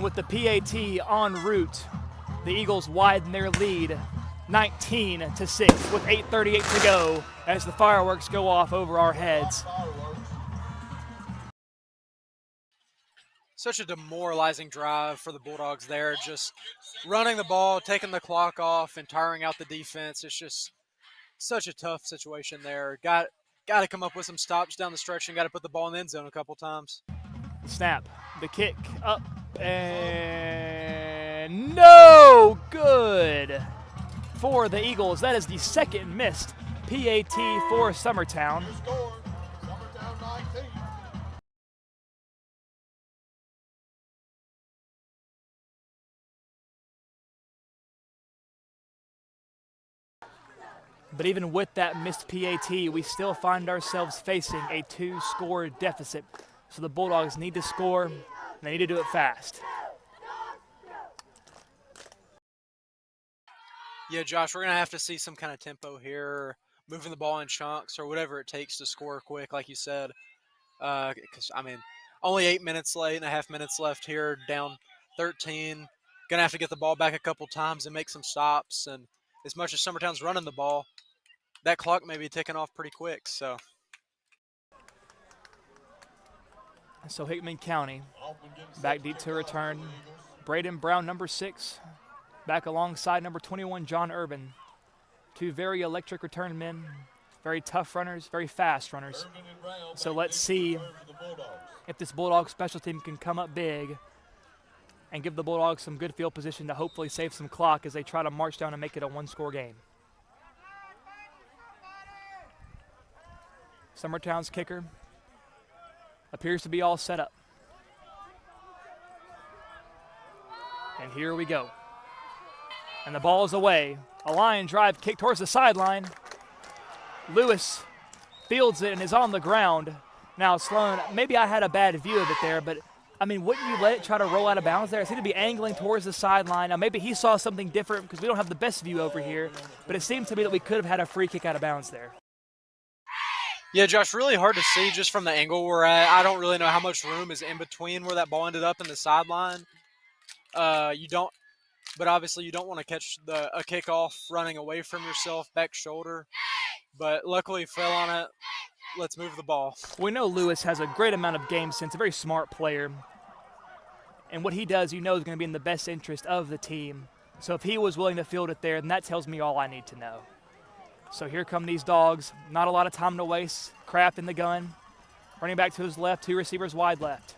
with the PAT en route, the Eagles widen their lead 19-6 with 8:38 to go as the fireworks go off over our heads. Such a demoralizing drive for the Bulldogs there, just running the ball, taking the clock off, and tiring out the defense. It's such a tough situation there. Got to come up with some stops down the stretch and got to put the ball in the end zone a couple times. Snap, the kick up, and no good for the Eagles. That is the second missed PAT for Summertown. Score. Summertown 19. But even with that missed PAT, we still find ourselves facing a 2-score deficit. So the Bulldogs need to score, and they need to do it fast. Yeah, Josh, we're going to have to see some kind of tempo here, moving the ball in chunks or whatever it takes to score quick, like you said. Because, only 8 minutes late and a half minutes left here, down 13. Going to have to get the ball back a couple times and make some stops. And as much as Summertown's running the ball, that clock may be ticking off pretty quick. So Hickman County back deep to return. Braden Brown, number 6, back alongside number 21, John Urban. 2 very electric return men, very tough runners, very fast runners. So let's see if this Bulldog special team can come up big and give the Bulldogs some good field position to hopefully save some clock as they try to march down and make it a 1-score game. Summertown's kicker appears to be all set up. And here we go. And the ball is away. A line drive kick towards the sideline. Lewis fields it and is on the ground. Now, Sloan, maybe I had a bad view of it there, but wouldn't you let it try to roll out of bounds there? It seemed to be angling towards the sideline. Now, maybe he saw something different because we don't have the best view over here, but it seemed to me that we could have had a free kick out of bounds there. Yeah, Josh, really hard to see just from the angle we're at. I don't really know how much room is in between where that ball ended up in the sideline. But obviously you don't want to catch a kickoff running away from yourself, back shoulder. But luckily fell on it. Let's move the ball. We know Lewis has a great amount of game sense, a very smart player. And what he does, is going to be in the best interest of the team. So if he was willing to field it there, then that tells me all I need to know. So here come these Dogs. Not a lot of time to waste. Kraft in the gun. Running back to his left, 2 receivers wide left.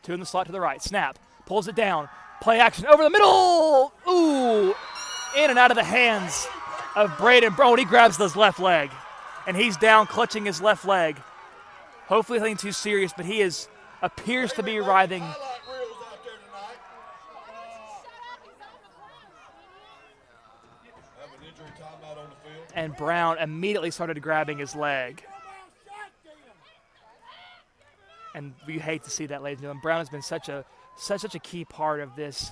2 in the slot to the right. Snap. Pulls it down. Play action over the middle. Ooh. In and out of the hands of Braden Brown. He grabs his left leg. And he's down clutching his left leg. Hopefully nothing too serious, but he appears to be writhing. And Brown immediately started grabbing his leg. And we hate to see that, ladies and gentlemen. Brown has been such a key part of this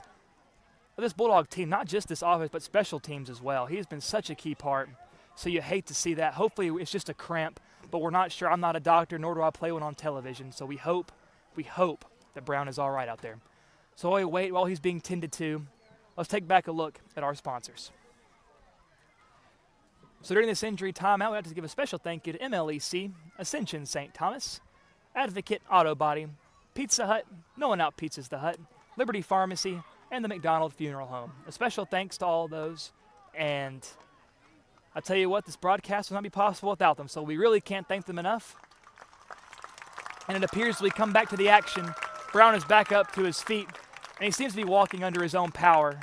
Bulldog team, not just this offense, but special teams as well. He has been such a key part. So you hate to see that. Hopefully it's just a cramp, but we're not sure. I'm not a doctor, nor do I play one on television. So we hope that Brown is all right out there. So while we wait, while he's being tended to, let's take back a look at our sponsors. So during this injury timeout, we have to give a special thank you to MLEC, Ascension St. Thomas, Advocate Auto Body, Pizza Hut, No One Out Pizzas the Hut, Liberty Pharmacy, and the McDonald Funeral Home. A special thanks to all of those. And I tell you what, this broadcast would not be possible without them, so we really can't thank them enough. And it appears as we come back to the action, Brown is back up to his feet, and he seems to be walking under his own power.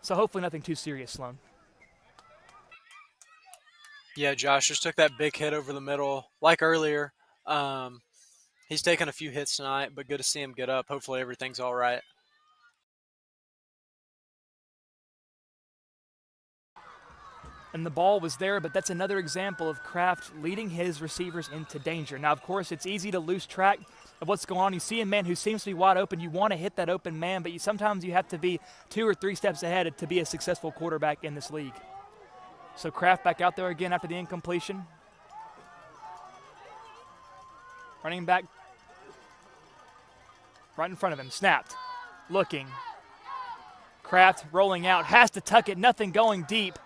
So hopefully nothing too serious, Sloan. Yeah, Josh just took that big hit over the middle. Like earlier, he's taken a few hits tonight, but good to see him get up. Hopefully everything's all right. And the ball was there, but that's another example of Kraft leading his receivers into danger. Now, of course, it's easy to lose track of what's going on. You see a man who seems to be wide open. You want to hit that open man, but sometimes you have to be 2 or 3 steps ahead to be a successful quarterback in this league. So Kraft back out there again after the incompletion. Running back right in front of him. Snapped. Looking. Kraft rolling out. Has to tuck it. Nothing going deep.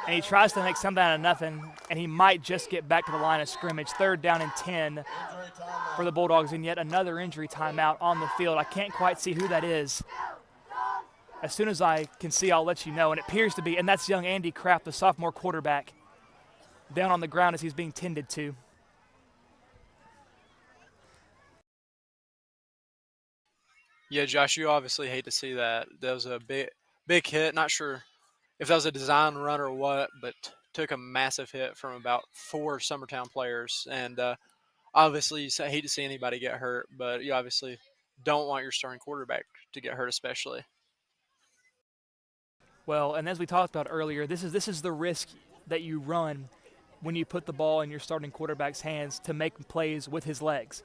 And he tries to make something out of nothing, and he might just get back to the line of scrimmage. 3rd down and 10 for the Bulldogs, and yet another injury timeout on the field. I can't quite see who that is. As soon as I can see, I'll let you know. And it appears to be, and that's young Andy Kraft, the sophomore quarterback, down on the ground as he's being tended to. Yeah, Josh, you obviously hate to see that. That was a big hit. Not sure if that was a design run or what, but took a massive hit from about 4 Summertown players. And obviously, you hate to see anybody get hurt, but you obviously don't want your starting quarterback to get hurt especially. Well, and as we talked about earlier, this is the risk that you run when you put the ball in your starting quarterback's hands to make plays with his legs.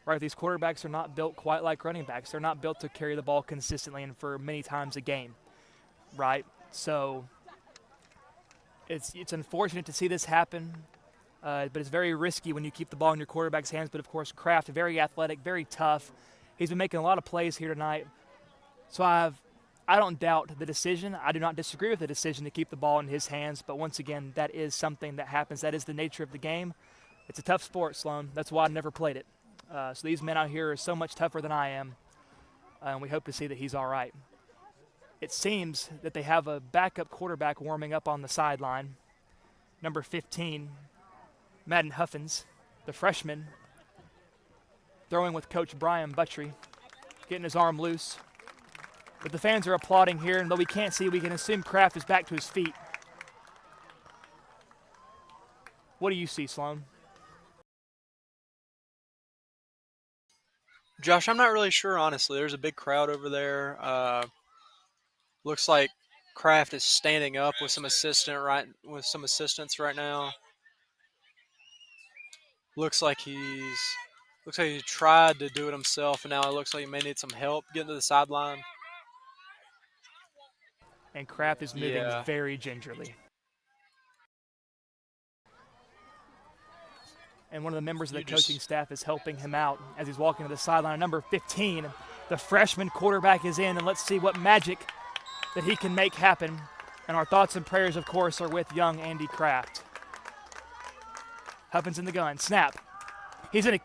Right? These quarterbacks are not built quite like running backs. They're not built to carry the ball consistently and for many times a game. Right? So it's unfortunate to see this happen, but it's very risky when you keep the ball in your quarterback's hands. But, of course, Kraft, very athletic, very tough. He's been making a lot of plays here tonight. So I don't doubt the decision. I do not disagree with the decision to keep the ball in his hands. But, once again, that is something that happens. That is the nature of the game. It's a tough sport, Sloan. That's why I never played it. So these men out here are so much tougher than I am, and we hope to see that he's all right. It seems that they have a backup quarterback warming up on the sideline. Number 15, Madden Huffins, the freshman, throwing with Coach Brian Buttry, getting his arm loose. But the fans are applauding here, and though we can't see, we can assume Kraft is back to his feet. What do you see, Sloan? Josh, I'm not really sure, honestly. There's a big crowd over there. Looks like Kraft is standing up with some assistants right now. Looks like he tried to do it himself, and now it looks like he may need some help getting to the sideline. And Kraft is moving very gingerly. And one of the members of the coaching staff is helping him out as he's walking to the sideline. Number 15, the freshman quarterback is in, and let's see what magic that he can make happen. And our thoughts and prayers, of course, are with young Andy Kraft. Huffins in the gun. Snap. He's in a...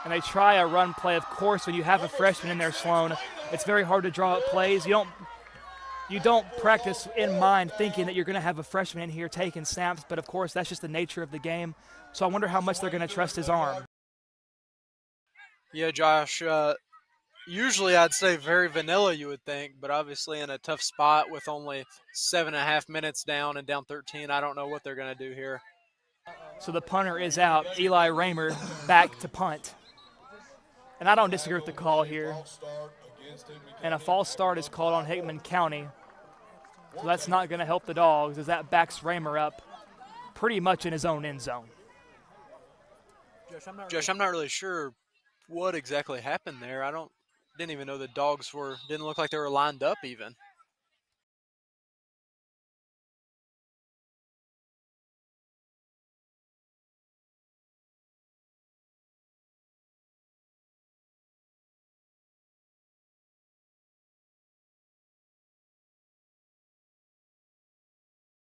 And they try a run play. Of course, when you have a freshman in there, Sloan, it's very hard to draw up plays. You don't practice in mind thinking that you're going to have a freshman in here taking snaps, but of course that's just the nature of the game. So I wonder how much they're going to trust his arm. Yeah, Josh, usually I'd say very vanilla, you would think, but obviously in a tough spot with only 7.5 minutes down and down 13, I don't know what they're going to do here. So the punter is out. Eli Raymer back to punt. And I don't disagree with the call here. And a false start is called on Hickman County. So that's not going to help the Dogs as that backs Raymer up pretty much in his own end zone. Josh, I'm not really sure what exactly happened there. Didn't even know the Dogs didn't look like they were lined up even.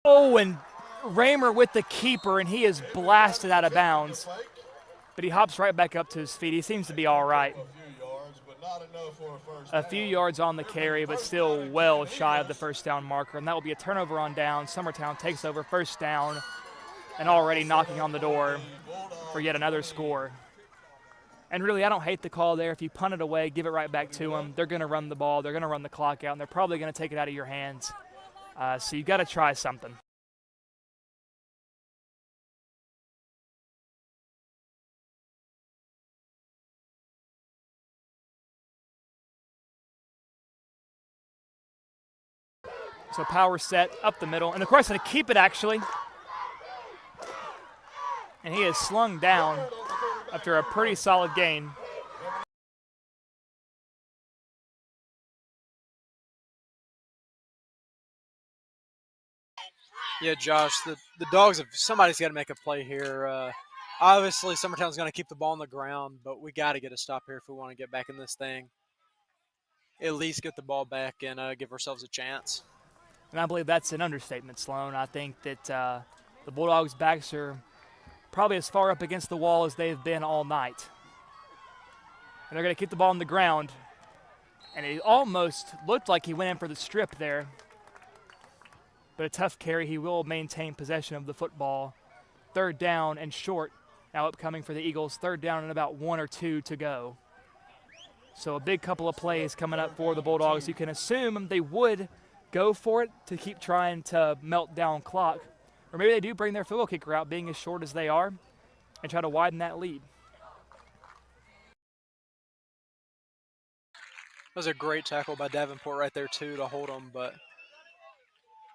Oh, and Raymer with the keeper, and he is blasted out of bounds. But he hops right back up to his feet. He seems to be all right. A few yards on the carry, but still well shy of the first down marker. And that will be a turnover on down. Summertown takes over first down and already knocking on the door for yet another score. And really, I don't hate the call there. If you punt it away, give it right back to them. They're going to run the ball. They're going to run the clock out, and they're probably going to take it out of your hands. So you got to try something. So power set up the middle, and of course going to keep it actually. And he is slung down after a pretty solid gain. Yeah, Josh, the Dogs somebody's got to make a play here. Obviously, Summertown's going to keep the ball on the ground, but we got to get a stop here if we want to get back in this thing. At least get the ball back and give ourselves a chance. And I believe that's an understatement, Sloan. I think that the Bulldogs' backs are probably as far up against the wall as they've been all night. And they're going to keep the ball on the ground. And it almost looked like he went in for the strip there. But a tough carry. He will maintain possession of the football. 3rd down and short. Now upcoming for the Eagles. 3rd down and about 1 or 2 to go. So a big couple of plays coming up for the Bulldogs. You can assume they would go for it to keep trying to melt down clock. Or maybe they do bring their field goal kicker out, being as short as they are, and try to widen that lead. That was a great tackle by Davenport right there, too, to hold him. But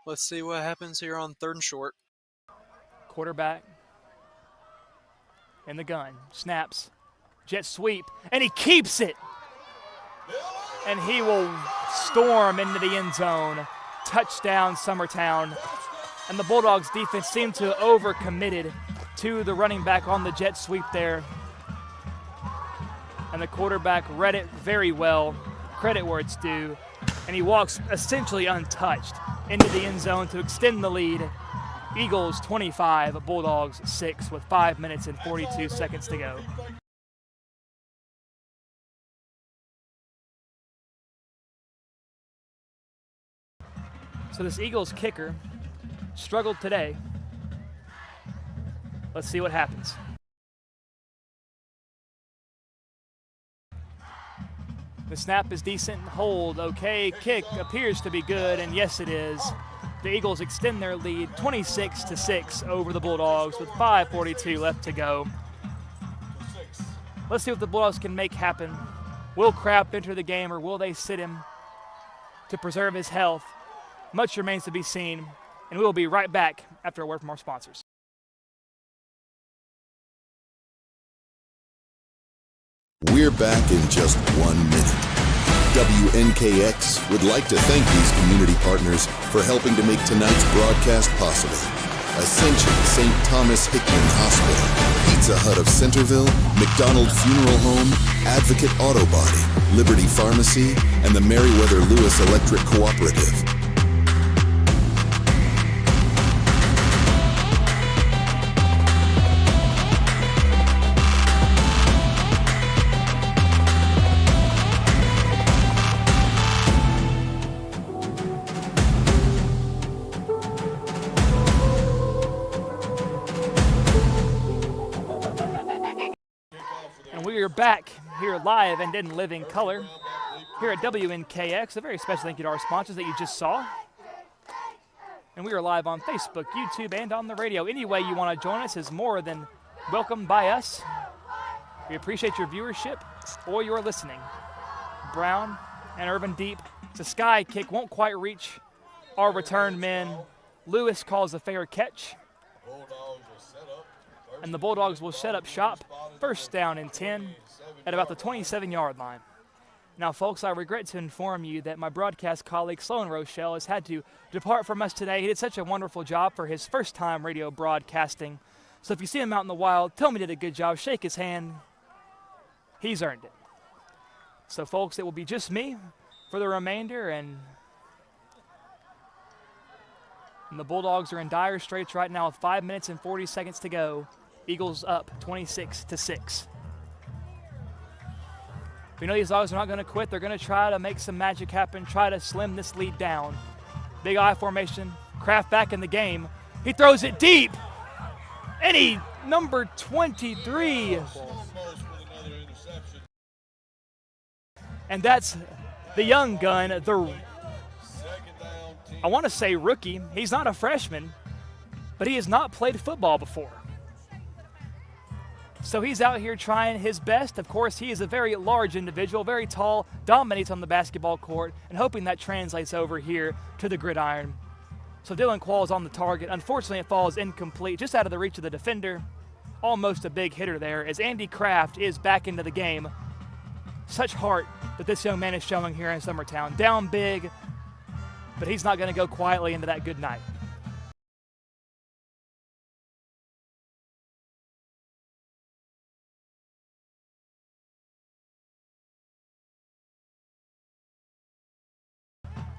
let's see what happens here on 3rd and short. Quarterback in the gun. Snaps. Jet sweep. And he keeps it. And he will storm into the end zone. Touchdown, Summertown. And the Bulldogs defense seemed to overcommitted to the running back on the jet sweep there. And the quarterback read it very well. Credit where it's due. And he walks essentially untouched into the end zone to extend the lead. Eagles 25, Bulldogs 6 with 5 minutes and 42 seconds to go. So this Eagles kicker struggled today. Let's see what happens. The snap is decent, hold okay, kick appears to be good, and yes it is. The Eagles extend their lead 26-6 over the Bulldogs with 5:42 left to go. Let's see what the Bulldogs can make happen. Will Kraft enter the game, or will they sit him to preserve his health? Much remains to be seen, and we will be right back after a word from our sponsors. We're back in just 1 minute. WNKX would like to thank these community partners for helping to make tonight's broadcast possible. Ascension St. Thomas Hickman Hospital, Pizza Hut of Centerville, McDonald Funeral Home, Advocate Auto Body, Liberty Pharmacy, and the Meriwether Lewis Electric Cooperative. We're back here live and in living color here at WNKX. A very special thank you to our sponsors that you just saw. And we are live on Facebook, YouTube, and on the radio. Any way you want to join us is more than welcomed by us. We appreciate your viewership or your listening. Brown and Urban deep. It's a sky kick, won't quite reach our return men. Lewis calls a fair catch. And the Bulldogs will set up shop. 1st down and 10 at about the 27-yard line. Now, folks, I regret to inform you that my broadcast colleague, Sloan Rochelle, has had to depart from us today. He did such a wonderful job for his first time radio broadcasting. So if you see him out in the wild, tell him he did a good job. Shake his hand. He's earned it. So, folks, it will be just me for the remainder, and the Bulldogs are in dire straits right now with 5 minutes and 40 seconds to go. Eagles up 26-6. We know these Dogs are not going to quit. They're going to try to make some magic happen, try to slim this lead down. Big I formation. Kraft back in the game. He throws it deep. And he, number 23. And that's the young gun, I want to say rookie. He's not a freshman, but he has not played football before. So he's out here trying his best. Of course, he is a very large individual, very tall, dominates on the basketball court, and hoping that translates over here to the gridiron. So Dylan Quall's on the target. Unfortunately, it falls incomplete, just out of the reach of the defender. Almost a big hitter there, as Andy Kraft is back into the game. Such heart that this young man is showing here in Summertown. Down big, but he's not going to go quietly into that good night.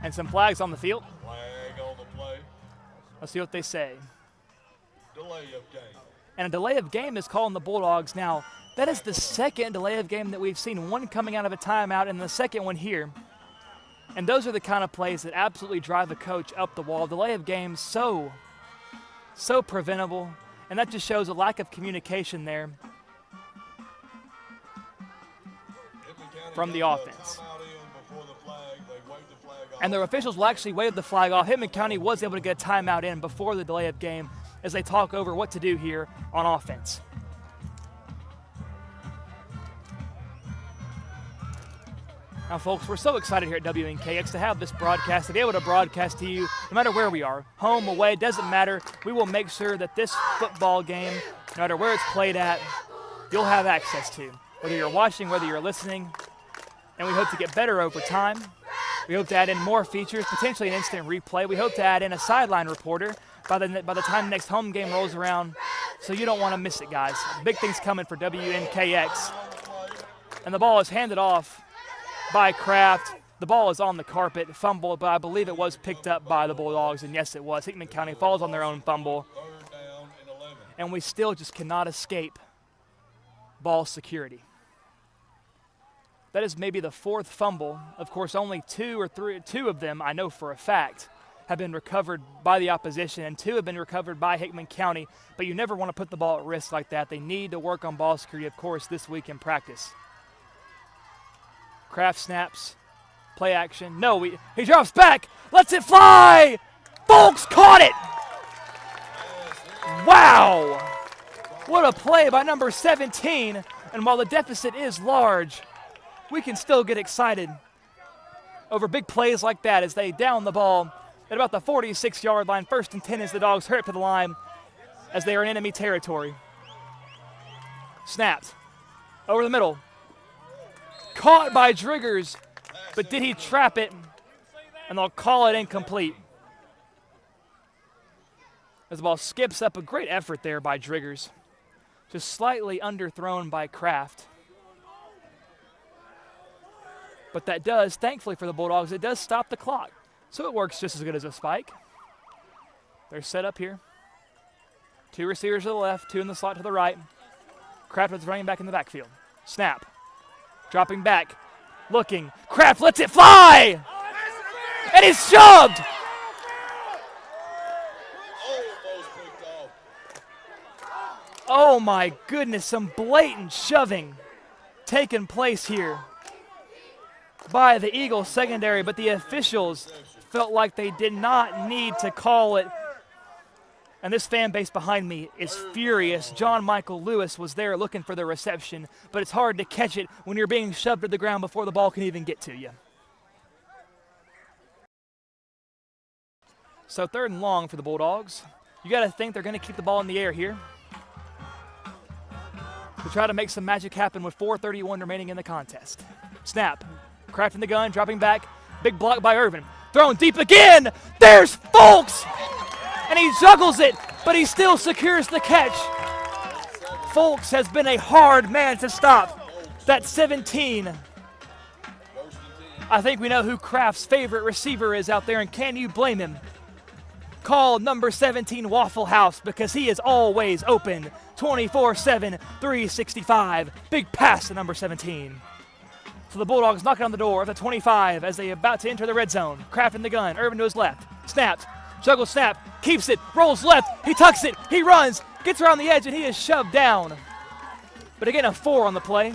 And some flags on the field. Flag on the play. Let's see what they say. Delay of game. And a delay of game is called on the Bulldogs. Now, That is the second delay of game that we've seen, one coming out of a timeout and the second one here. And those are the kind of plays that absolutely drive a coach up the wall. Delay of game, so preventable, and that just shows a lack of communication there from the offense. And their officials will actually wave the flag off. Hickman County was able to get a timeout in before the delay of game as they talk over what to do here on offense. Now, folks, we're so excited here at WNKX to have this broadcast, to be able to broadcast to you no matter where we are, home, away, doesn't matter. We will make sure that this football game, no matter where it's played at, you'll have access to, whether you're watching, whether you're listening. And we hope to get better over time. We hope to add in more features, potentially an instant replay. We hope to add in a sideline reporter by the time the next home game rolls around, so you don't want to miss it, guys. Big things coming for WNKX. And the ball is handed off by Kraft. The ball is on the carpet, fumbled, but I believe it was picked up by the Bulldogs, and yes, it was. Hickman County falls on their own fumble, and we still just cannot escape ball security. That is maybe the fourth fumble. Of course, only two of them, I know for a fact, have been recovered by the opposition, and 2 have been recovered by Hickman County, but you never want to put the ball at risk like that. They need to work on ball security, of course, this week in practice. Kraft snaps, play action. No, he drops back, lets it fly. Folks caught it. Wow. What a play by number 17. And while the deficit is large, we can still get excited over big plays like that as they down the ball at about the 46-yard line. 1st and 10 as the Dogs hurry up to the line as they are in enemy territory. Snapped over the middle. Caught by Driggers, but did he trap it? And they'll call it incomplete. As the ball skips up, a great effort there by Driggers. Just slightly underthrown by Kraft. But that does, thankfully for the Bulldogs, it does stop the clock. So it works just as good as a spike. They're set up here. 2 receivers to the left, 2 in the slot to the right. Kraft is running back in the backfield. Snap. Dropping back, looking. Kraft lets it fly! And he's shoved! Oh my goodness, some blatant shoving taking place here by the Eagles secondary, but the officials felt like they did not need to call it. And this fan base behind me is furious. John Michael Lewis was there looking for the reception, but it's hard to catch it when you're being shoved to the ground before the ball can even get to you. So 3rd and long for the Bulldogs. You got to think they're going to keep the ball in the air here to try to make some magic happen with 4:31 remaining in the contest. Snap. Kraft in the gun, dropping back. Big block by Irvin. Thrown deep again. There's Folks! And he juggles it, but he still secures the catch. Folks has been a hard man to stop. That's 17. I think we know who Kraft's favorite receiver is out there, and can you blame him? Call number 17 Waffle House because he is always open 24/7, 365. Big pass to number 17. So the Bulldogs knock it on the door of the 25 as they are about to enter the red zone. Kraft in the gun, Irvin to his left. Snapped. Juggle snap, keeps it, rolls left, he tucks it, he runs, gets around the edge, and he is shoved down. But again, a 4 on the play.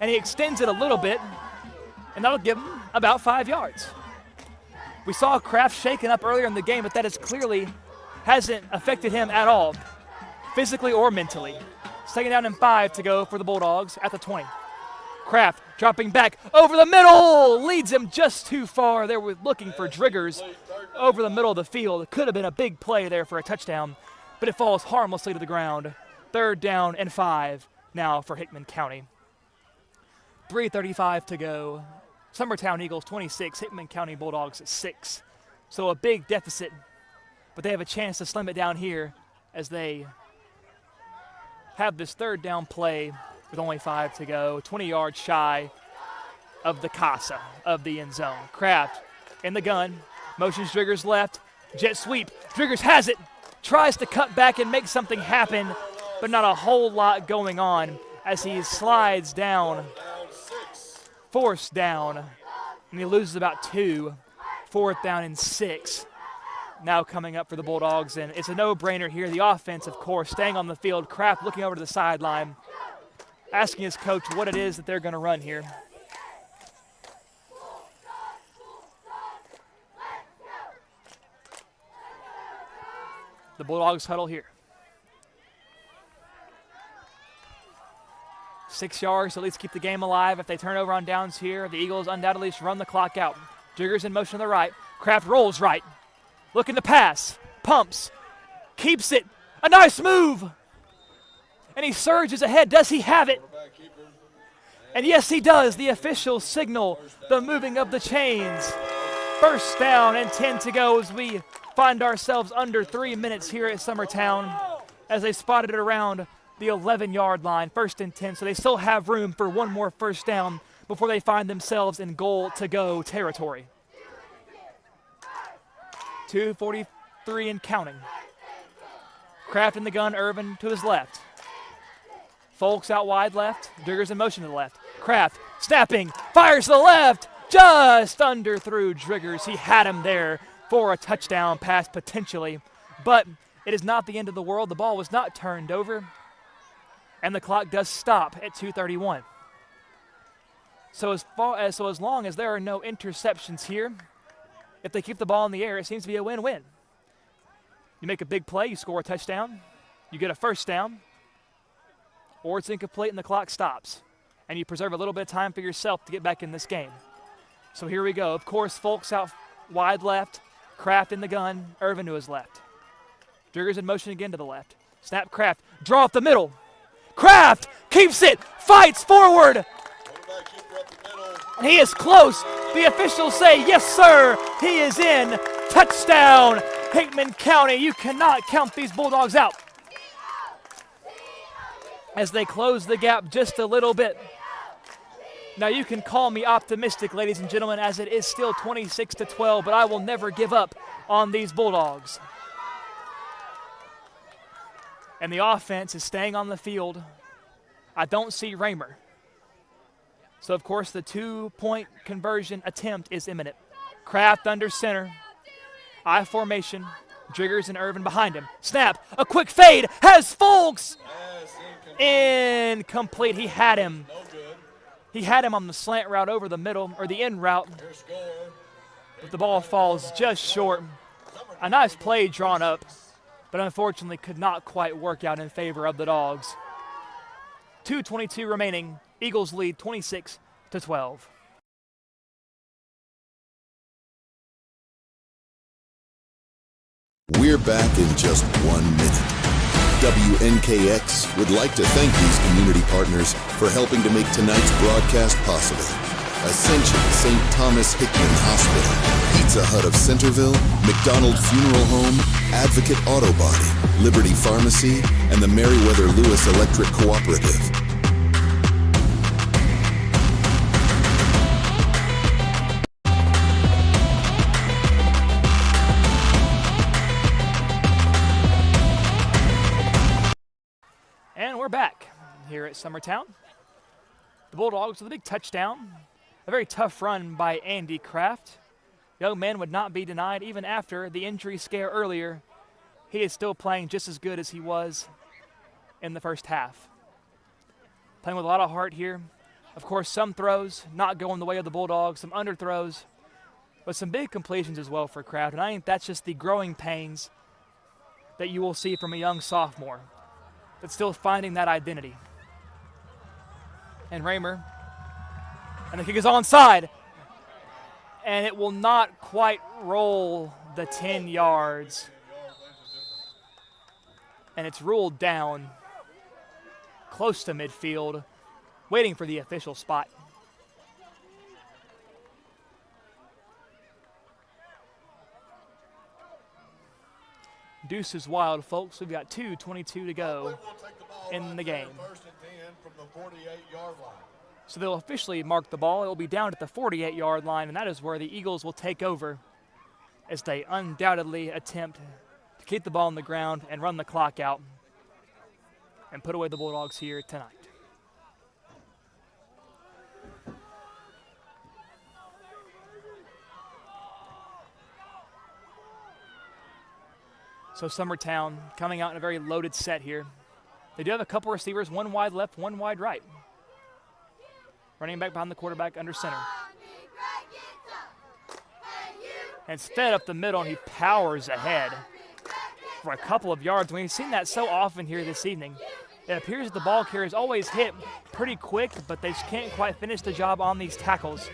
And he extends it a little bit, and that'll give him about 5 yards. We saw Kraft shaken up earlier in the game, but that clearly hasn't affected him at all, physically or mentally. 2nd down and 5 to go for the Bulldogs at the 20. Kraft dropping back over the middle, leads him just too far. They were looking for Driggers over the middle of the field. It could have been a big play there for a touchdown, but it falls harmlessly to the ground. 3rd down and 5 now for Hickman County. 3:35 to go. Summertown Eagles 26, Hickman County Bulldogs 6. So a big deficit, but they have a chance to slim it down here as they have this 3rd down play with only 5 to go, 20 yards shy of the casa of the end zone. Kraft in the gun, motions Driggers left, jet sweep. Driggers has it, tries to cut back and make something happen, but not a whole lot going on as he slides down, forced down, and he loses about 2, 4th down and 6. Now coming up for the Bulldogs, and it's a no-brainer here. The offense, of course, staying on the field. Kraft looking over to the sideline, asking his coach what it is that they're going to run here. The Bulldogs huddle here. 6 yards to at least keep the game alive. If they turn over on downs here, the Eagles undoubtedly run the clock out. Jiggers in motion to the right. Kraft rolls right. Looking to pass. Pumps. Keeps it. A nice move. And he surges ahead. Does he have it? And yes, he does. The officials signal the moving of the chains. 1st down and 10 to go as we find ourselves under 3 minutes here at Summertown as they spotted it around the 11-yard line. 1st and 10, so they still have room for one more 1st down before they find themselves in goal-to-go territory. 2:43 and counting. Kraft in the gun, Irvin to his left. Folks out wide left, Driggers in motion to the left. Kraft snapping, fires to the left, just underthrew Driggers. He had him there for a touchdown pass potentially, but it is not the end of the world. The ball was not turned over, and the clock does stop at 2:31. So as long as there are no interceptions here, if they keep the ball in the air, it seems to be a win-win. You make a big play, you score a touchdown, you get a 1st down, or it's incomplete and the clock stops, and you preserve a little bit of time for yourself to get back in this game. So here we go. Of course, Folks out wide left, Kraft in the gun, Irvin to his left. Driggers in motion again to the left. Snap, Kraft, draw up the middle. Kraft keeps it, fights forward. And he is close. The officials say, yes, sir, he is in. Touchdown, Hickman County. You cannot count these Bulldogs out as they close the gap just a little bit. Now, you can call me optimistic, ladies and gentlemen, as it is still 26-12, but I will never give up on these Bulldogs. And the offense is staying on the field. I don't see Raymer. So, of course, the 2-point conversion attempt is imminent. Kraft under center. I formation. Driggers and Irvin behind him. Snap. A quick fade. Has Folks. Incomplete. He had him. He had him on the slant route over the middle, or the end route. But the ball falls just short. A nice play drawn up, but unfortunately could not quite work out in favor of the Dogs. 2:22 remaining. Eagles lead 26-12. We're back in just 1 minute. WNKX would like to thank these community partners for helping to make tonight's broadcast possible. Ascension St. Thomas Hickman Hospital, Pizza Hut of Centerville, McDonald Funeral Home, Advocate Auto Body, Liberty Pharmacy, and the Meriwether Lewis Electric Cooperative. And we're back here at Summertown. The Bulldogs with a big touchdown. A very tough run by Andy Kraft. Young man would not be denied even after the injury scare earlier. He is still playing just as good as he was in the first half. Playing with a lot of heart here. Of course, some throws not going the way of the Bulldogs, some underthrows, but some big completions as well for Kraft. And I think that's just the growing pains that you will see from a young sophomore, but still finding that identity. And Raymer, and the kick is onside, and it will not quite roll the 10 yards. And it's ruled down close to midfield, waiting for the official spot. Deuce is wild, folks. We've got 2:22 to go in the game. So they'll officially mark the ball. It will be down at the 48-yard line, and that is where the Eagles will take over as they undoubtedly attempt to keep the ball on the ground and run the clock out. and put away the Bulldogs here tonight. So Summertown coming out in a very loaded set here. They do have a couple receivers, one wide left, one wide right. Running back behind the quarterback under center. And it's fed up the middle, and he powers ahead for a couple of yards. We've seen that so often here this evening. It appears that the ball carriers always hit pretty quick, but they just can't quite finish the job on these tackles.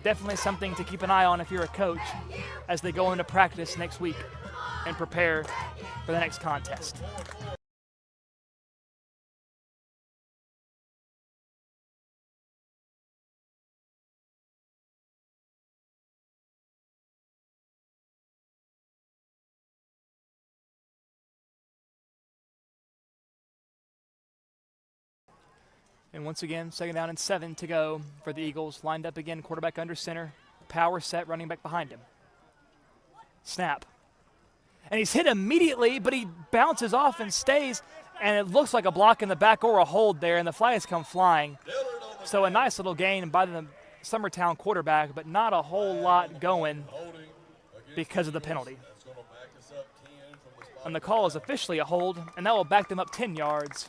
Definitely something to keep an eye on if you're a coach as they go into practice next week and prepare for the next contest. And once again, 2nd down and 7 to go for the Eagles. Lined up again, quarterback under center. Power set, running back behind him. Snap. And he's hit immediately, but he bounces off and stays. And it looks like a block in the back or a hold there, and the flags come flying. So a nice little gain by the Summertown quarterback, but not a whole lot going because of the penalty. And the call is officially a hold, and that will back them up 10 yards.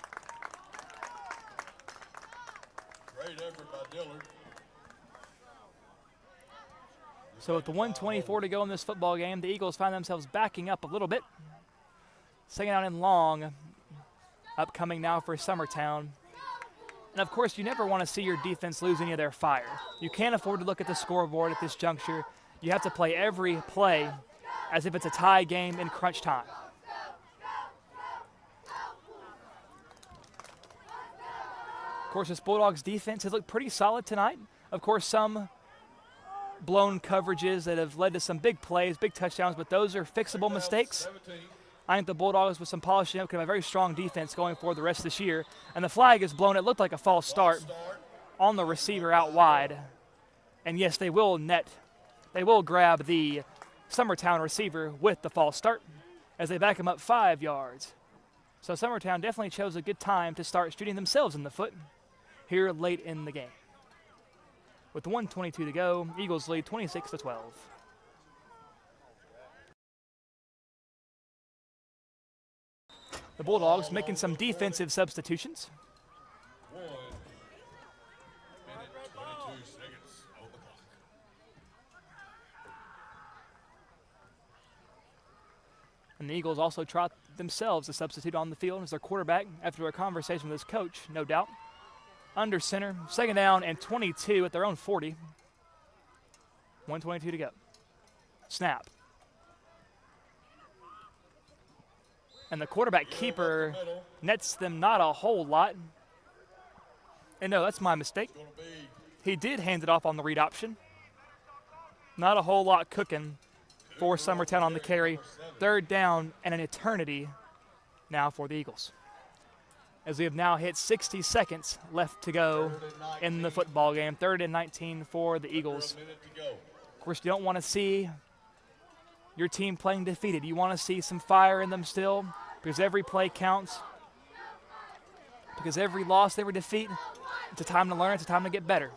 Great effort by Dillard. So with the 1:24 to go in this football game, the Eagles find themselves backing up a little bit. 2nd down and long, upcoming now for Summertown. And of course, you never want to see your defense lose any of their fire. You can't afford to look at the scoreboard at this juncture. You have to play every play as if it's a tie game in crunch time. Of course, this Bulldogs defense has looked pretty solid tonight. Of course, some blown coverages that have led to some big plays, big touchdowns, but those are fixable mistakes. I think the Bulldogs, with some polishing up, can have a very strong defense going forward the rest of this year. And the flag is blown. It looked like a false start on the receiver out wide. And yes, they will grab the Summertown receiver with the false start as they back him up 5 yards. So Summertown definitely chose a good time to start shooting themselves in the foot here late in the game. With 1:22 to go, Eagles lead 26-12. The Bulldogs making some defensive substitutions. 1 minute, 22 seconds on the clock. And the Eagles also trot themselves a substitute on the field as their quarterback, after a conversation with his coach, no doubt. Under center, 2nd down and 22 at their own 40. 1:22 to go. Snap. And the quarterback keeper nets them not a whole lot. And no, that's my mistake. He did hand it off on the read option. Not a whole lot cooking for Summertown on the carry. 3rd down and an eternity now for the Eagles, as we have now hit 60 seconds left to go in the football game. 3rd and 19 for the Eagles. Of course, you don't want to see your team playing defeated. You want to see some fire in them still, because every play counts. Because every loss, every defeat, it's a time to learn, it's a time to get better.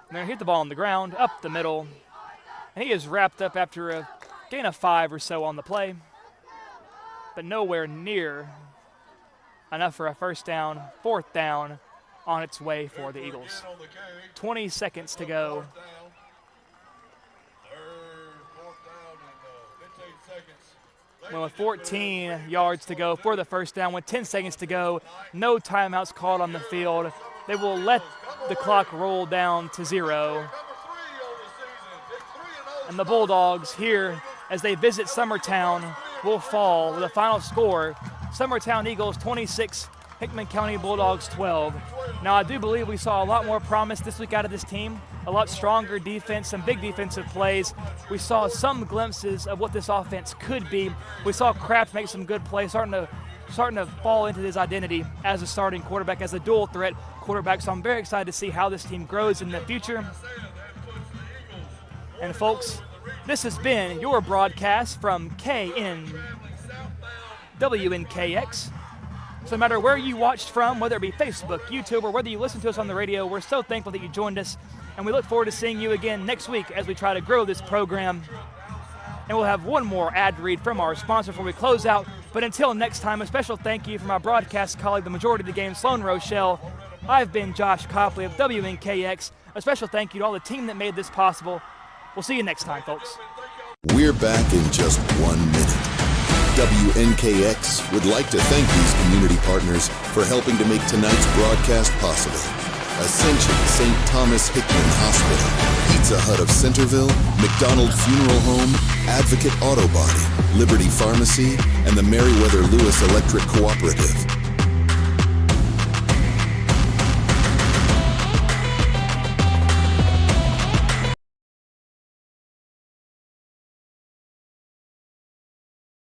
And they're going to hit the ball on the ground, up the middle. And he is wrapped up after a gain of 5 or so on the play, but nowhere near enough for a 1st down. 4th down on its way for the Eagles. 20 seconds to go. Well, with 14 yards to go for the 1st down, with 10 seconds to go, no timeouts called on the field. They will let the clock roll down to 0. And the Bulldogs here, as they visit Summertown, will fall with a final score. Summertown Eagles 26, Hickman County Bulldogs 12. Now, I do believe we saw a lot more promise this week out of this team, a lot stronger defense, some big defensive plays. We saw some glimpses of what this offense could be. We saw Kraft make some good plays, starting to fall into his identity as a starting quarterback, as a dual threat quarterback. So I'm very excited to see how this team grows in the future. And folks, This has been your broadcast from WNKX. So no matter where you watched from, whether it be Facebook, YouTube, or whether you listen to us on the radio, we're so thankful that you joined us, and we look forward to seeing you again next week as we try to grow this program. And we'll have one more ad read from our sponsor before we close out. But until next time, a special thank you from my broadcast colleague, the majority of the game, Sloan Rochelle. I've been Josh Copley of WNKX. A special thank you to all the team that made this possible. We'll see you next time, folks. We're back in just 1 minute. WNKX would like to thank these community partners for helping to make tonight's broadcast possible. Ascension St. Thomas Hickman Hospital, Pizza Hut of Centerville, McDonald Funeral Home, Advocate Auto Body, Liberty Pharmacy, and the Meriwether Lewis Electric Cooperative.